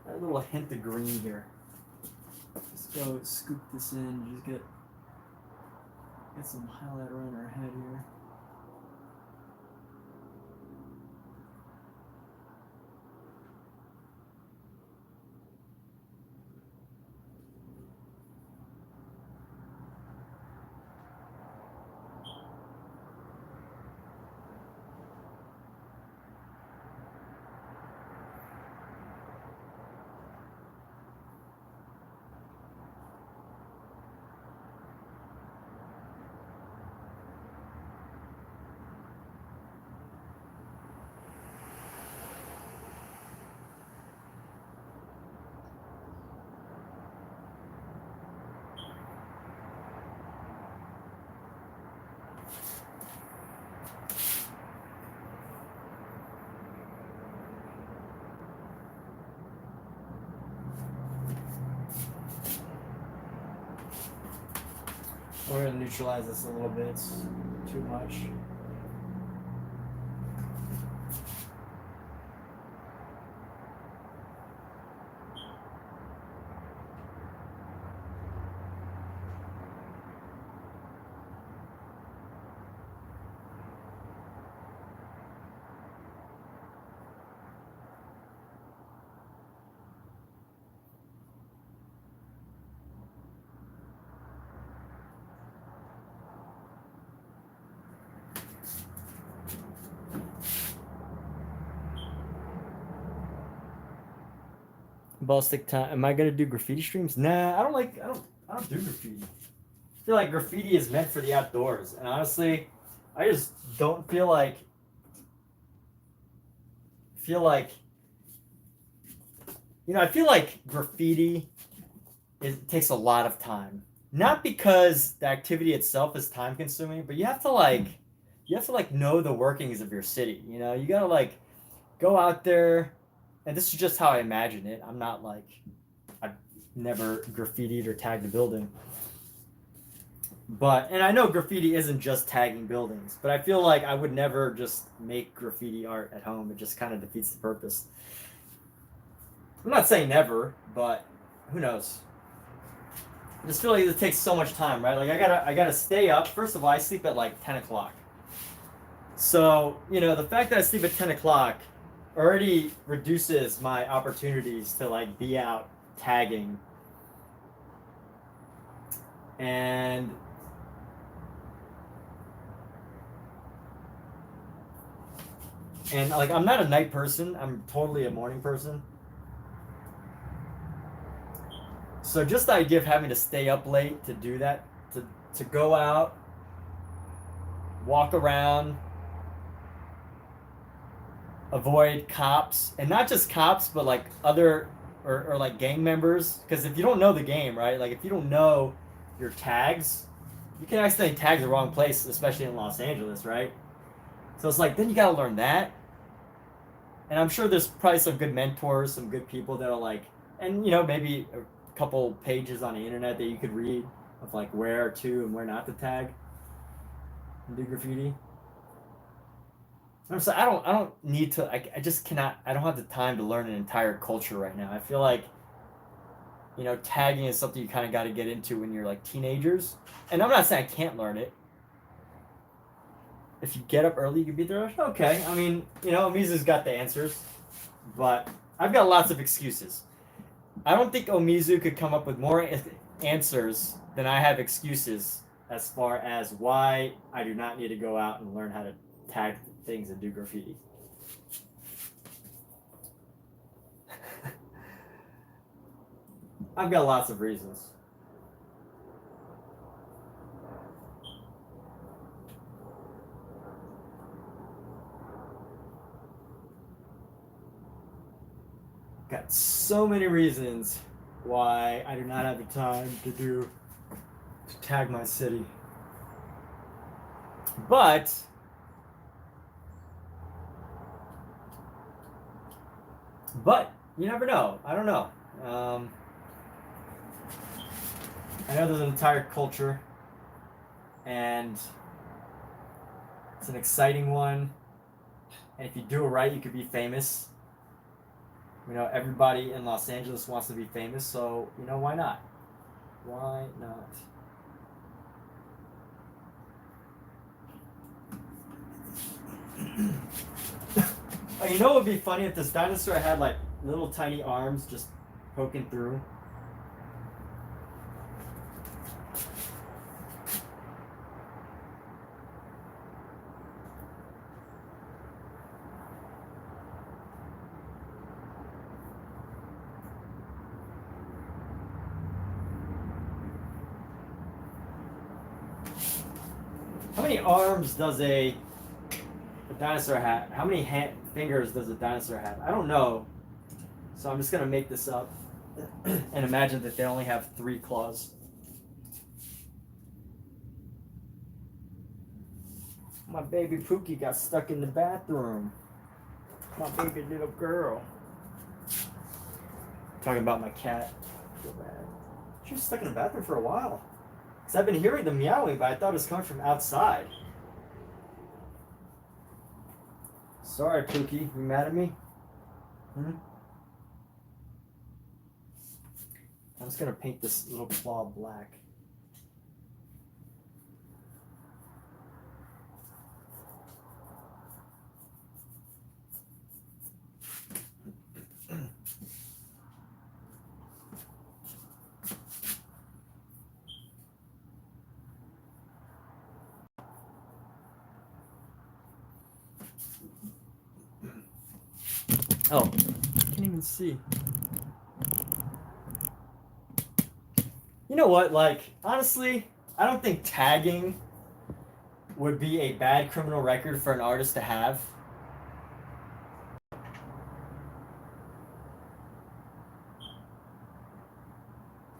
Add a little hint of green here. Let's go scoop this in. Just get Get some highlighter on our head here. We're gonna neutralize this a little bit. It's too much. Ballistic time. Am I gonna do graffiti streams? Nah, I don't do graffiti. I feel like graffiti is meant for the outdoors, and honestly, I just don't feel like I feel like graffiti takes a lot of time. Not because the activity itself is time consuming, but you have to know the workings of your city. You know, you gotta like go out there, and this is just how I imagine it. I'm not like I've never graffitied or tagged a building. And I know graffiti isn't just tagging buildings, but I feel like I would never just make graffiti art at home. It just kind of defeats the purpose. I'm not saying never, but who knows? I just feel like it takes so much time, right? Like I gotta stay up. First of all, I sleep at like 10 o'clock. So, the fact that I sleep at 10 o'clock already reduces my opportunities to like be out tagging. And like I'm not a night person, I'm totally a morning person. So just the idea of having to stay up late to do that, to go out, walk around, avoid cops, and not just cops, but like other or like gang members. Because if you don't know the game, right? Like if you don't know your tags, you can accidentally tag the wrong place, especially in Los Angeles, right? So it's like then you gotta learn that. And I'm sure there's probably some good mentors, some good people that'll like, and maybe a couple pages on the internet that you could read of like where to and where not to tag and do graffiti. I'm sorry, I don't need to. I just cannot. I don't have the time to learn an entire culture right now. I feel like, tagging is something you kind of got to get into when you're like teenagers. And I'm not saying I can't learn it. If you get up early, you can be there. Okay. I mean, Omizu's got the answers, but I've got lots of excuses. I don't think Omizu could come up with more answers than I have excuses as far as why I do not need to go out and learn how to tag things and do graffiti. I've got lots of reasons. Got so many reasons why I do not have the time to tag my city. But you never know. I don't know. I know there's an entire culture, and it's an exciting one. And if you do it right, you could be famous. Everybody in Los Angeles wants to be famous, so, why not? Why not? Oh, you know what would be funny if this dinosaur had like little tiny arms just poking through? How many arms does a dinosaur have? How many fingers does a dinosaur have? I don't know. So I'm just going to make this up and imagine that they only have 3 claws. My baby Pookie got stuck in the bathroom. My baby little girl. Talking about my cat. I feel bad. She was stuck in the bathroom for a while. Because I've been hearing the meowing, but I thought it was coming from outside. Sorry, Pookie. You mad at me? Hmm? I'm just going to paint this little claw black. Oh, I can't even see. You know what? Like, honestly, I don't think tagging would be a bad criminal record for an artist to have.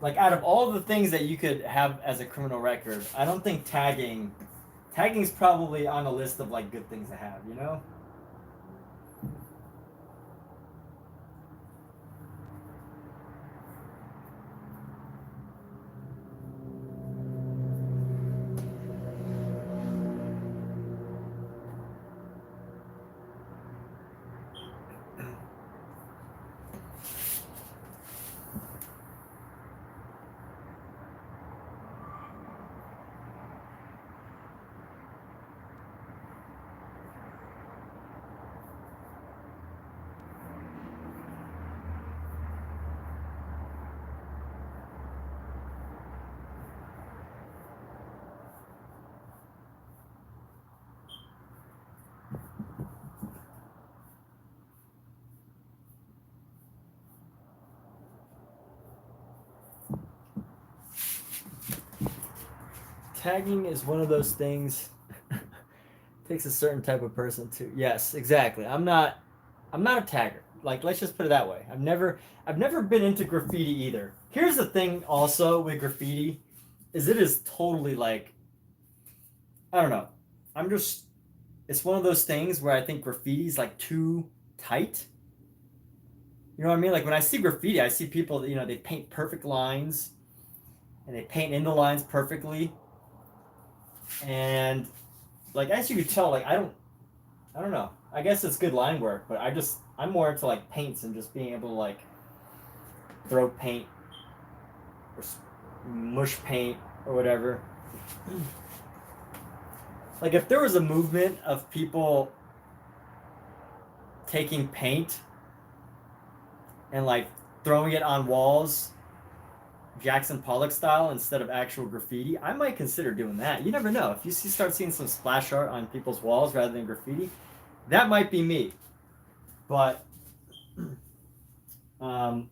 Like, out of all the things that you could have as a criminal record, I don't think tagging's probably on a list of like good things to have, you know? Tagging is one of those things takes a certain type of person to. Yes, exactly. I'm not a tagger. Like, let's just put it that way. I've never been into graffiti either. Here's the thing also with graffiti is it is totally like I don't know. I'm just it's one of those things where I think graffiti is like too tight. You know what I mean? Like when I see graffiti, I see people, you know, they paint perfect lines and they paint in the lines perfectly. And like as you can tell, like I don't know. I guess it's good line work, but I'm more into like paints and just being able to like throw paint or mush paint or whatever. Like if there was a movement of people taking paint and like throwing it on walls Jackson Pollock style instead of actual graffiti, I might consider doing that. You never know. If you start seeing some splash art on people's walls rather than graffiti, that might be me. But um,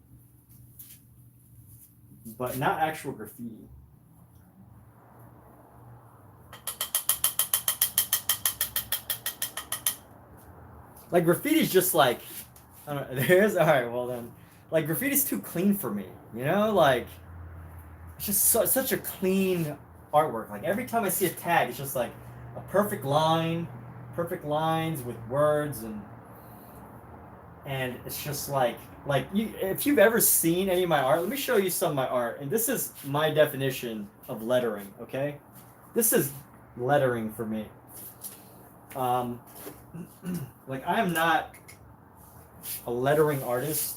but not actual graffiti. Like graffiti's just like I don't know, there's all right. Well then, like graffiti's too clean for me. You know, like it's just such a clean artwork. Like every time I see a tag, it's just like a perfect line, perfect lines with words and it's just like you if you've ever seen any of my art, let me show you some of my art. And this is my definition of lettering, okay? This is lettering for me. Like I am not a lettering artist.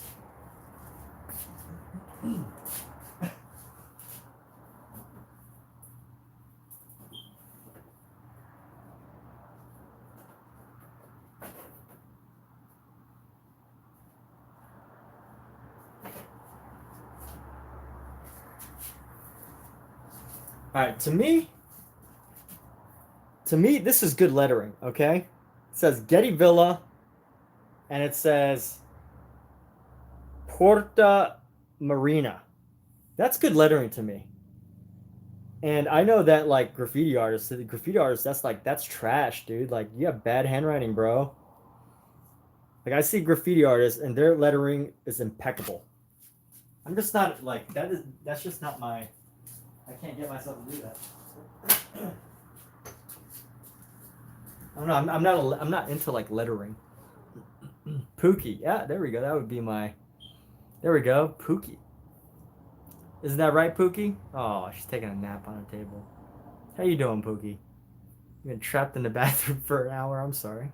All right, to me, this is good lettering. Okay, it says Getty Villa, and it says Porta Marina. That's good lettering to me. And I know that like graffiti artists, that's trash, dude. Like you have bad handwriting, bro. Like I see graffiti artists and their lettering is impeccable. I'm just not like that is that's just not my I can't get myself to do that. I don't know. I'm not into like lettering. Pookie. Yeah, there we go. That would be my. There we go. Pookie. Isn't that right, Pookie? Oh, she's taking a nap on a table. How you doing, Pookie? You've been trapped in the bathroom for an hour. I'm sorry.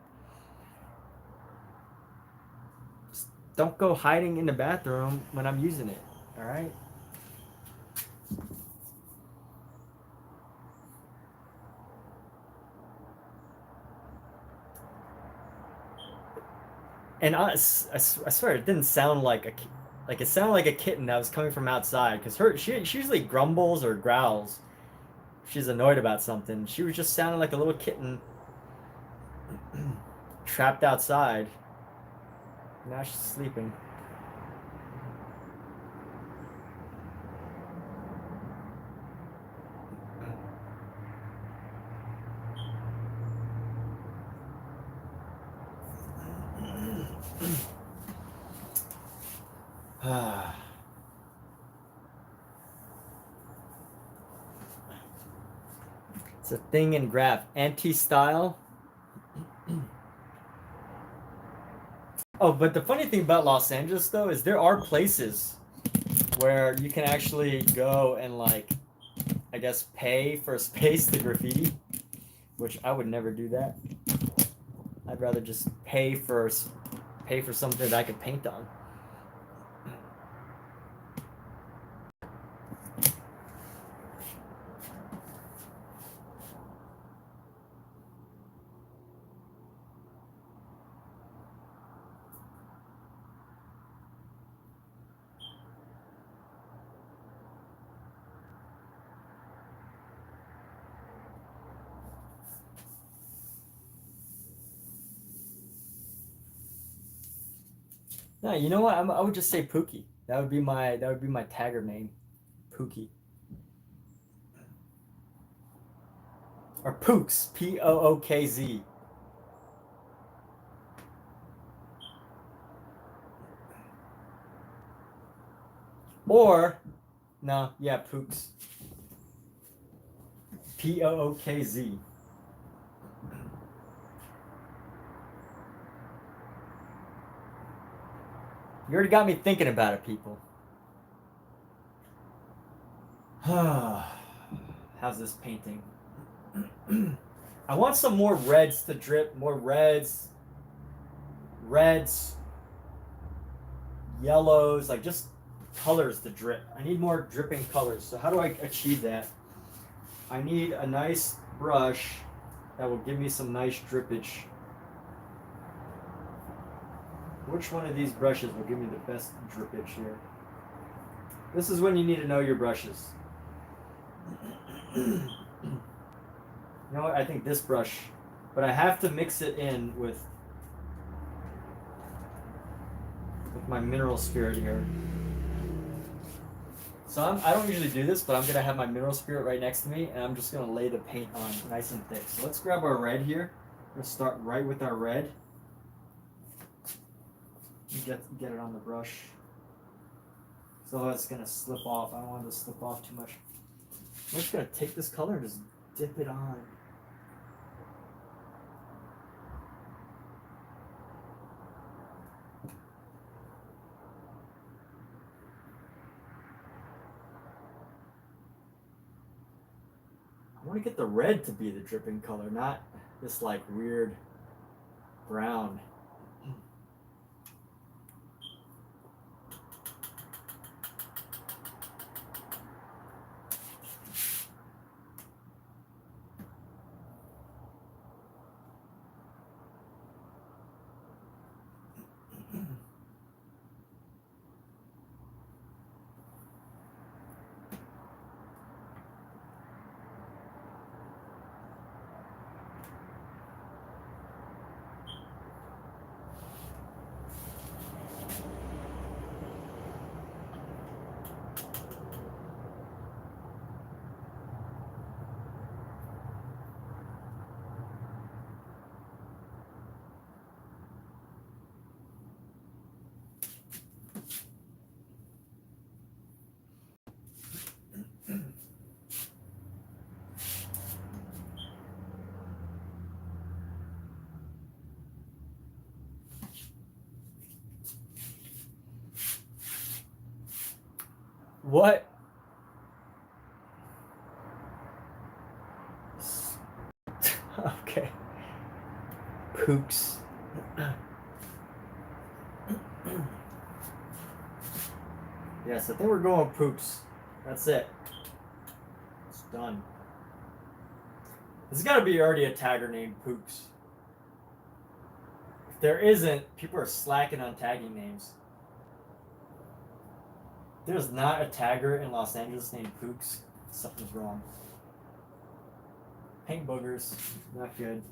Just don't go hiding in the bathroom when I'm using it. All right. And I swear it didn't sound like like it sounded like a kitten that was coming from outside because she usually grumbles or growls. If she's annoyed about something. She was just sounding like a little kitten trapped outside. Now she's sleeping. It's a thing in graph. Anti-style. Oh, but the funny thing about Los Angeles, though, is there are places where you can actually go and, like, I guess, pay for space to graffiti, which I would never do that. I'd rather just pay for something that I could paint on. No, you know what? I would just say Pookie. That would be my tagger name, Pookie. Or Pooks, Pookz. Or no, yeah, Pooks. Pookz. You already got me thinking about it, people. How's this painting? I want some more reds to drip, more reds, yellows, like just colors to drip. I need more dripping colors. So how do I achieve that? I need a nice brush that will give me some nice drippage. Which one of these brushes will give me the best drippage here? This is when you need to know your brushes. You know what? I think this brush, but I have to mix it in with my mineral spirit here. So I don't usually do this, but I'm gonna have my mineral spirit right next to me, and I'm just gonna lay the paint on nice and thick. So let's grab our red here. We're gonna start right with our red. Get it on the brush. So it's gonna slip off. I don't want it to slip off too much. I'm just gonna take this color and just dip it on. I want to get the red to be the dripping color, not this like weird brown. What? Okay. Pooks. Yes, I think we're going pooks. That's it. It's done. There's got to be already a tagger named Pooks. If there isn't, people are slacking on tagging names. There's not a tagger in Los Angeles named Pooks. Something's wrong. Paint boogers. Not good.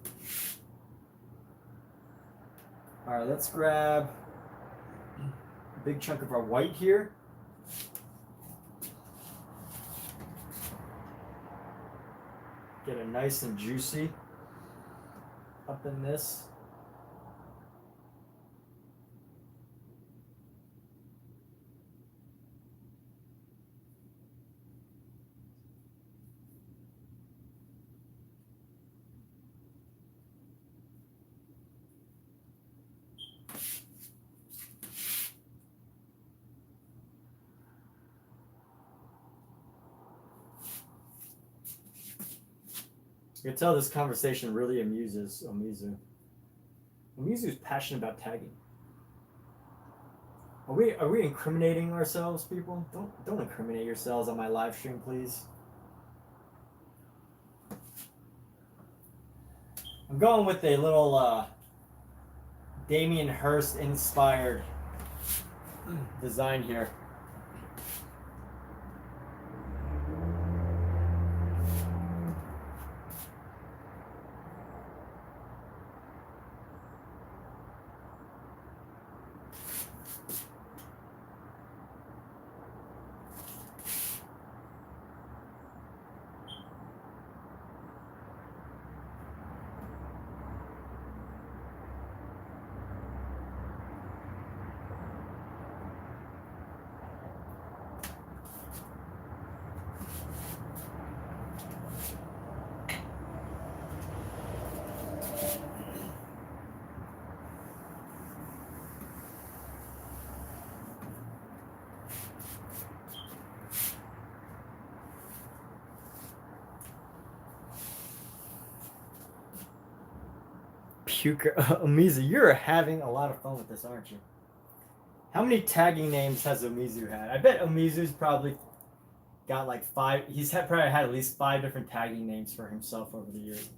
Alright, let's grab a big chunk of our white here. Get it nice and juicy up in this. You can tell this conversation really amuses Omizu. Omizu's passionate about tagging. Are we incriminating ourselves, people? Don't incriminate yourselves on my live stream, please. I'm going with a little Damien Hirst inspired design here. Omizu, you're having a lot of fun with this, aren't you? How many tagging names has Omizu had? I bet Omizu's probably got like 5. He's probably had at least 5 different tagging names for himself over the years.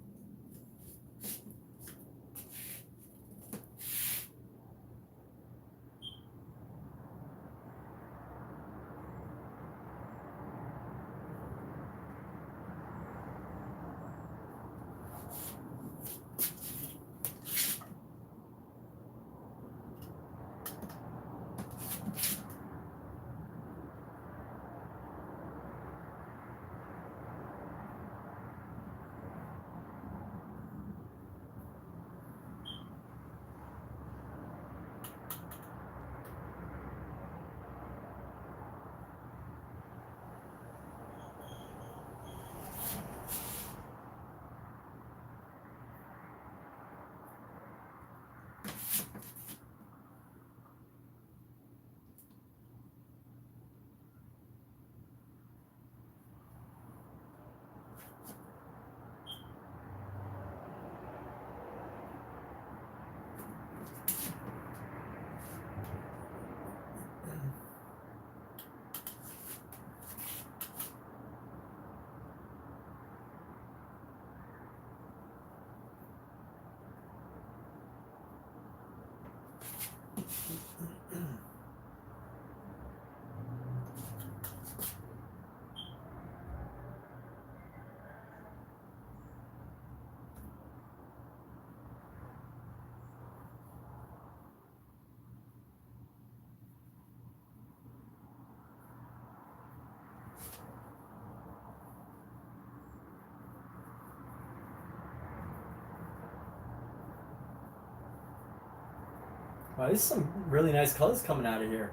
Wow, there's some really nice colors coming out of here.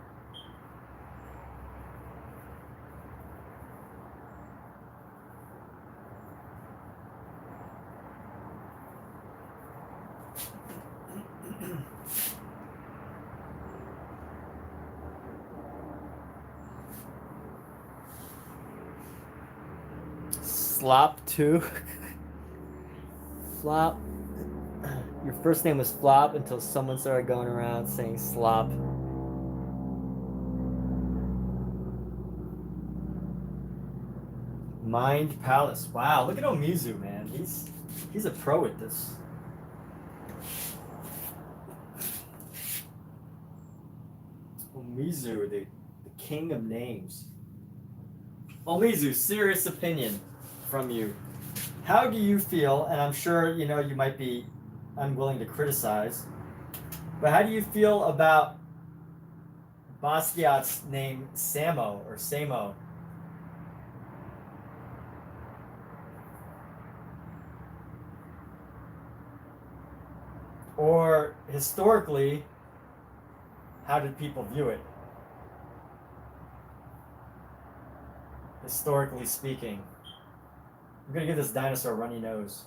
Slop too. Flop. Your first name was Flop until someone started going around saying Slop. Mind Palace. Wow, look at Omizu, man. He's a pro at this. Omizu, the king of names. Omizu, serious opinion from you. How do you feel, and I'm sure you know you might be unwilling to criticize, but how do you feel about Basquiat's name Samo or Samo? Or historically, how did people view it? Historically speaking. I'm gonna give this dinosaur a runny nose.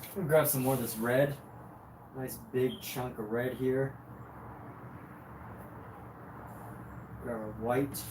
I'm gonna grab some more of this red. Nice big chunk of red here. Grab a white.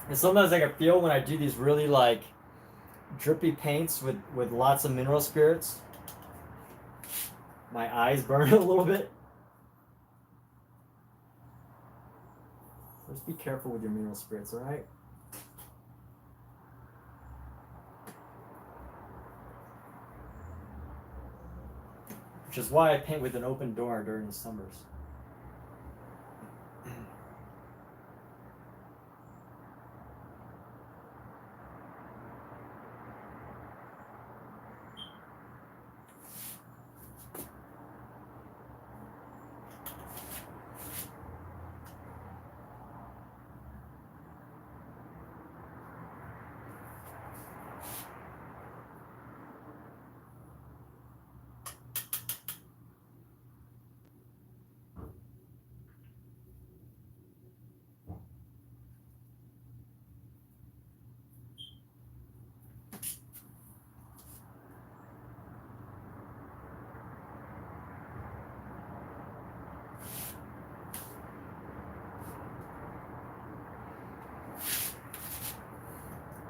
And sometimes I can feel when I do these really like drippy paints with lots of mineral spirits, my eyes burn a little bit. Just be careful with your mineral spirits, all right? Which is why I paint with an open door during the summers.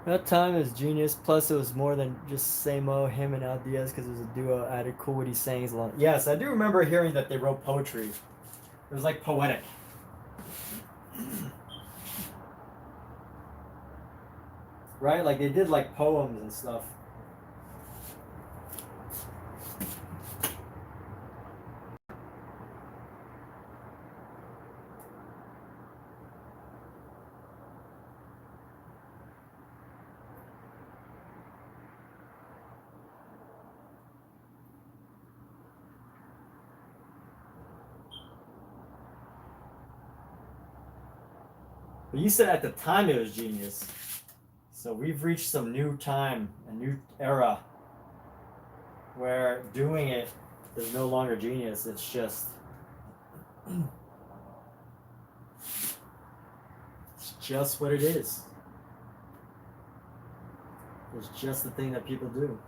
That time is genius. Plus, it was more than just Samo, him, and Al Diaz because it was a duo. Added cool witty sayings along. Yes, I do remember hearing that they wrote poetry. It was like poetic. Right? Like they did like poems and stuff. But you said at the time it was genius. So we've reached some new time, a new era, where doing it is no longer genius. It's just what it is. It's just the thing that people do.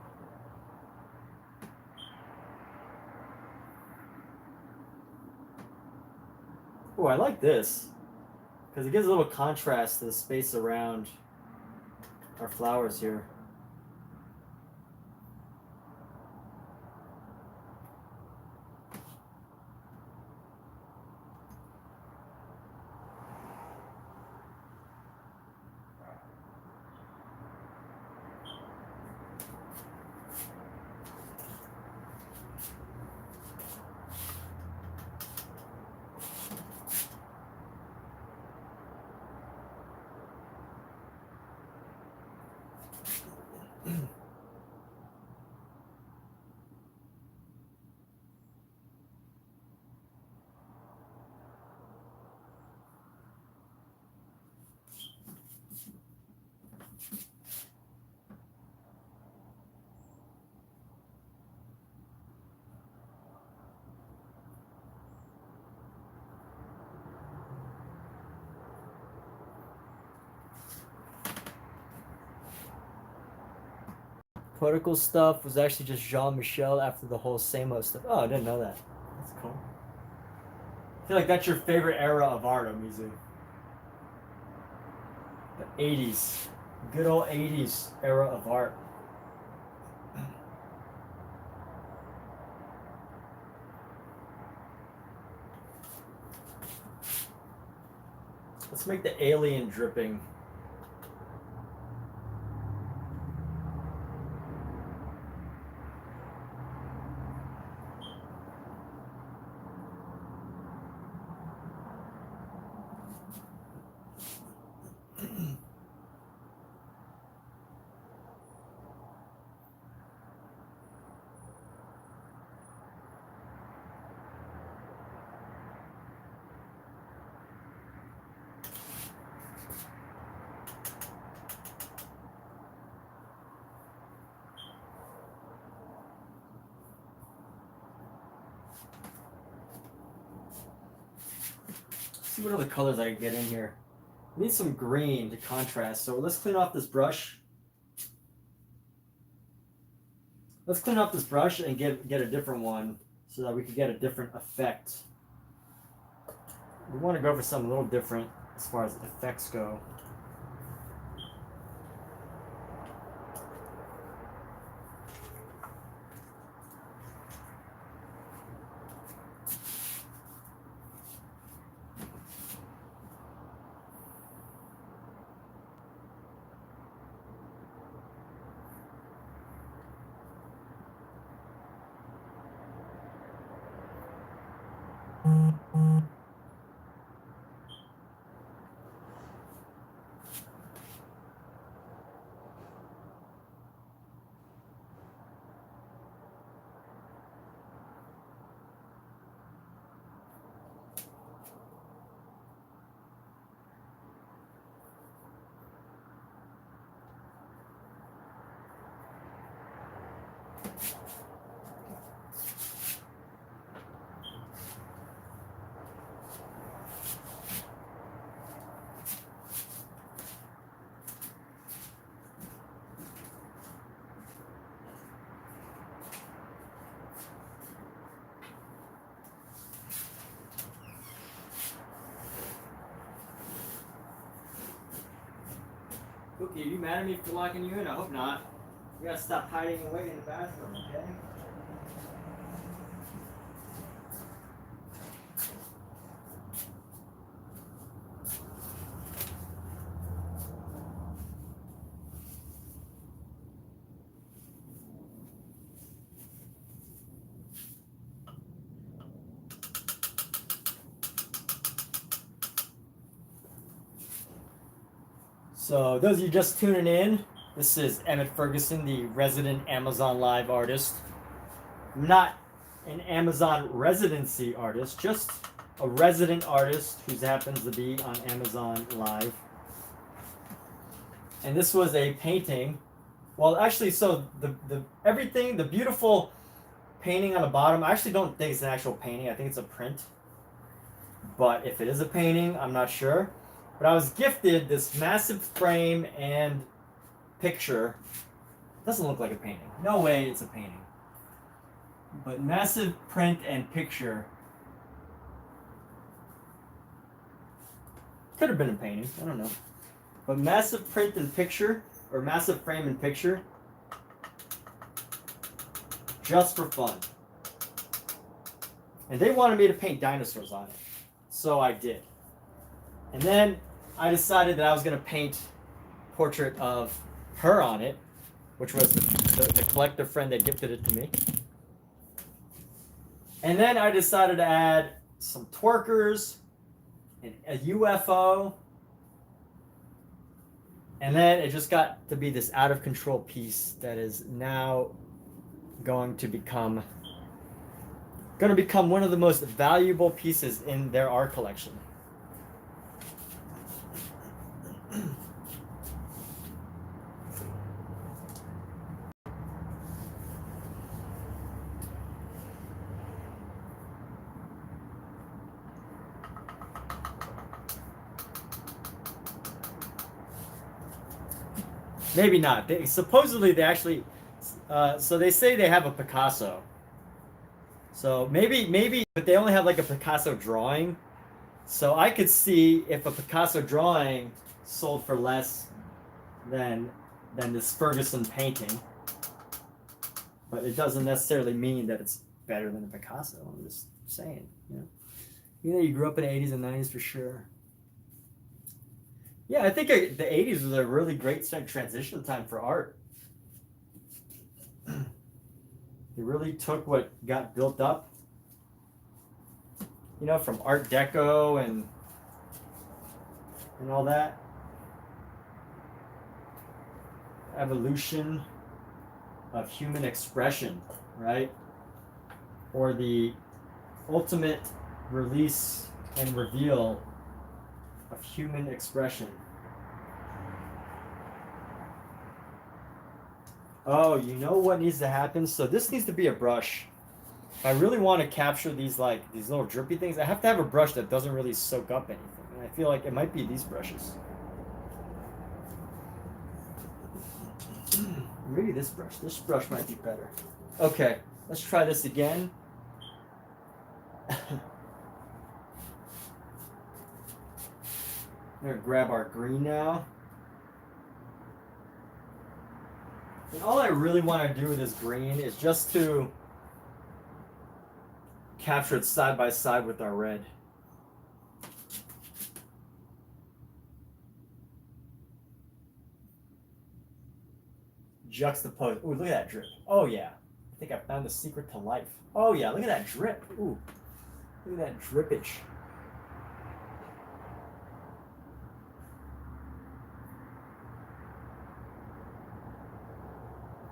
Oh, I like this because it gives a little contrast to the space around our flowers here. Poetical stuff was actually just Jean-Michel after the whole Samo stuff. Oh, I didn't know that. That's cool. I feel like that's your favorite era of art, Amizu. The 80s. Good old 80s era of art. Let's make the alien dripping. See what other colors I can get in here. I need some green to contrast. So let's clean off this brush. Let's clean off this brush and get a different one so that we can get a different effect. We want to go for something a little different as far as effects go. Cookie, are you mad at me for locking you in? I hope not. You gotta stop hiding away in the bathroom, okay? So those of you just tuning in, this is Emmett Ferguson, the resident Amazon Live artist. I'm not an Amazon residency artist, just a resident artist who happens to be on Amazon Live. And this was a painting. Well, actually, so the everything, the beautiful painting on the bottom, I actually don't think it's an actual painting. I think it's a print. But if it is a painting, I'm not sure. But I was gifted this massive frame and picture. Doesn't look like a painting. No way it's a painting. But massive print and picture. Could have been a painting. I don't know. But massive print and picture, or massive frame and picture, just for fun. And they wanted me to paint dinosaurs on it. So I did. And then I decided that I was going to paint a portrait of her on it, which was the collector friend that gifted it to me. And then I decided to add some twerkers, and a UFO, and then it just got to be this out of control piece that is now going to become one of the most valuable pieces in their art collection. Maybe not. Supposedly they actually, so they say they have a Picasso. So maybe, but they only have like a Picasso drawing. So I could see if a Picasso drawing sold for less than this Ferguson painting. But it doesn't necessarily mean that it's better than a Picasso. I'm just saying, you know, you grew up in the 80s and 90s for sure. Yeah, I think the 80s was a really great transition time for art. It really took what got built up, you know, from Art Deco and all that. Evolution of human expression, right? Or the ultimate release and reveal of human expression. Oh, you know what needs to happen? So this needs to be a brush. If I really want to capture these little drippy things, I have to have a brush that doesn't really soak up anything. And I feel like it might be these brushes. Maybe this brush. This brush might be better. Okay, let's try this again. I'm gonna grab our green now. And all I really want to do with this green is just to capture it side by side with our red. Juxtapose. Ooh, look at that drip. Oh yeah. I think I found the secret to life. Oh yeah, look at that drip. Ooh. Look at that drippage.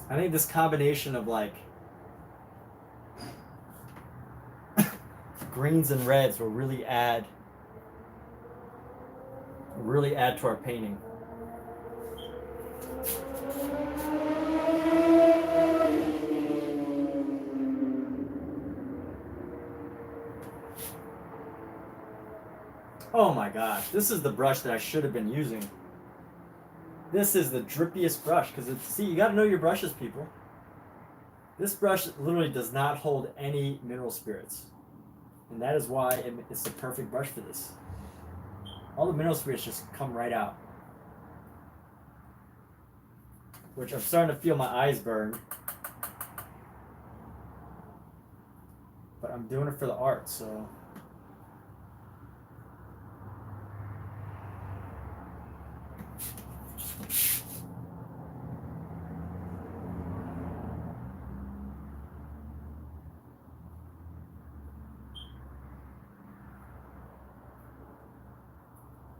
I think this combination of like greens and reds will really add to our painting. Oh my gosh, this is the brush that I should have been using. This is the drippiest brush because see, you got to know your brushes, people. This brush literally does not hold any mineral spirits, and that is why it's the perfect brush for this. All the mineral spirits just come right out, which I'm starting to feel my eyes burn, but I'm doing it for the art, so.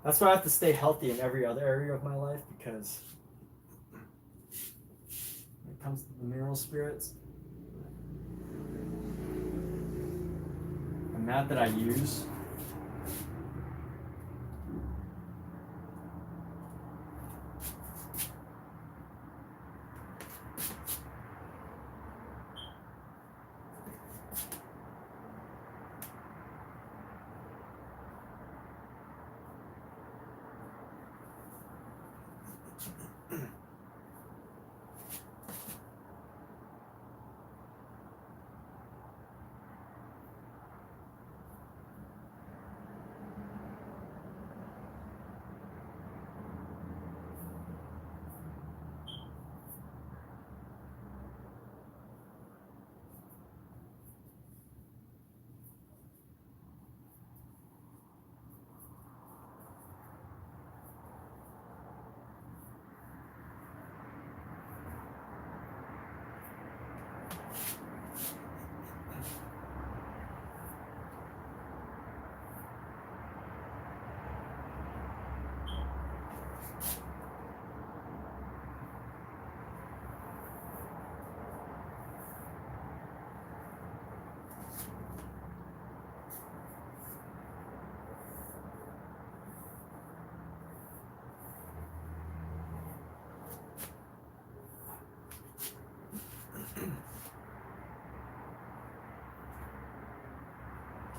That's why I have to stay healthy in every other area of my life, because when it comes to the mineral spirits, the mat that I use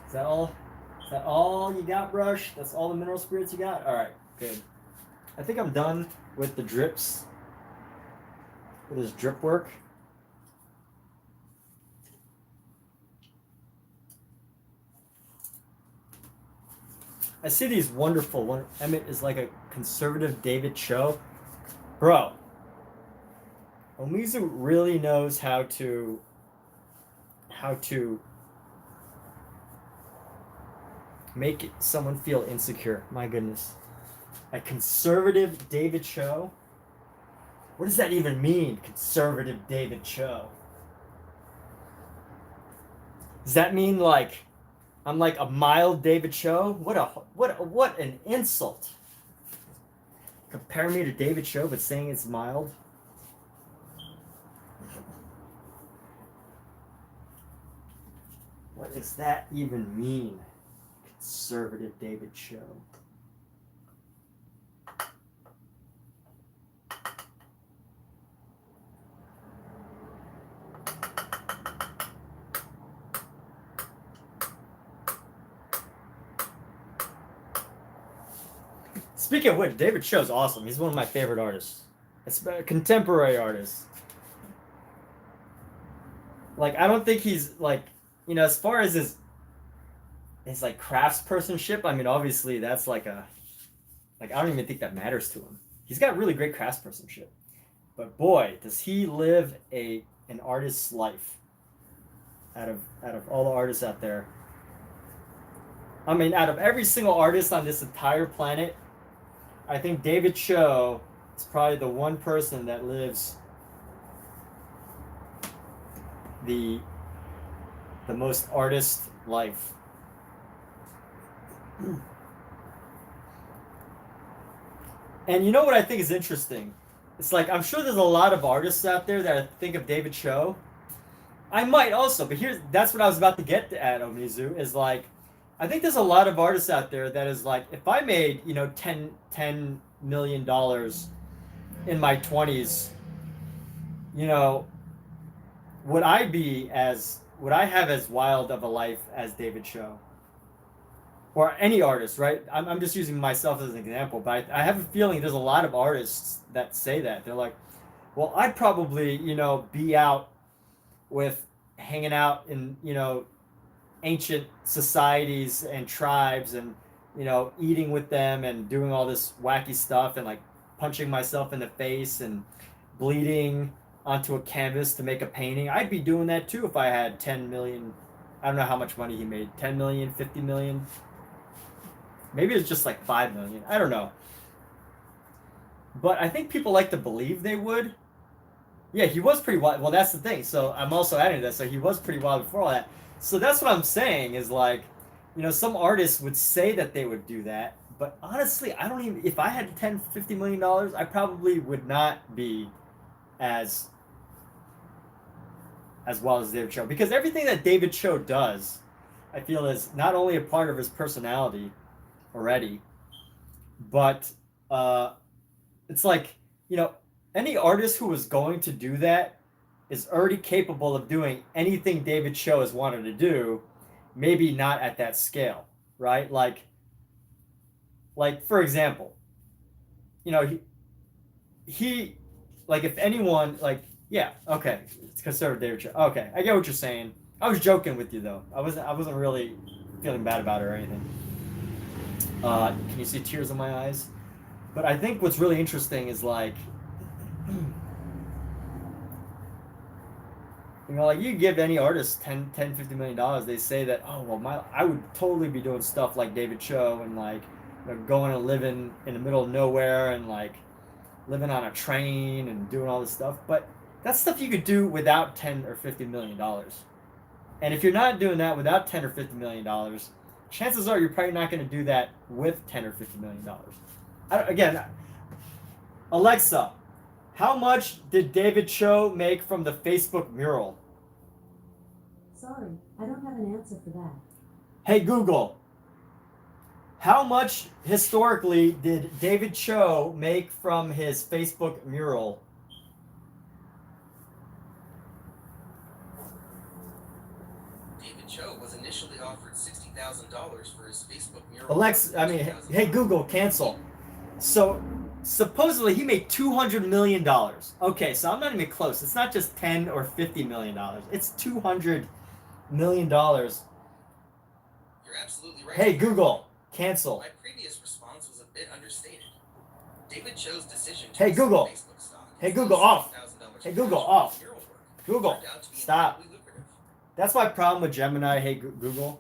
Is that all? Is that all you got, Brush? That's all the mineral spirits you got? Alright, good. I think I'm done with the drips. With this drip work. I see these wonderful one. Emmett is like a conservative David Cho. Bro. Omizu really knows how to make someone feel insecure. My goodness. A conservative David Cho? What does that even mean, conservative David Cho? Does that mean like I'm like a mild David Cho? What an insult. Compare me to David Cho but saying it's mild? What does that even mean? Conservative David Cho. Speaking of which, David Cho's awesome. He's one of my favorite artists. It's a contemporary artist. Like, I don't think he's like, you know, as far as his like craftspersonship, I mean, obviously that's like I don't even think that matters to him. He's got really great craftspersonship. But boy, does he live an artist's life out of all the artists out there. I mean, out of every single artist on this entire planet, I think David Cho is probably the one person that lives the most artist life. And you know what I think is interesting? It's like, I'm sure there's a lot of artists out there that think of David Cho. I might also, but that's what I was about to get at, Omizu, is like, I think there's a lot of artists out there that is like, if I made, you know, $10 million in my 20s, you know, would I have as wild of a life as David Cho? Or any artist, right? I'm just using myself as an example, but I have a feeling there's a lot of artists that say that. They're like, well, I'd probably, you know, be out hanging out in, you know, ancient societies and tribes and, you know, eating with them and doing all this wacky stuff and like punching myself in the face and bleeding onto a canvas to make a painting. I'd be doing that too if I had 10 million. I don't know how much money he made. 10 million, 50 million. Maybe it's just like 5 million. I don't know. But I think people like to believe they would. Yeah, he was pretty wild. Well, that's the thing. So I'm also adding that. So he was pretty wild before all that. So that's what I'm saying is like, you know, some artists would say that they would do that. But honestly, I don't even, if I had 10, $50 million, I probably would not be as well as David Cho. Because everything that David Cho does, I feel is not only a part of his personality already, but it's like, you know, any artist who was going to do that is already capable of doing anything David Cho has wanted to do, maybe not at that scale, right? Like for example, you know, he, like, if anyone, like, yeah, okay, it's conservative David Cho. Okay, I get what you're saying. I was joking with you though. I wasn't really feeling bad about it or anything. Can you see tears in my eyes? But I think what's really interesting is like, you know, like you give any artist 10 $50 million, they say that, oh well, I would totally be doing stuff like David Cho and like, you know, going and living in the middle of nowhere and like living on a train and doing all this stuff. But that's stuff you could do without 10 or $50 million. And if you're not doing that without 10 or $50 million, chances are you're probably not going to do that with 10 or $50 million. Again, Alexa, how much did David Cho make from the Facebook mural? Sorry, I don't have an answer for that. Hey Google, how much historically did David Cho make from his Facebook mural? David Cho was initially offered $60,000 for his Facebook mural. Hey Google, cancel. So supposedly he made $200 million. Okay, so I'm not even close. It's not just 10 or $50 million. It's $200 million. You're absolutely right. Hey Google, cancel. My previous response was a bit understated. David Cho's decision to Hey Google. Facebook stock. Hey Google, off. Hey Google, off. Mural work Google, turned out to be stop. incredibly lucrative. That's my problem with Gemini. Hey Google.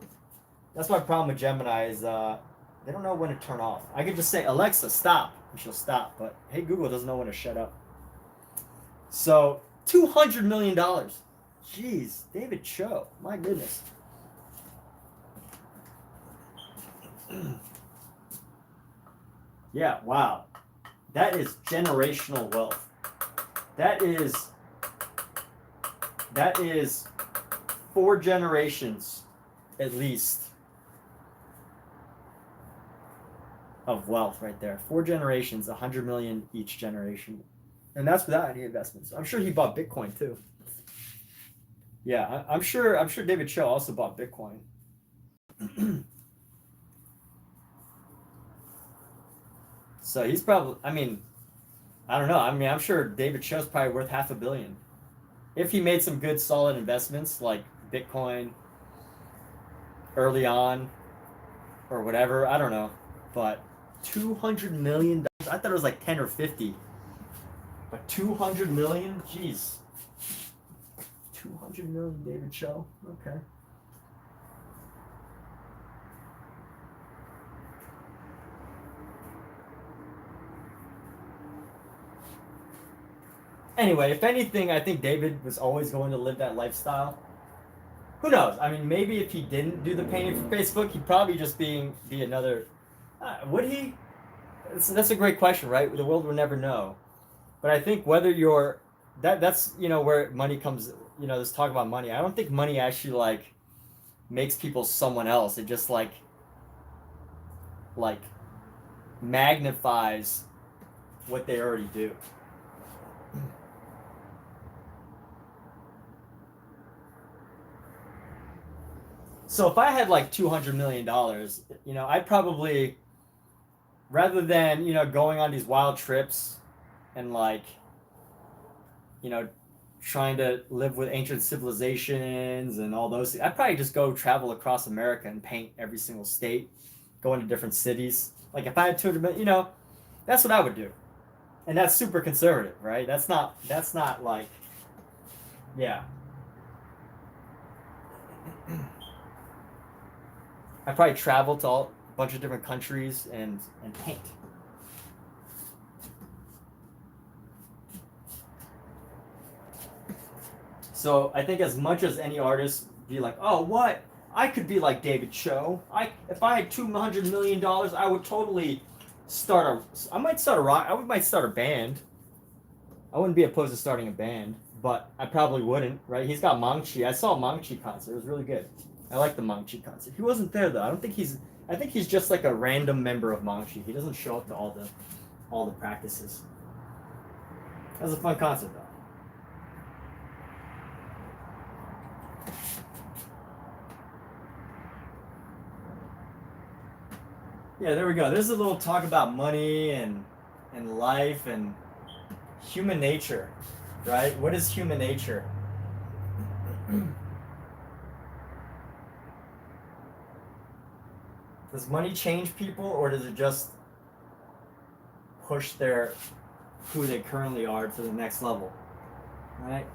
That's my problem with Gemini is they don't know when to turn off. I could just say, Alexa, stop, and she'll stop. But hey Google doesn't know when to shut up. So $200 million. Jeez, David Cho. My goodness. Yeah, wow. That is generational wealth. That is 4 generations at least of wealth right there. 4 generations, 100 million each generation. And that's without any investments. I'm sure he bought Bitcoin too. Yeah, I'm sure David Cho also bought Bitcoin. So he's probably, I don't know. I'm sure David Cho's probably worth $500 million. If he made some good solid investments like Bitcoin early on or whatever, I don't know. But $200 million, I thought it was like 10 or 50. But 200 million? Jeez. 200 million David Cho? Okay. Anyway, if anything, I think David was always going to live that lifestyle. Who knows? Maybe if he didn't do the painting for Facebook, he'd probably just be another. Would he? That's a great question, right? The world will never know. But I think whether you're that's where money comes. This talk about money. I don't think money actually like makes people someone else. It just like magnifies what they already do. So if I had like $200 million, I'd probably, rather than, going on these wild trips and trying to live with ancient civilizations and all those things, I'd probably just go travel across America and paint every single state, go into different cities. Like if I had 200 million, that's what I would do. And that's super conservative, right? That's not like, yeah. I probably travel to a bunch of different countries and paint. So I think as much as any artist be like, oh, what? I could be like David Cho. If I had $200 million, I would totally I might start a band. I wouldn't be opposed to starting a band, but I probably wouldn't, right? He's got Mangchi. I saw a Mangchi concert. It was really good. I like the Mangchi concert. He wasn't there though. I think he's just like a random member of Mangchi. He doesn't show up to all the practices. That was a fun concert though. Yeah, there we go. There's a little talk about money and life and Human nature, right? What is human nature? Does money change people, or does it just push their who they currently are to the next level, right?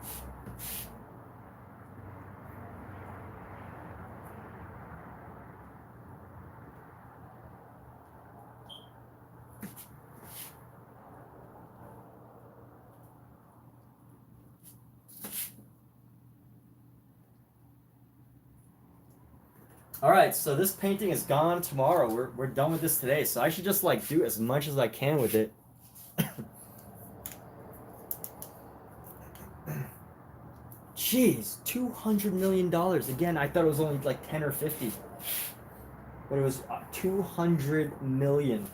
All right, so this painting is gone tomorrow. We're done with this today, so I should just like do as much as I can with it. Jeez, $200 million. Again, I thought it was only like 10 or 50, but it was 200 million.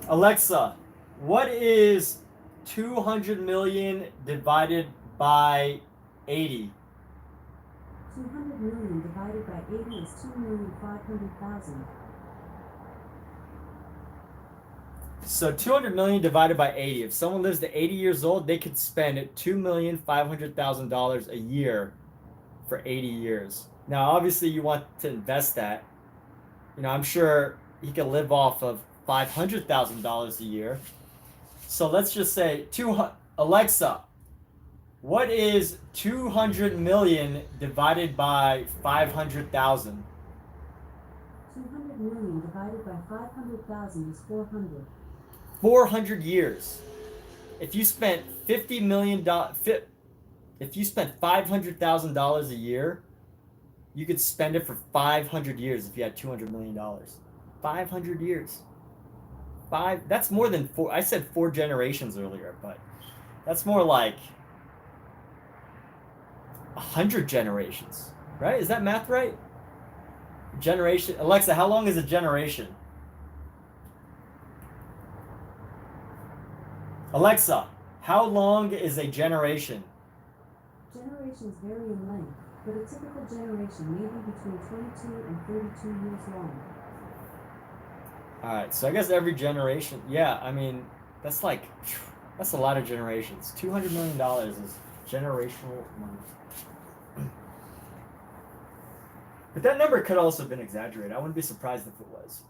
Alexa, what is 200 million divided by 80? 200 million divided by 80 is 2,500,000. So 200 million divided by 80. If someone lives to 80 years old, they could spend $2,500,000 a year for 80 years. Now, obviously, you want to invest that. You know, I'm sure he could live off of $500,000 a year. So let's just say Alexa, what is 200 million divided by 500,000? 200 million divided by 500,000 is 400. 400 years. If you spent $50 million, if you spent $500,000 a year, you could spend it for 500 years if you had $200 million. 500 years. That's more than four. I said 4 generations earlier, but that's more like 100 generations, right? Is that math right? Generation. Alexa, how long is a generation? Alexa, how long is a generation? Generations vary in length, but a typical generation may be between 22 and 32 years long. All right, so I guess every generation, yeah, I mean, that's a lot of generations. $200 million is generational money. But that number could also have been exaggerated. I wouldn't be surprised if it was.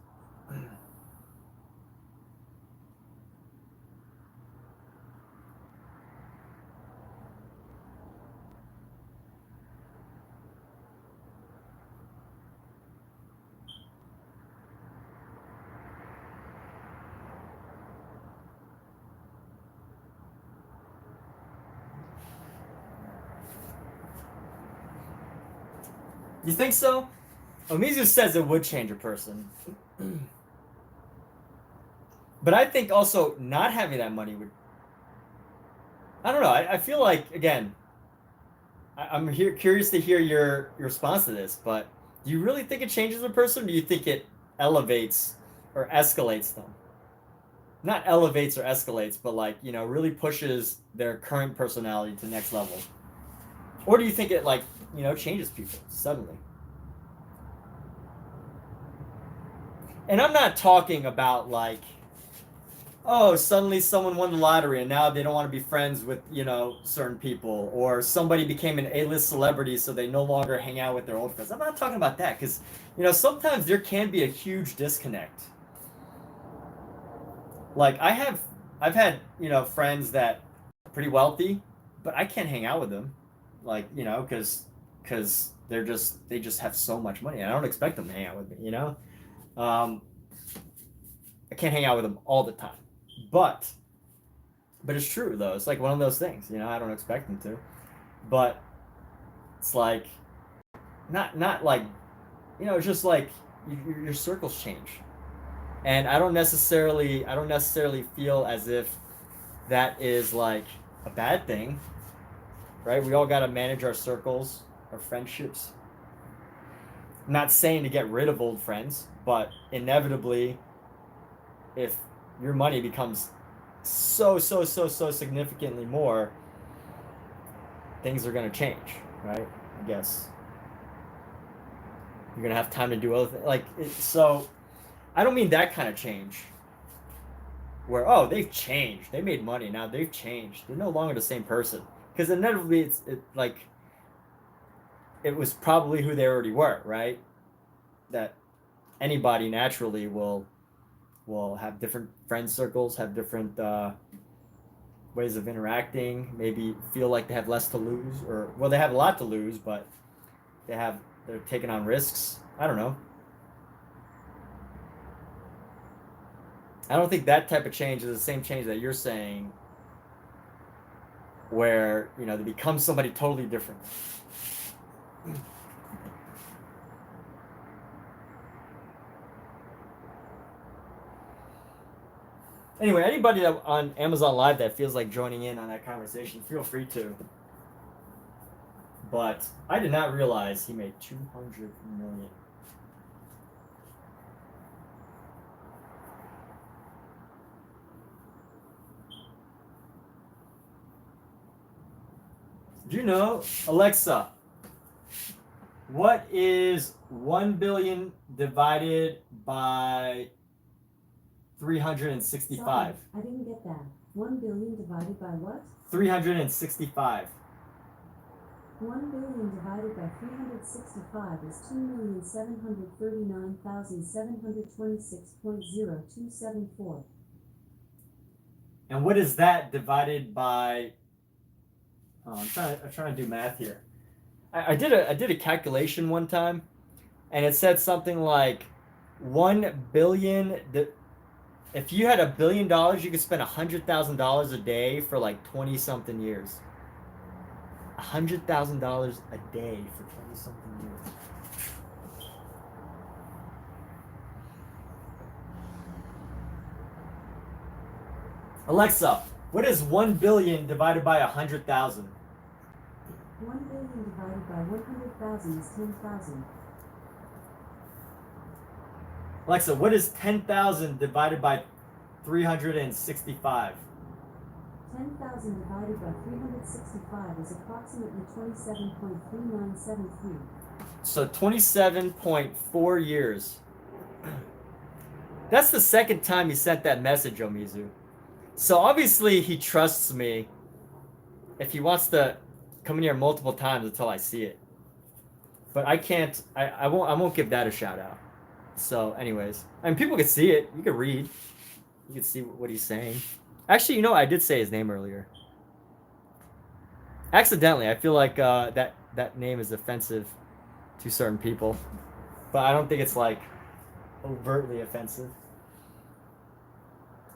You think so? Omizu says it would change a person. But I think also not having that money would... I don't know. I feel like, again, I'm curious to hear your response to this, but do you really think it changes a person, or do you think it elevates or escalates them? Not elevates or escalates, but like, you know, really pushes their current personality to the next level. Or do you think it, like, you know, changes people suddenly? And I'm not talking about like, oh, suddenly someone won the lottery and now they don't want to be friends with, you know, certain people, or somebody became an A-list celebrity so they no longer hang out with their old friends. I'm not talking about that, because, you know, sometimes there can be a huge disconnect. Like I've had, you know, friends that are pretty wealthy, but I can't hang out with them, like, you know, because they just have so much money. I don't expect them to hang out with me, you know. I can't hang out with them all the time, but it's true though. It's like one of those things, you know. I don't expect them to, but it's like not like, you know, it's just like your circles change, and I don't necessarily feel as if that is like a bad thing, right? We all got to manage our circles, our friendships. I'm not saying to get rid of old friends, but inevitably, if your money becomes so significantly more, things are going to change, right? I guess you're going to have time to do other things. Like, so I don't mean that kind of change where, oh, they've changed. They made money. Now they've changed. They're no longer the same person. Because inevitably, it was probably who they already were, right? That anybody naturally will have different friend circles, have different ways of interacting, maybe feel like they have less to lose, or well, they have a lot to lose, but they're taking on risks. I don't know. I don't think that type of change is the same change that you're saying, where they become somebody totally different. Anyway, anybody that on Amazon Live that feels like joining in on that conversation, feel free to. But I did not realize he made $200 million. Do you know, Alexa, what is 1 billion divided by 365? Sorry, I didn't get that. 1 billion divided by what? 365. 1 billion divided by 365 is 2,739,726.0274. And what is that divided by? Oh, I'm trying to do math here. I did a calculation one time, and it said something like 1 billion. If you had $1 billion, you could spend $100,000 a day for like 20 something years. $100,000 a day for 20 something years. Alexa, what is 1 billion divided by 100,000? 1 billion divided by 100,000 is 10,000. Alexa, what is 10,000 divided by 365? 10,000 divided by 365 is approximately 27.3973. So 27.4 years. That's the second time he sent that message, Omizu. So obviously he trusts me if he wants to come in here multiple times until I see it. But I can't, I won't give that a shout out. So anyways, I mean, people could see it. You could read. You could see what he's saying. Actually, I did say his name earlier. Accidentally. I feel like that name is offensive to certain people. But I don't think it's like overtly offensive.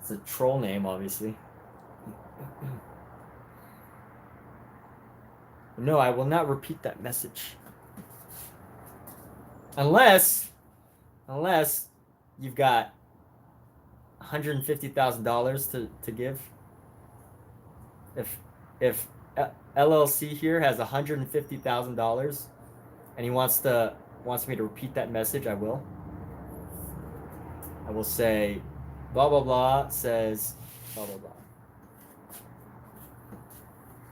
It's a troll name, obviously. No, I will not repeat that message. Unless you've got $150,000 to give. If LLC here has $150,000 and he wants me to repeat that message, I will. I will say blah blah blah says blah blah blah.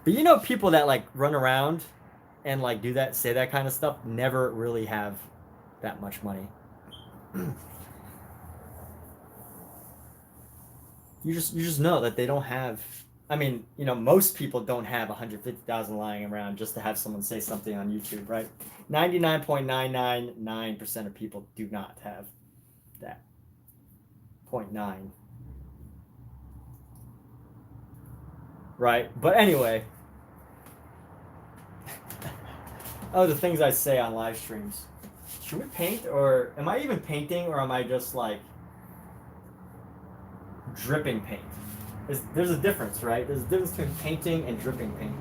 But people that like run around and like say that kind of stuff never really have that much money. You just know that they don't have. I mean, most people don't have 150,000 lying around just to have someone say something on YouTube, right? 99.999% of people do not have that 0.9. Right? But anyway. Oh, the things I say on live streams. Should we paint, or am I even painting, or am I just like dripping paint? There's a difference, right? There's a difference between painting and dripping paint.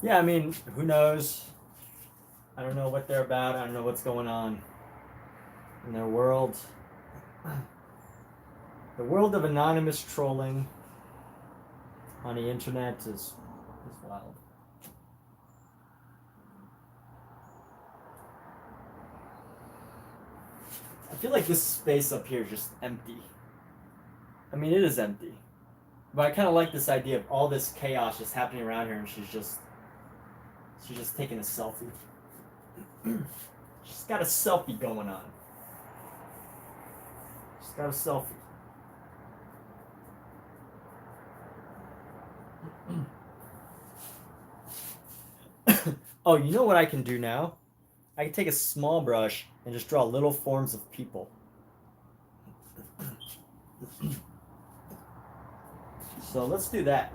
Yeah, I mean, who knows? I don't know what they're about. I don't know what's going on in their world. The world of anonymous trolling on the internet is wild. I feel like this space up here is just empty. I mean, it is empty. But I kind of like this idea of all this chaos just happening around here, and she's just taking a selfie. She's got a selfie going on. She's got a selfie. Oh, you know what I can do now? I can take a small brush and just draw little forms of people. So let's do that.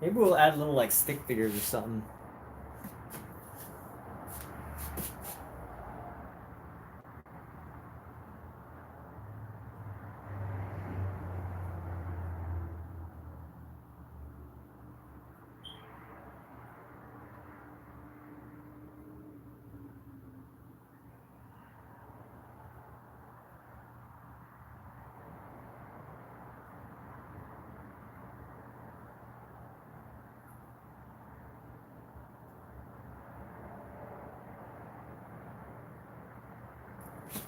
Maybe we'll add little like stick figures or something.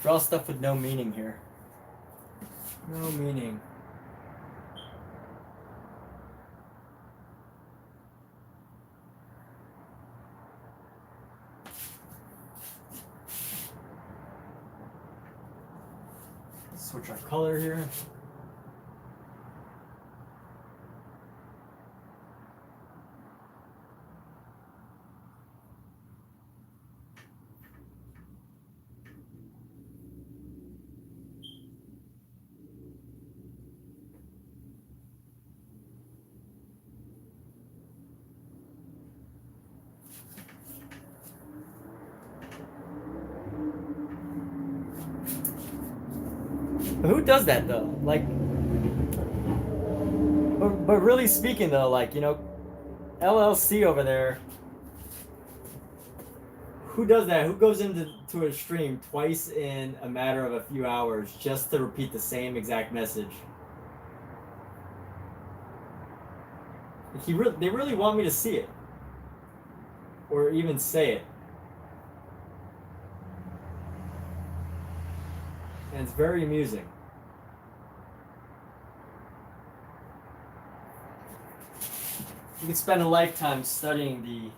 Draw stuff with no meaning here. No meaning. Switch our color here. Who does that though? Like, but really speaking though, like, you know, LLC over there. Who does that? Who goes into a stream twice in a matter of a few hours just to repeat the same exact message? They really want me to see it, or even say it, and it's very amusing. You could spend a lifetime studying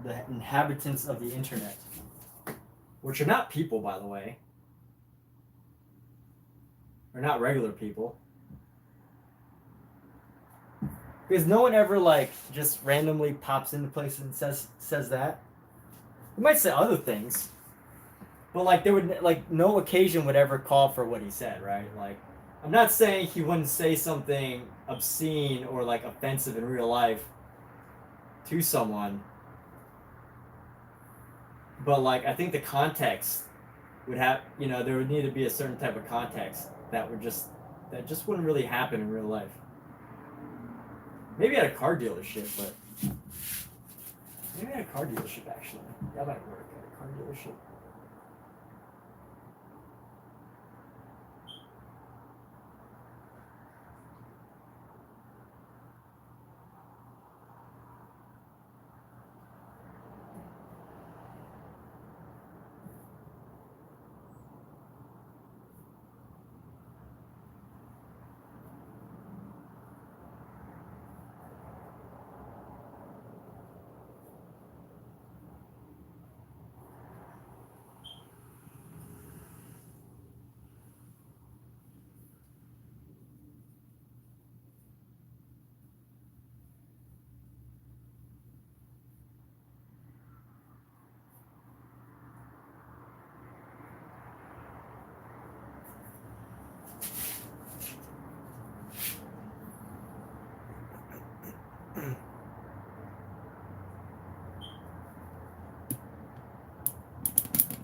the inhabitants of the internet, which are not people, by the way. They're not regular people. Because no one ever like just randomly pops into places and says that. They might say other things, but like there would like no occasion would ever call for what he said, right? Like, I'm not saying he wouldn't say something obscene or like offensive in real life to someone, but like I think the context would have, you know, there would need to be a certain type of context that just wouldn't really happen in real life. Maybe at a car dealership, but maybe at a car dealership actually. That might work at a car dealership.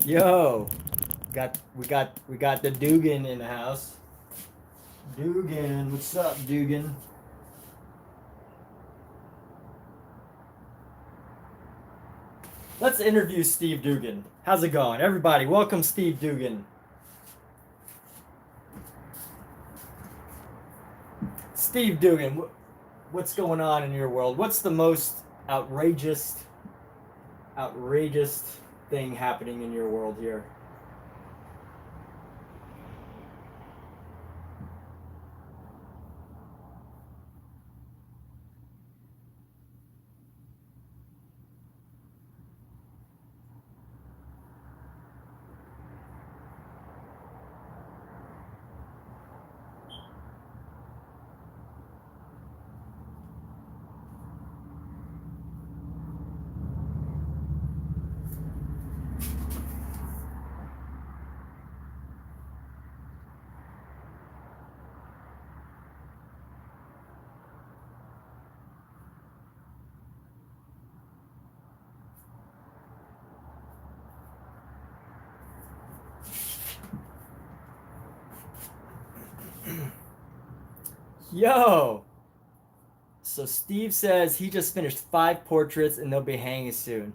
Yo, we got the Dugan in the house. Dugan, what's up, Dugan? Let's interview Steve Dugan. How's it going? Everybody, welcome Steve Dugan. Steve Dugan, what's going on in your world? What's the most outrageous thing happening in your world here? Yo! So Steve says he just finished 5 portraits and they'll be hanging soon.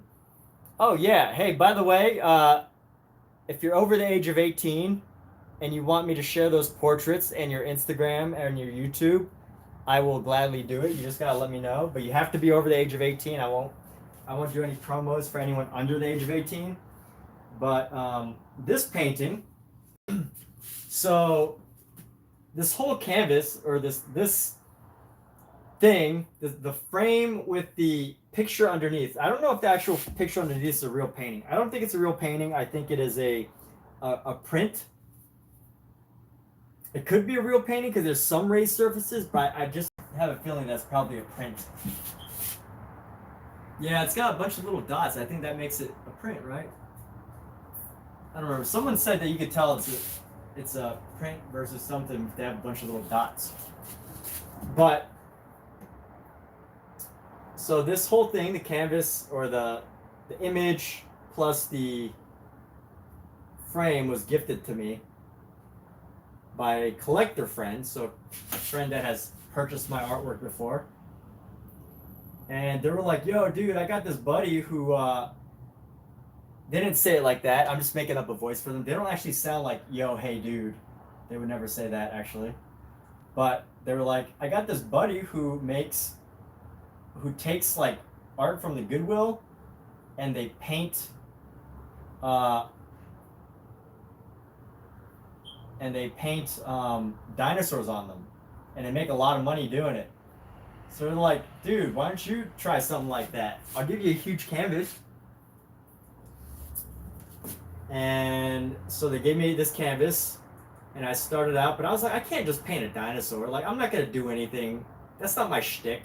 Oh yeah, hey, by the way, if you're over the age of 18 and you want me to share those portraits and your Instagram and your YouTube, I will gladly do it. You just gotta let me know. But you have to be over the age of 18. I won't do any promos for anyone under the age of 18. But this painting, so this whole canvas, or this thing, the frame with the picture underneath. I don't know if the actual picture underneath is a real painting. I don't think it's a real painting. I think it is a print. It could be a real painting because there's some raised surfaces, but I just have a feeling that's probably a print. Yeah, it's got a bunch of little dots. I think that makes it a print, right? I don't remember. Someone said that you could tell it's a print versus something if they have a bunch of little dots. But so this whole thing, the canvas or the image plus the frame, was gifted to me by a collector friend, so a friend that has purchased my artwork before. And they were like, yo, dude, I got this buddy who, they didn't say it like that. I'm just making up a voice for them. They don't actually sound like, yo, hey, dude. They would never say that, actually. But they were like, I got this buddy who takes like art from the Goodwill and they paint, dinosaurs on them, and they make a lot of money doing it. So they're like, dude, why don't you try something like that? I'll give you a huge canvas. And so they gave me this canvas, and I started out, but I was like, I can't just paint a dinosaur. Like, I'm not gonna do anything. That's not my shtick.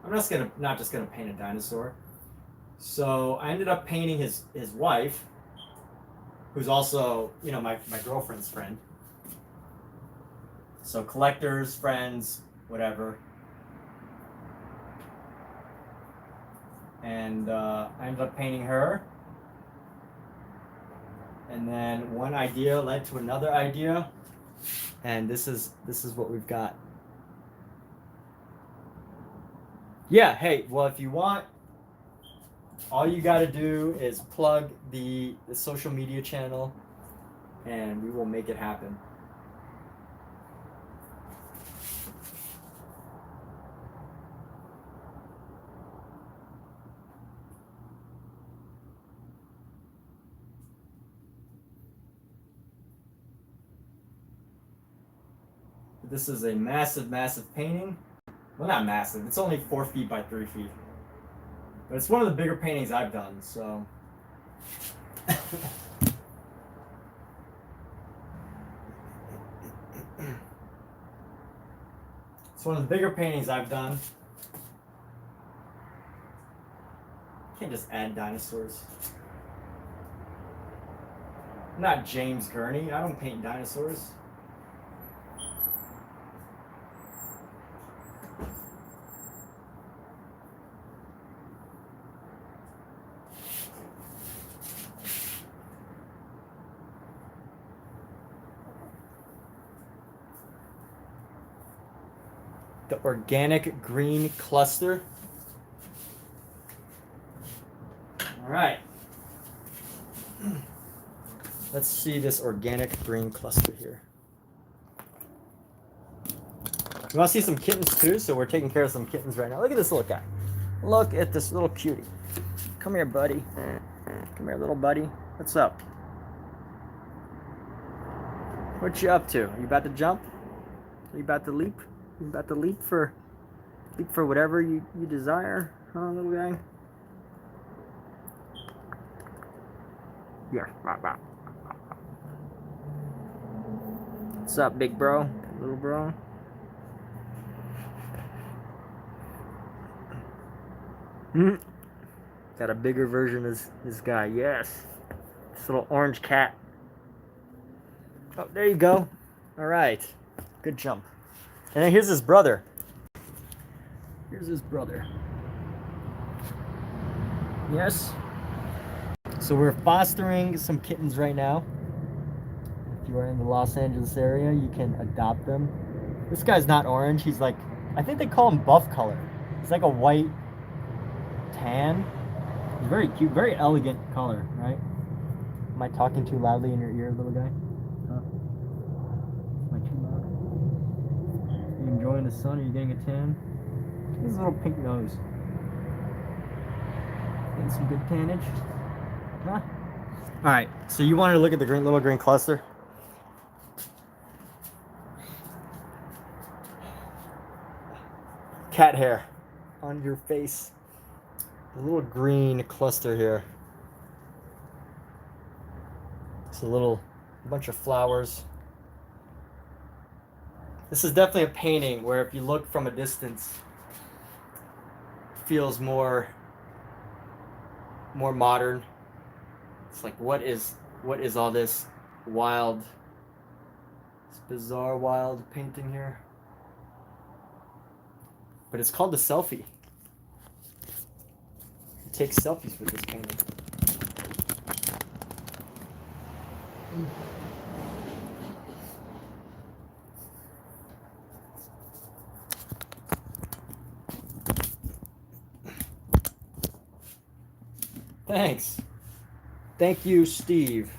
I'm not just gonna paint a dinosaur. So I ended up painting his wife, who's also, you know, my girlfriend's friend. So collectors, friends, whatever. And I ended up painting her. And then one idea led to another idea, and this is what we've got. Yeah, hey, well, if you want, all you got to do is plug the social media channel, and we will make it happen. This is a massive, massive painting. Well, not massive. It's only 4 feet by 3 feet. But it's one of the bigger paintings I've done, so. It's one of the bigger paintings I've done. You can't just add dinosaurs. I'm not James Gurney. I don't paint dinosaurs. The organic green cluster. All right. Let's see this organic green cluster here. You want to see some kittens too? So we're taking care of some kittens right now. Look at this little guy. Look at this little cutie. Come here, buddy. Come here, little buddy. What's up? What you up to? Are you about to jump? Are you about to leap? You about to leap for whatever you desire, huh, little guy? Yeah. What's up, big bro? Little bro? Got a bigger version of this guy, yes. This little orange cat. Oh, there you go. All right. Good jump. And then here's his brother. Here's his brother. Yes. So we're fostering some kittens right now. If you are in the Los Angeles area, you can adopt them. This guy's not orange. He's like, I think they call him buff color. He's like a white tan. He's very cute, very elegant color, right? Am I talking too loudly in your ear, little guy? Huh? Am I too loud? Are you enjoying the sun? Are you getting a tan? His little pink nose. Getting some good tannage. Huh? Alright, so you wanted to look at the little green cluster? Cat hair on your face. The little green cluster here. It's a bunch of flowers. This is definitely a painting where if you look from a distance, it feels more modern. It's like, what is all this wild, this bizarre wild painting here? But it's called the selfie. You take selfies with this painting. Thanks. Thank you, Steve.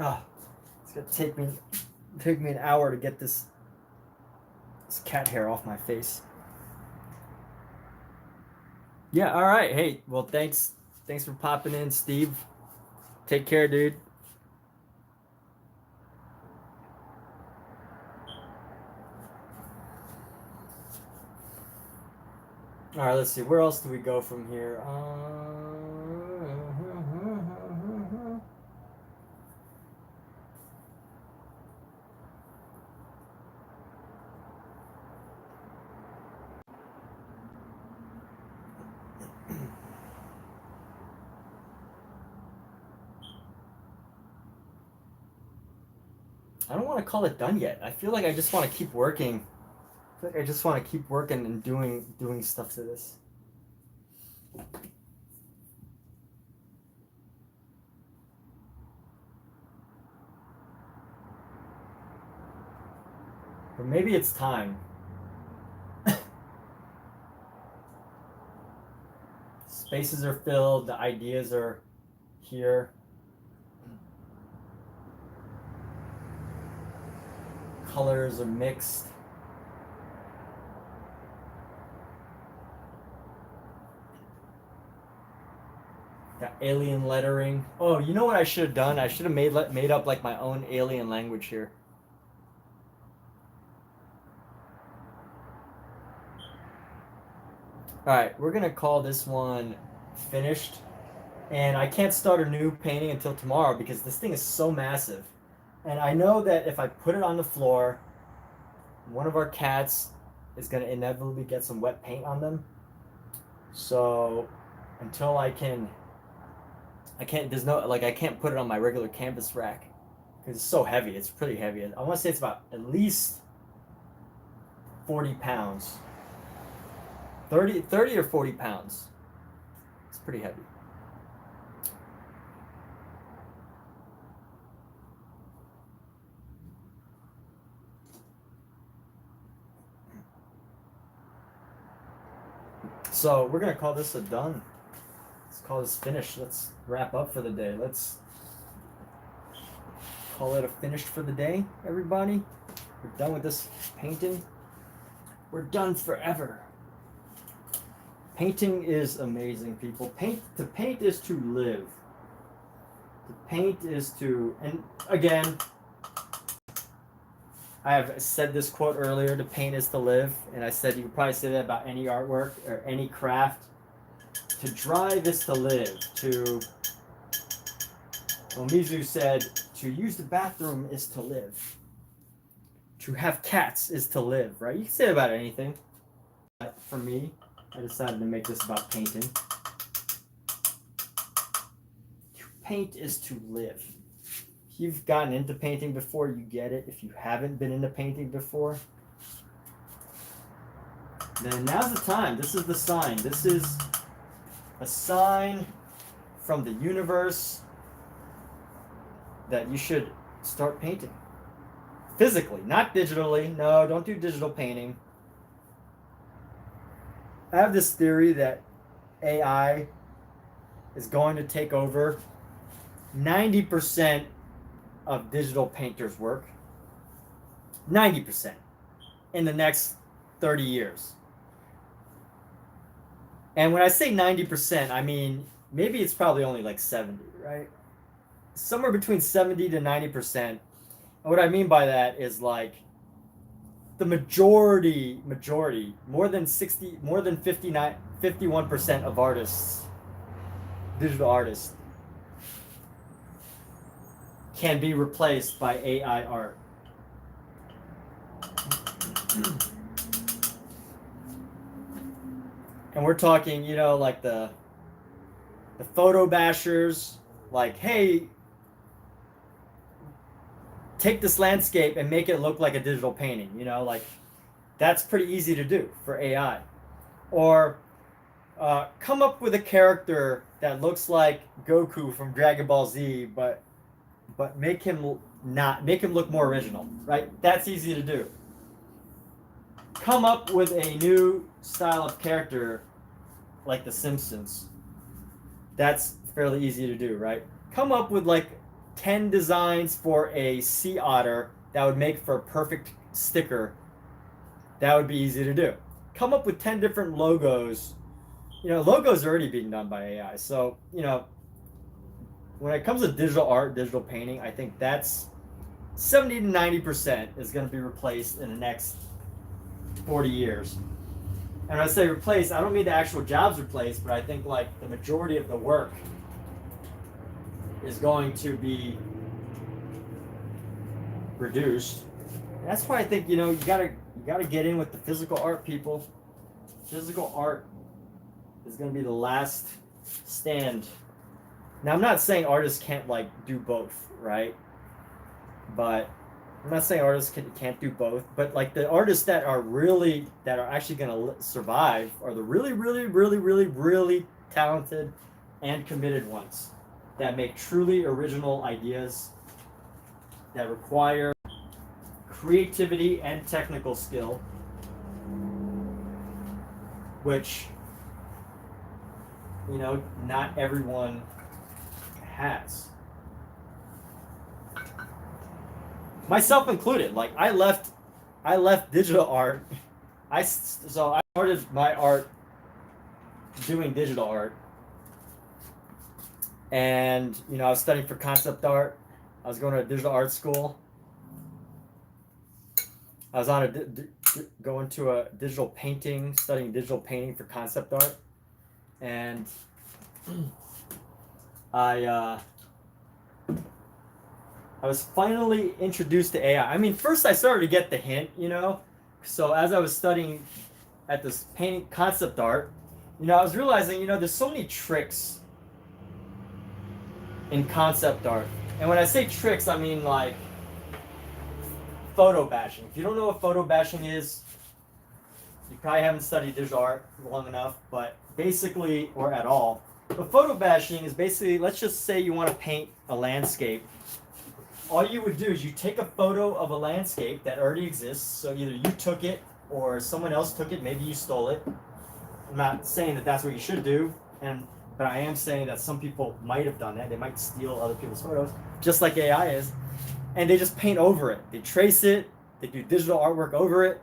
Oh, it's gonna take me an hour to get this cat hair off my face. Yeah, all right. Hey, well, thanks for popping in, Steve. Take care, dude. All right, let's see. Where else do we go from here? I don't want to call it done yet. I feel like I just want to keep working. I feel like I just want to keep working and doing stuff to this. Or maybe it's time. Spaces are filled, the ideas are here. Colors are mixed. Got alien lettering. Oh, you know what I should have done? I should have made up like my own alien language here. Alright, we're gonna call this one finished. And I can't start a new painting until tomorrow because this thing is so massive. And I know that if I put it on the floor, one of our cats is gonna inevitably get some wet paint on them. So until I can't put it on my regular canvas rack because it's so heavy. It's pretty heavy. I want to say it's about at least 40 pounds. 30 or 40 pounds. It's pretty heavy. So we're gonna call this a done. Let's call this finished. Let's wrap up for the day. Let's call it a finished for the day, everybody. We're done with this painting. We're done forever. Painting is amazing, people. To paint is to live. To paint is to, and again, I have said this quote earlier, to paint is to live, and I said you could probably say that about any artwork or any craft. To drive is to live. Mizu said, to use the bathroom is to live. To have cats is to live, right? You can say it about anything. But for me, I decided to make this about painting. To paint is to live. If you've gotten into painting before, you get it. If you haven't been into painting before, then now's the time. This is the sign. This is a sign from the universe that you should start painting. Physically, not digitally. No, don't do digital painting. I have this theory that AI is going to take over 90% of digital painters' work. 90% in the next 30 years. And when I say 90%, I mean, maybe it's probably only like 70, right? Somewhere between 70 to 90%. And what I mean by that is like the majority, more than 51% of artists, digital artists, can be replaced by AI art. And we're talking, like the photo bashers, like, hey, take this landscape and make it look like a digital painting, like that's pretty easy to do for AI. Or come up with a character that looks like Goku from Dragon Ball Z, but make him look more original, right? That's easy to do. Come up with a new style of character like The Simpsons. That's fairly easy to do, right? Come up with like 10 designs for a sea otter that would make for a perfect sticker. That would be easy to do. Come up with 10 different logos. Logos are already being done by AI. So, when it comes to digital art, digital painting, I think that's 70 to 90% is going to be replaced in the next 40 years. And when I say replaced, I don't mean the actual jobs replaced, but I think like the majority of the work is going to be reduced. And that's why I think you gotta get in with the physical art, people. Physical art is going to be the last stand. Now I'm not saying artists can't like do both, right? But I'm not saying artists can't do both, but like the artists that are actually going to survive are the really, really, really, really, really talented and committed ones that make truly original ideas that require creativity and technical skill, which, you know, not everyone has. Myself included. Like I left digital art. So I started my art doing digital art, and you know I was studying for concept art. I was going to a digital art school. I was going to a digital painting, studying digital painting for concept art, and I was finally introduced to AI. I mean, first I started to get the hint, you know. So as I was studying at this painting concept art, you know, I was realizing, you know, there's so many tricks in concept art. And when I say tricks, I mean like photo bashing. If you don't know what photo bashing is, you probably haven't studied digital art long enough, but basically, or at all. But photo bashing is basically, let's just say you want to paint a landscape. All you would do is you take a photo of a landscape that already exists. So either you took it or someone else took it. Maybe you stole it. I'm not saying that that's what you should do, but I am saying that some people might have done that. They might steal other people's photos, just like AI is, and they just paint over it. They trace it. They do digital artwork over it,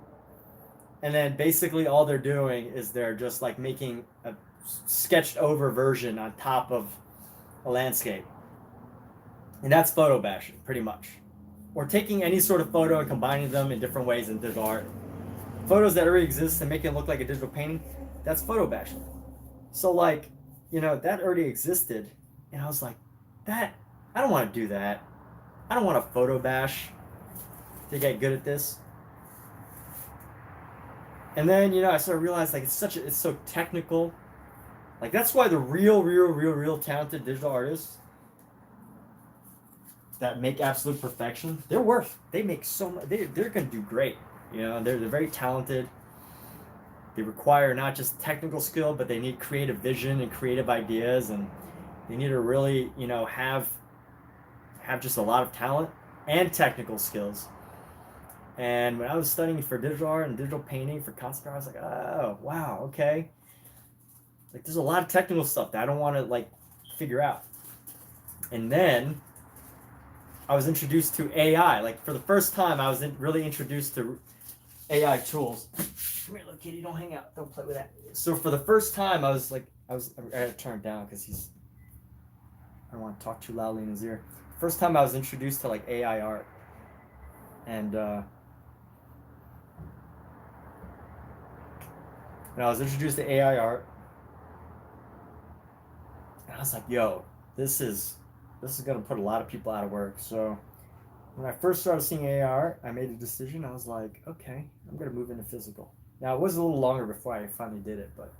and then basically all they're doing is they're just like making a sketched over version on top of a landscape. And that's photo bashing, pretty much. Or taking any sort of photo and combining them in different ways in digital art. Photos that already exist and make it look like a digital painting, that's photo bashing. So like, you know, that already existed. And I was like, I don't want to do that. I don't want to photo bash to get good at this. And then, you know, I sort of realized like it's so technical. Like that's why the real talented digital artists that make absolute perfection, they make so much, they're gonna do great. You know, they're very talented. They require not just technical skill, but they need creative vision and creative ideas, and they need to really, you know, have just a lot of talent and technical skills. And when I was studying for digital art and digital painting for concept art, I was like, oh wow, okay. Like there's a lot of technical stuff that I don't want to like figure out. And then I was introduced to AI. Like for the first time, I was really introduced to AI tools. Come here, little kitty, don't hang out. Don't play with that. So for the first time, I had to turn it down because I don't want to talk too loudly in his ear. First time I was introduced to like AI art. And I was introduced to AI art. And I was like, yo, this is going to put a lot of people out of work. So when I first started seeing AI art, I made a decision. I was like, okay, I'm going to move into physical. Now, it was a little longer before I finally did it, but...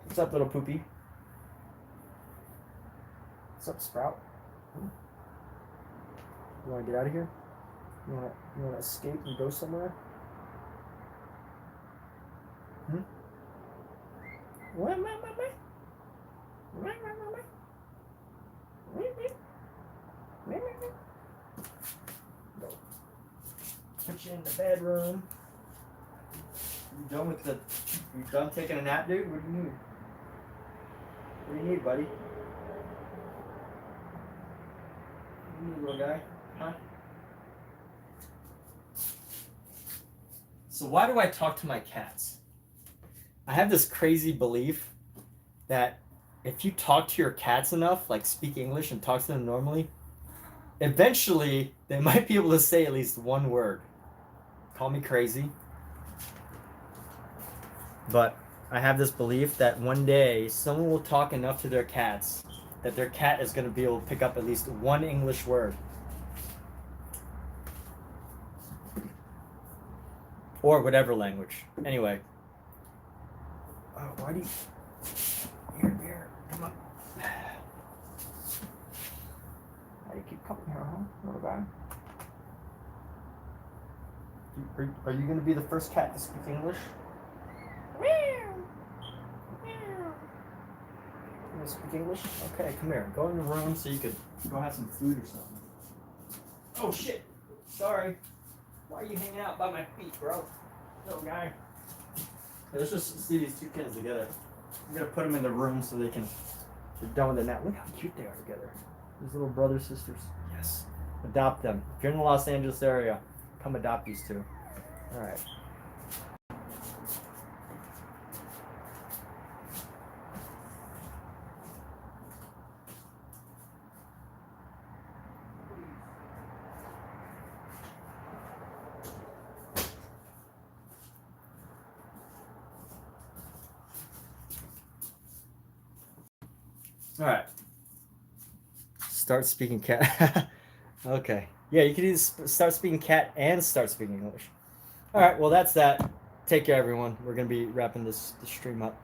What's up, little poopy? What's up, Sprout? You want to get out of here? You want to escape and go somewhere? What? Put you in the bedroom. You done taking a nap, dude? What do you need? What do you need, buddy? What do you need, little guy? Huh? So why do I talk to my cats? I have this crazy belief that if you talk to your cats enough, like speak English and talk to them normally, eventually they might be able to say at least one word. Call me crazy. But I have this belief that one day someone will talk enough to their cats that their cat is going to be able to pick up at least one English word. Or whatever language. Anyway. Oh, why do you... Here, come on. Why do you keep coming here, huh? Okay. Are you going to be the first cat to speak English? You want to speak English? Okay, come here. Go in the room so you could go have some food or something. Oh shit! Sorry. Why are you hanging out by my feet, bro? Little guy. Hey, let's just see these two kids together. I'm gonna put them in the room so they're done with the nap. Look how cute they are together. These little brothers, sisters. Yes. Adopt them. If you're in the Los Angeles area, come adopt these two. Alright. Alright. Start speaking cat. Okay. Yeah, you could either start speaking cat and start speaking English. Alright, well that's that. Take care, everyone. We're going to be wrapping this stream up.